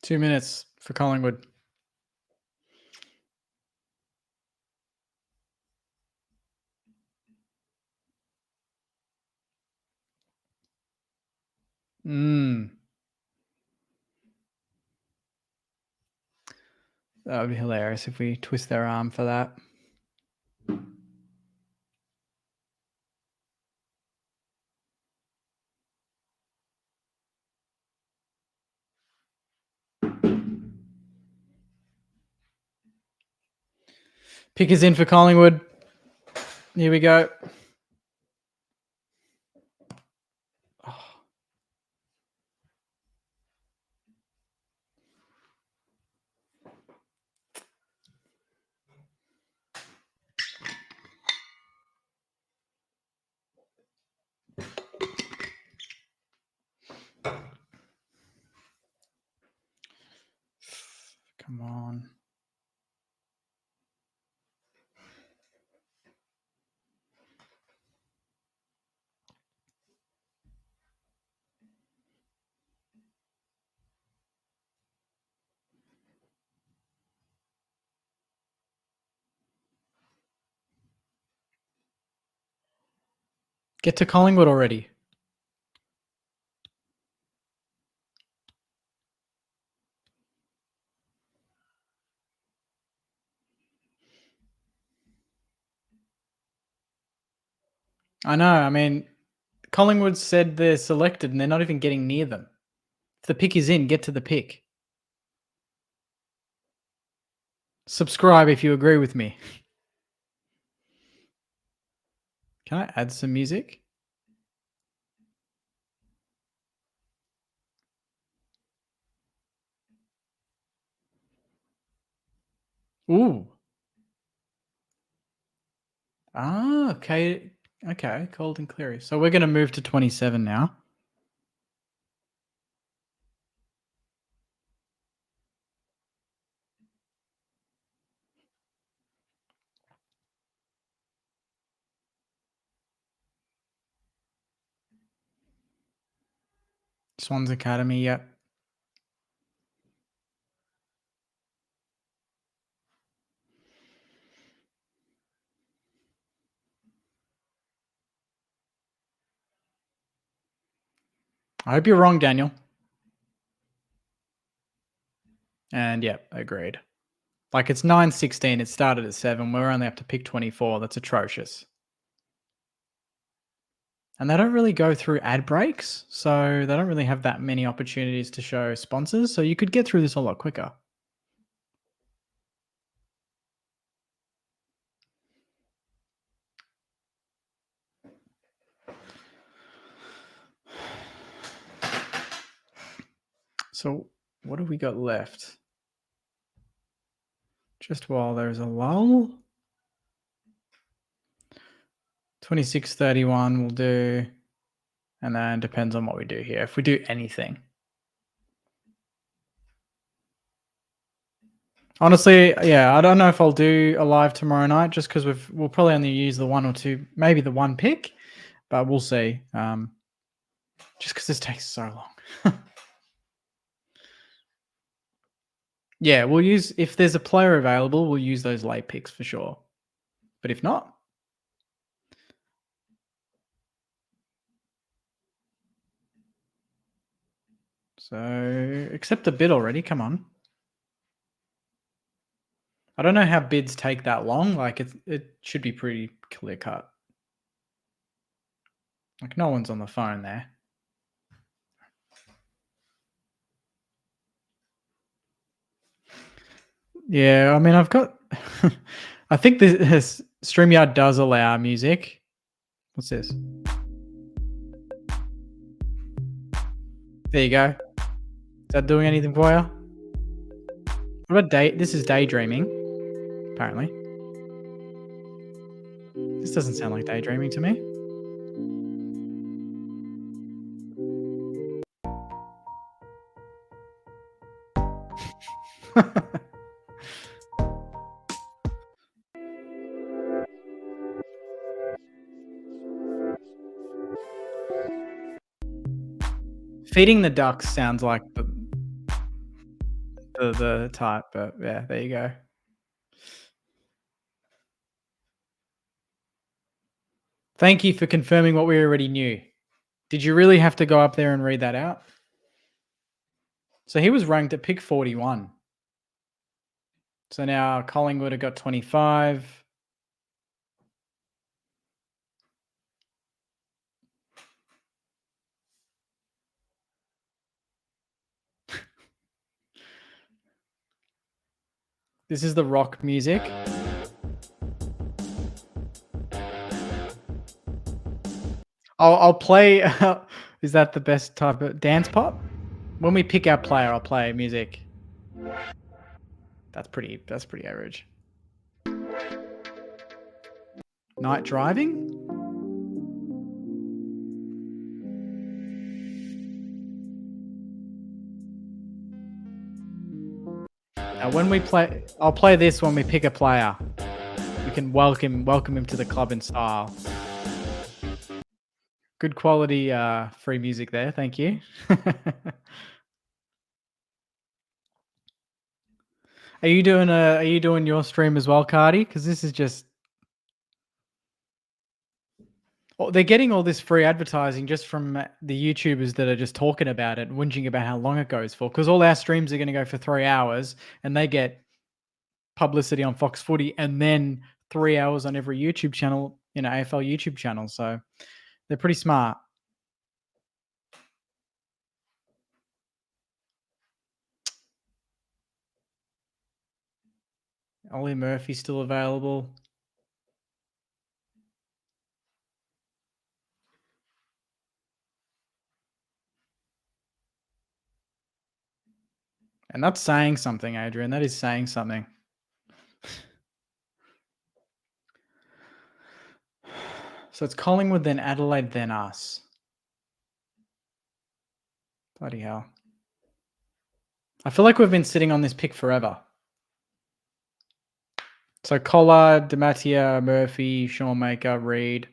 2 minutes for Collingwood. That would be hilarious if we twist their arm for that. Pick is in for Collingwood. Here we go. Oh. Come on. Get to Collingwood already. I know. I mean, Collingwood said they're selected and they're not even getting near them. If the pick is in, get to the pick. Subscribe if you agree with me. Can I add some music? Ooh. Ah, okay. Okay, Cold and Cleary. So we're going to move to 27 now. Swans Academy, yep. I hope you're wrong, Daniel. And yep, agreed. Like it's 9:16. It started at 7. We're only up to pick 24. That's atrocious. And they don't really go through ad breaks, so they don't really have that many opportunities to show sponsors. So you could get through this a lot quicker. So what have we got left? Just while there's a lull. 26:31 we'll do. And then depends on what we do here. If we do anything. Honestly, yeah, I don't know if I'll do a live tomorrow night just because we'll probably only use the one or two, maybe the one pick, but we'll see. Just because this takes so long. Yeah, we'll use, if there's a player available, we'll use those late picks for sure. But if not, So accept a bid already. Come on. I don't know how bids take that long. Like it should be pretty clear cut. Like no one's on the phone there. Yeah, I mean I've got I think this StreamYard does allow music. What's this? There you go. Is that doing anything for you? What about this is daydreaming, apparently. This doesn't sound like daydreaming to me. Feeding the ducks sounds like the type, but yeah, there you go. Thank you for confirming what we already knew. Did you really have to go up there and read that out? So he was ranked at pick 41. So now Collingwood have got 25. This is the rock music. I'll play. Is that the best type of dance pop? When we pick our player, I'll play music. That's pretty average. Night driving? Now when we play, I'll play this when we pick a player. We can welcome him to the club in style. Good quality free music there, thank you. Are you doing your stream as well, Cardi? Because this is just they're getting all this free advertising just from the YouTubers that are just talking about it, whinging about how long it goes for. Because all our streams are going to go for 3 hours, and they get publicity on Fox Footy, and then 3 hours on every YouTube channel, AFL YouTube channel. So they're pretty smart. Ollie Murphy's still available. And that's saying something, Adrian. That is saying something. So it's Collingwood, then Adelaide, then us. Bloody hell. I feel like we've been sitting on this pick forever. So Collard, Dematia, Murphy, Shawmaker, Reed.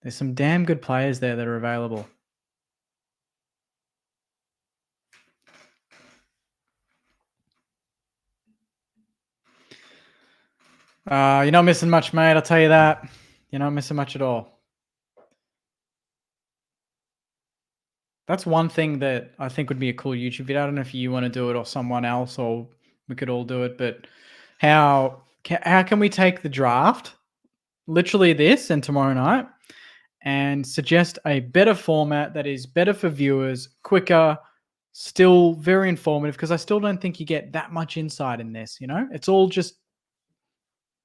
There's some damn good players there that are available. You're not missing much, mate. I'll tell you that. You're not missing much at all. That's one thing that I think would be a cool YouTube video. I don't know if you want to do it or someone else, or we could all do it. But how can we take the draft, literally this and tomorrow night, and suggest a better format that is better for viewers, quicker, still very informative? Because I still don't think you get that much insight in this. It's all just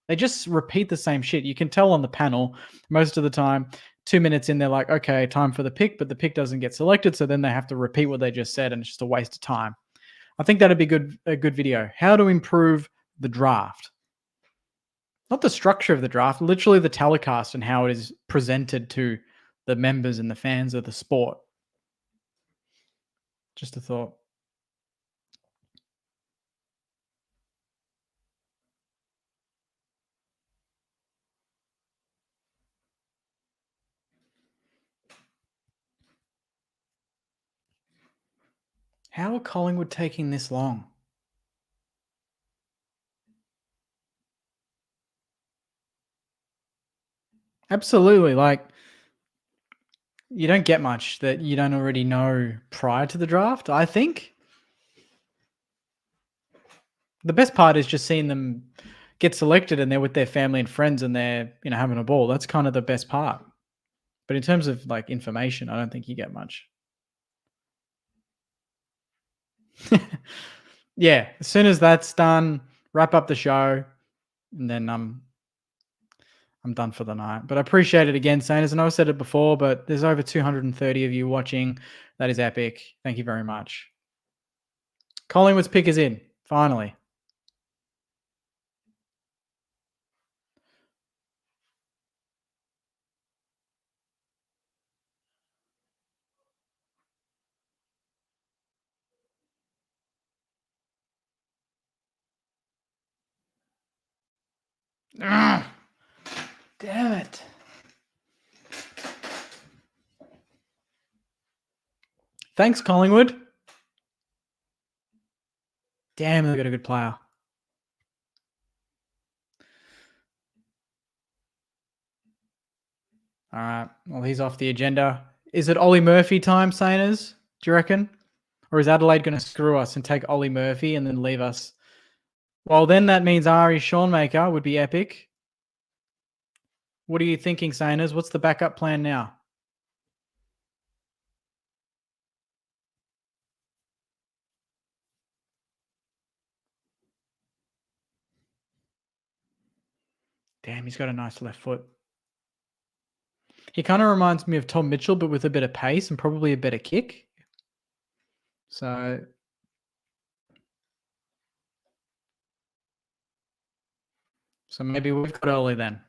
they just repeat the same shit. You can tell on the panel most of the time. 2 minutes in, they're like, okay, time for the pick, but the pick doesn't get selected, so then they have to repeat what they just said, and it's just a waste of time. I think that'd be a good video. How to improve the draft. Not the structure of the draft, literally the telecast and how it is presented to the members and the fans of the sport. Just a thought. How are Collingwood taking this long? Absolutely. Like, you don't get much that you don't already know prior to the draft, I think. The best part is just seeing them get selected and they're with their family and friends and they're, having a ball. That's kind of the best part. But in terms of like information, I don't think you get much. Yeah, as soon as that's done, wrap up the show, and then I'm done for the night. But I appreciate it again, Saners. I know I said it before, but there's over 230 of you watching. That is epic. Thank you very much. Collingwood's pick is in, finally. Ugh. Damn it. Thanks, Collingwood. Damn, they got a good player. All right. Well, he's off the agenda. Is it Ollie Murphy time, Saners? Do you reckon? Or is Adelaide going to screw us and take Ollie Murphy and then leave us? Well, then that means Ari Seanmaker would be epic. What are you thinking, Saners? What's the backup plan now? Damn, he's got a nice left foot. He kind of reminds me of Tom Mitchell, but with a bit of pace and probably a better kick. So maybe we've got Ollie then.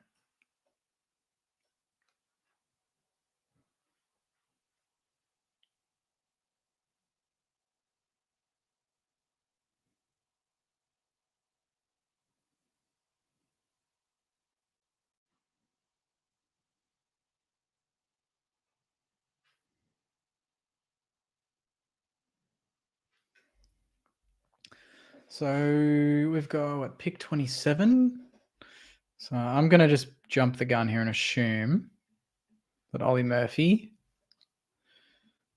So we've got pick 27. So I'm going to just jump the gun here and assume that Ollie Murphy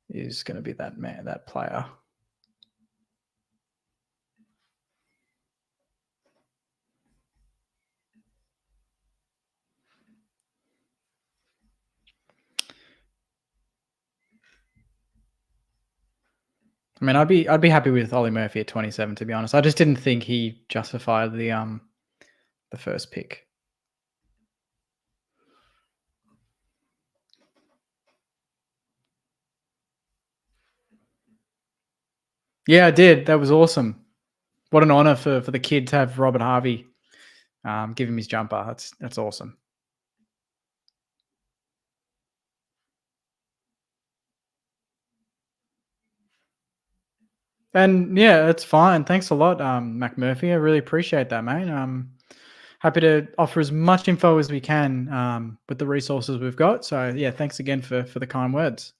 is going to be that player. I mean, I'd be happy with Ollie Murphy at 27, to be honest. I just didn't think he justified the first pick. Yeah, I did. That was awesome. What an honor for the kid to have Robert Harvey give him his jumper. That's awesome. And yeah, that's fine. Thanks a lot, Mac Murphy. I really appreciate that, mate. Happy to offer as much info as we can with the resources we've got. So yeah, thanks again for the kind words.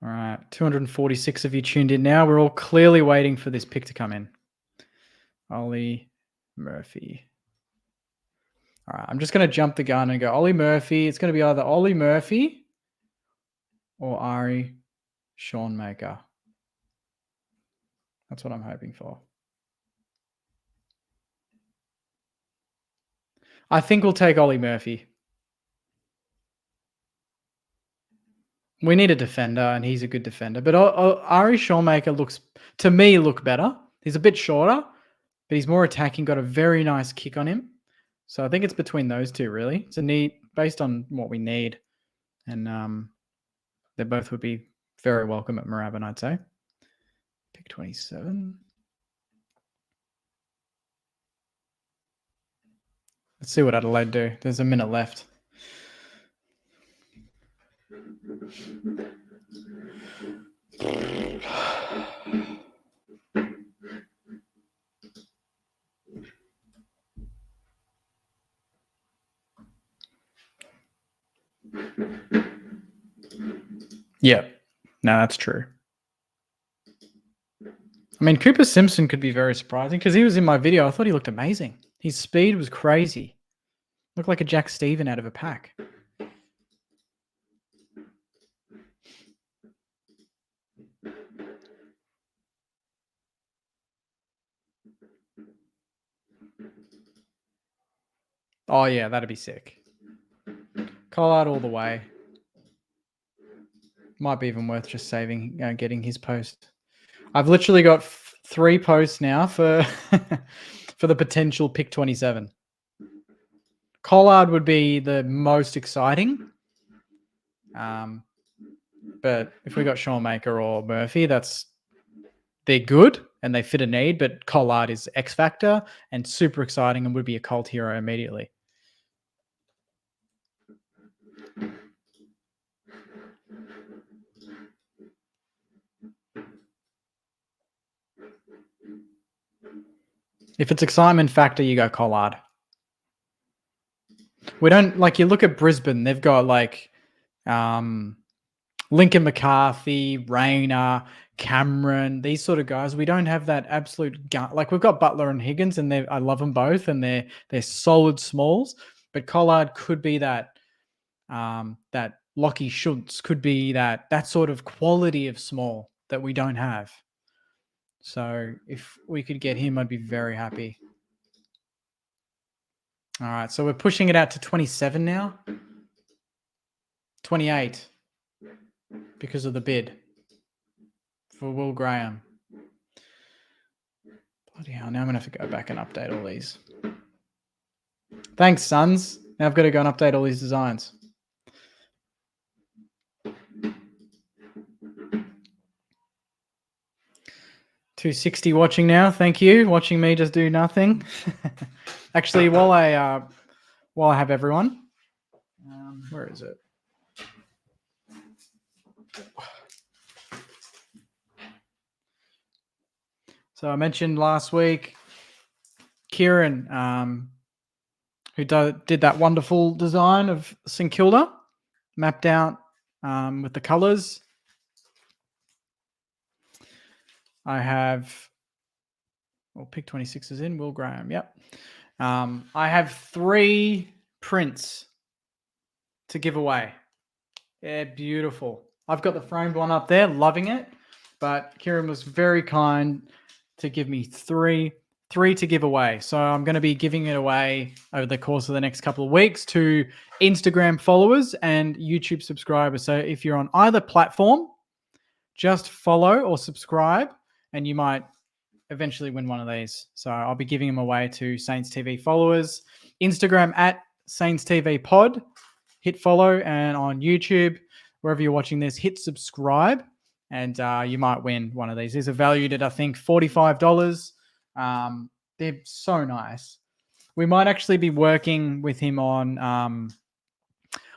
All right, 246 of you tuned in now. We're all clearly waiting for this pick to come in. Ollie Murphy. All right, I'm just going to jump the gun and go Ollie Murphy. It's going to be either Ollie Murphy or Ari Seanmaker. That's what I'm hoping for. I think we'll take Ollie Murphy. We need a defender, and he's a good defender. But Ari Seanmaker looks better. He's a bit shorter, but he's more attacking, got a very nice kick on him. So I think it's between those two, really. It's a need based on what we need. And they both would be very welcome at Moorabbin, I'd say. Pick 27. Let's see what Adelaide do. There's a minute left. Yeah, no, that's true. I mean, Cooper Simpson could be very surprising because he was in my video. I thought he looked amazing. His speed was crazy. Looked like a Jack Stephen out of a pack. Oh, yeah, that'd be sick. Collard all the way. Might be even worth just saving, getting his post. I've literally got 3 posts now for for the potential pick 27. Collard would be the most exciting. But if we got Sean Maker or Murphy, they're good and they fit a need, but Collard is X factor and super exciting and would be a cult hero immediately. If it's excitement factor, you go Collard. We don't you look at Brisbane, they've got Lincoln McCarthy, Rayner, Cameron, these sort of guys. We don't have that absolute gun. We've got Butler and Higgins, and I love them both, and they're solid smalls. But Collard could be that that Lockie Schultz could be that sort of quality of small that we don't have. So if we could get him, I'd be very happy. All right, so we're pushing it out to 27 now. 28 because of the bid for Will Graham. Bloody hell, now I'm going to have to go back and update all these. Thanks, Sons. Now I've got to go and update all these designs. $260 watching now. Thank you. Watching me just do nothing. Actually, while I have everyone, where is it? So I mentioned last week, Kieran, who did that wonderful design of St Kilda, mapped out with the colours. I have, pick 26 is in, Will Graham, yep. I have 3 prints to give away. Yeah, beautiful. I've got the framed one up there, loving it. But Kieran was very kind to give me three to give away. So I'm going to be giving it away over the course of the next couple of weeks to Instagram followers and YouTube subscribers. So if you're on either platform, just follow or subscribe and you might eventually win one of these. So I'll be giving them away to Saints TV followers. Instagram at Saints TV Pod. Hit follow, and on YouTube, wherever you're watching this, hit subscribe, and you might win one of these. These are valued at, I think, $45. They're so nice. We might actually be working with him on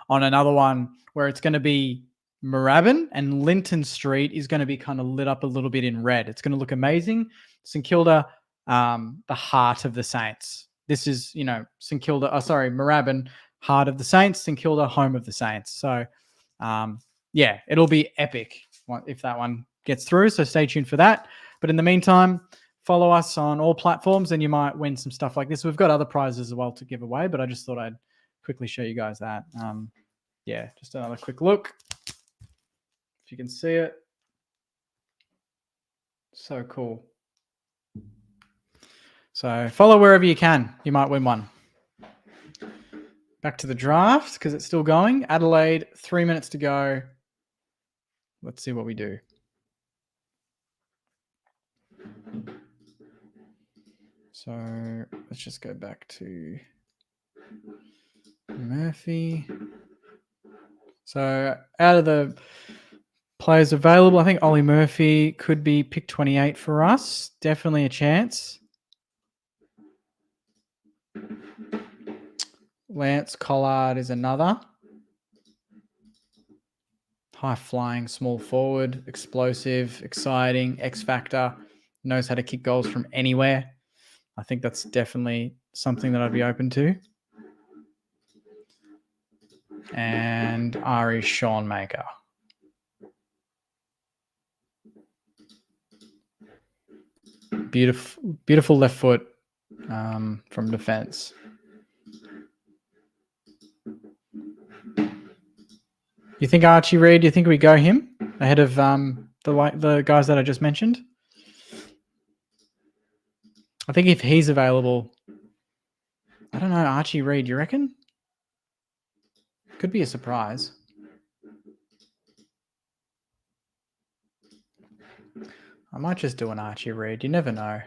another one where it's going to be Moorabbin and Linton Street is going to be kind of lit up a little bit in red. It's going to look amazing. St Kilda, the heart of the Saints. This is, St Kilda, Moorabbin, heart of the Saints, St Kilda, home of the Saints. So, it'll be epic if that one gets through. So stay tuned for that. But in the meantime, follow us on all platforms and you might win some stuff like this. We've got other prizes as well to give away, but I just thought I'd quickly show you guys that. Just another quick look. If you can see it. So cool. So follow wherever you can. You might win one. Back to the draft because it's still going. Adelaide, 3 minutes to go. Let's see what we do. So let's just go back to Murphy. So out of the players available, I think Ollie Murphy could be pick 28 for us. Definitely a chance. Lance Collard is another. High flying, small forward, explosive, exciting, X factor, knows how to kick goals from anywhere. I think that's definitely something that I'd be open to. And Ari Sean Maker. Beautiful left foot, from defense. You think Archie Reid? Do you think we go him ahead of the guys that I just mentioned? I think if he's available, I don't know, Archie Reid, you reckon? Could be a surprise. I might just do an Archie Reid. You never know.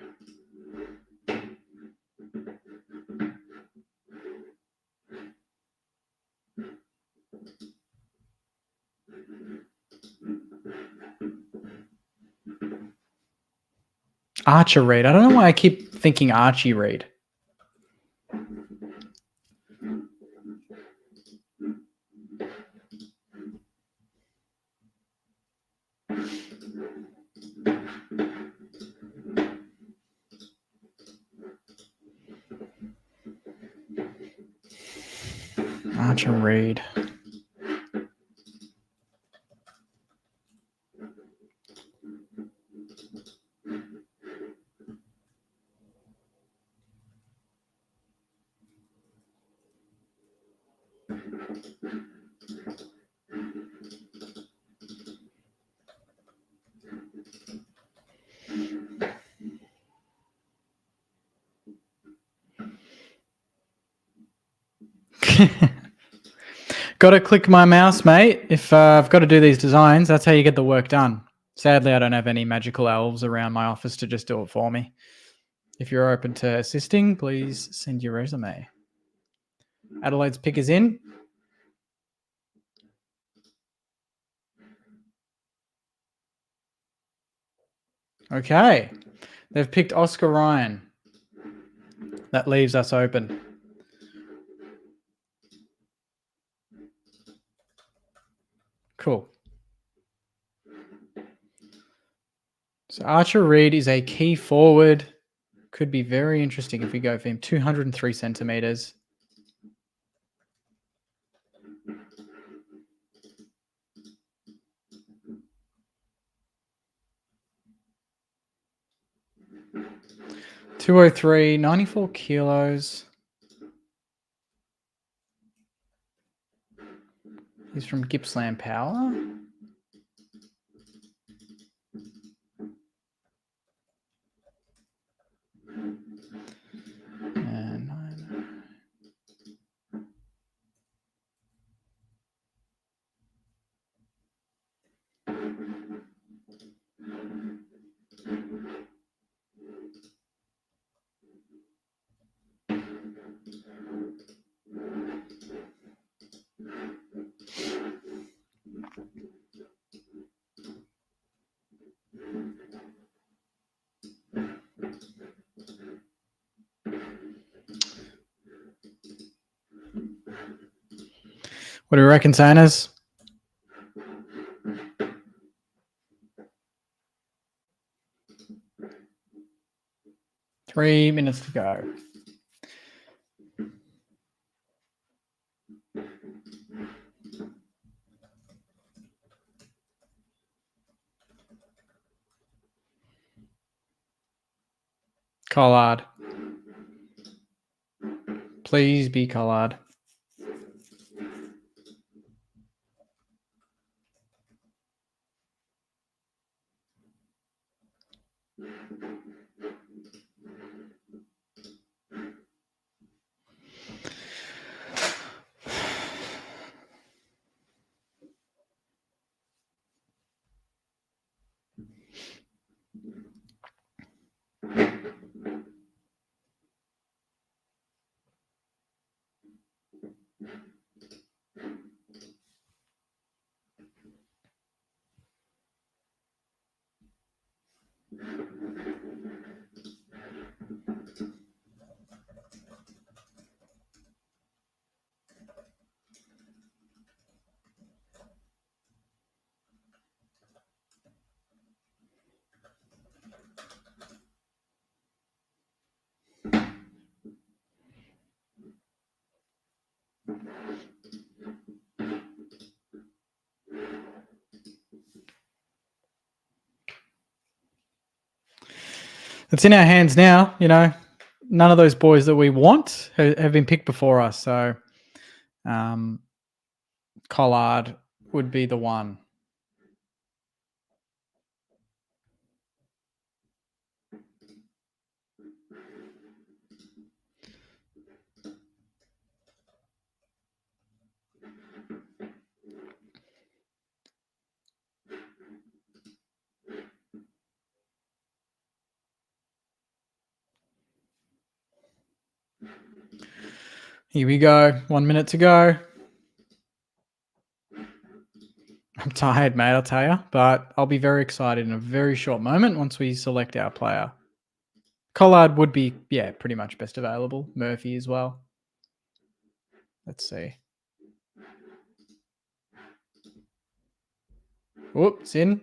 Archer Reid. I don't know why I keep thinking Archie Reid. Archer Reid. Got to click my mouse, mate. If I've got to do these designs, that's how you get the work done. Sadly, I don't have any magical elves around my office to just do it for me. If you're open to assisting, please send your resume. Adelaide's pick is in. Okay. They've picked Oscar Ryan. That leaves us open. Cool. So Archer Reid is a key forward. Could be very interesting if we go for him. 203 centimeters. .203, 94 kilos. He's from Gippsland Power. And what do you reckon, Sanders? Three minutes to go. Collard. Please be Collard. It's in our hands now, you know. none of those boys that we want have been picked before us. So Collard would be the one. Here we go. 1 minute to go. I'm tired, mate, I'll tell you, but I'll be very excited in a very short moment once we select our player. Collard would be, pretty much best available. Murphy as well. Let's see. Whoops, in.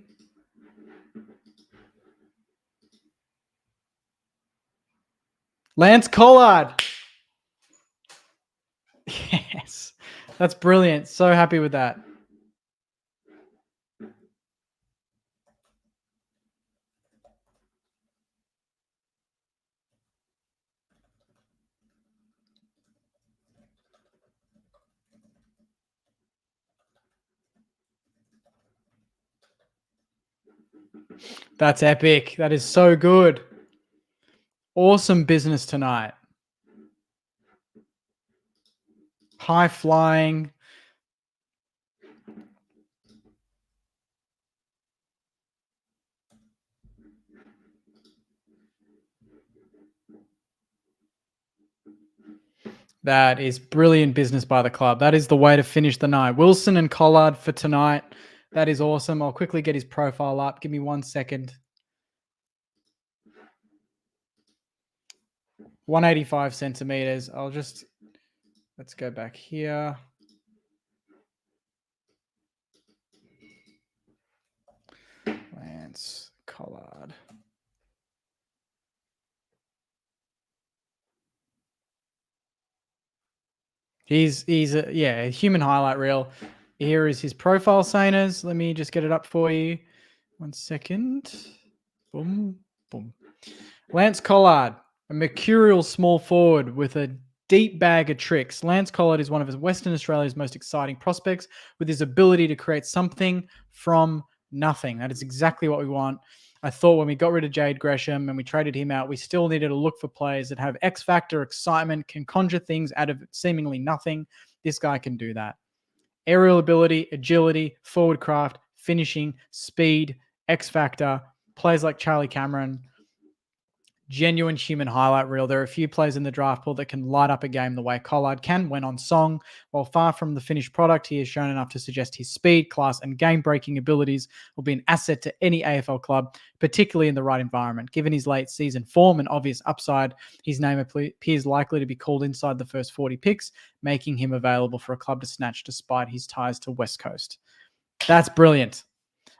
Lance Collard. Yes, that's brilliant. So happy with that. That's epic. That is so good. Awesome business tonight. High flying. That is brilliant business by the club. That is the way to finish the night. Wilson and Collard for tonight. That is awesome. I'll quickly get his profile up. Give me 1 second. 185 centimeters. Let's go back here. Lance Collard. He's a human highlight reel. Here is his profile, Sainers. Let me just get it up for you. 1 second. Boom, boom. Lance Collard, a mercurial small forward with a deep bag of tricks. Lance Collard is one of Western Australia's most exciting prospects with his ability to create something from nothing. That is exactly what we want. I thought when we got rid of Jade Gresham and we traded him out, we still needed to look for players that have X factor, excitement, can conjure things out of seemingly nothing. This guy can do that. Aerial ability, agility, forward craft, finishing, speed, X factor, players like Charlie Cameron. Genuine human highlight reel. There are a few players in the draft pool that can light up a game the way Collard can when on song. While far from the finished product, he has shown enough to suggest his speed, class, and game-breaking abilities will be an asset to any AFL club, particularly in the right environment. Given his late season form and obvious upside, his name appears likely to be called inside the first 40 picks, making him available for a club to snatch despite his ties to West Coast. That's brilliant.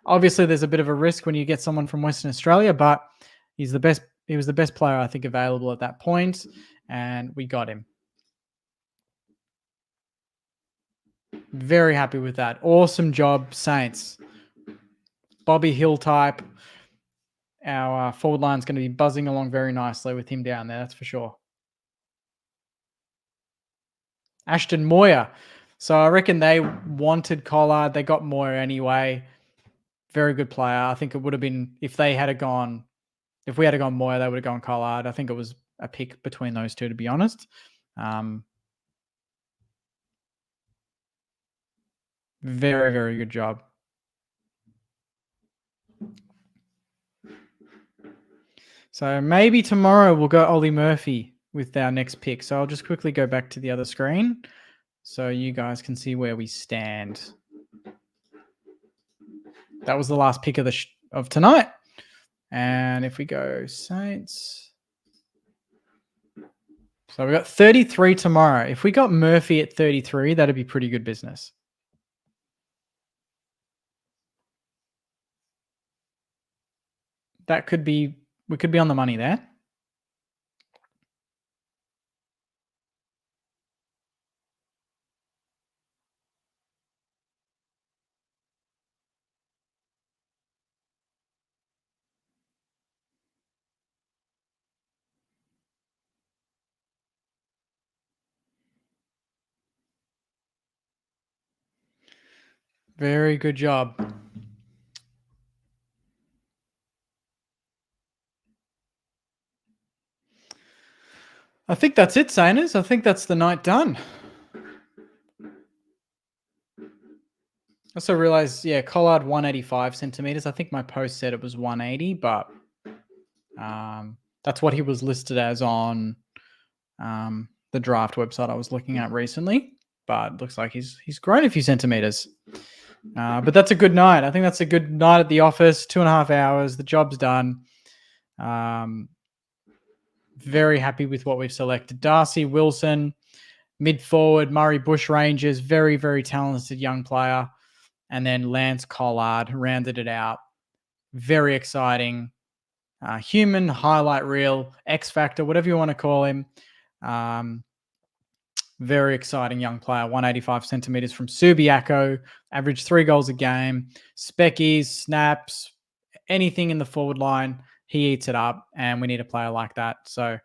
Obviously, there's a bit of a risk when you get someone from Western Australia, but he's the best. He was the best player, I think, available at that point, and we got him. Very happy with that. Awesome job, Saints. Bobby Hill type. Our forward line's going to be buzzing along very nicely with him down there, that's for sure. Ashton Moyer. So I reckon they wanted Collard. They got Moyer anyway. Very good player. I think it would have been, if we had gone Moyer, they would have gone Collard. I think it was a pick between those two, to be honest. Very, very good job. So maybe tomorrow we'll go Ollie Murphy with our next pick. So I'll just quickly go back to the other screen so you guys can see where we stand. That was the last pick of tonight. And if we go Saints. So we got 33 tomorrow. If we got Murphy at 33, that'd be pretty good business. We could be on the money there. Very good job. I think that's it, Saners. I think that's the night done. I also realized, Collard 185 centimeters. I think my post said it was 180, but that's what he was listed as on the draft website I was looking at recently. But it looks like he's grown a few centimeters. But that's a good night. I think that's a good night at the office. 2.5 hours. The job's done. Very happy with what we've selected. Darcy Wilson, mid forward, Murray Bushrangers, very, very talented young player. And then Lance Collard rounded it out. Very exciting. Human highlight reel, X Factor, whatever you want to call him. Very exciting young player, 185 centimeters from Subiaco, averaged 3 goals a game, speckies, snaps, anything in the forward line, he eats it up, and we need a player like that. So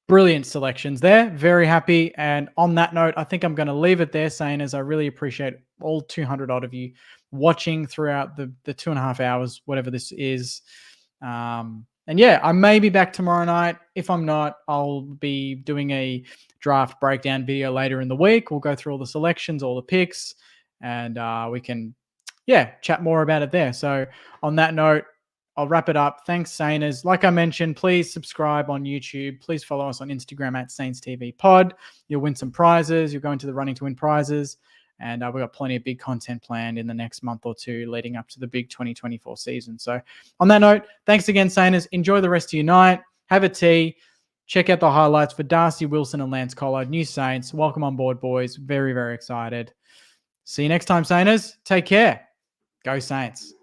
brilliant selections there. Very happy. And on that note, I think I'm going to leave it there, saying as I really appreciate all 200 odd of you watching throughout the 2.5 hours, whatever this is. And yeah, I may be back tomorrow night. If I'm not, I'll be doing a draft breakdown video later in the week. We'll go through all the selections, all the picks, and we can, chat more about it there. So on that note, I'll wrap it up. Thanks, Saners. Like I mentioned, please subscribe on YouTube. Please follow us on Instagram at Saints TV Pod. You'll win some prizes. You'll go into the running to win prizes. And we've got plenty of big content planned in the next month or two leading up to the big 2024 season. So on that note, thanks again, Saners. Enjoy the rest of your night. Have a tea. Check out the highlights for Darcy Wilson and Lance Collard, new Saints. Welcome on board, boys. Very, very excited. See you next time, Saners. Take care. Go Saints.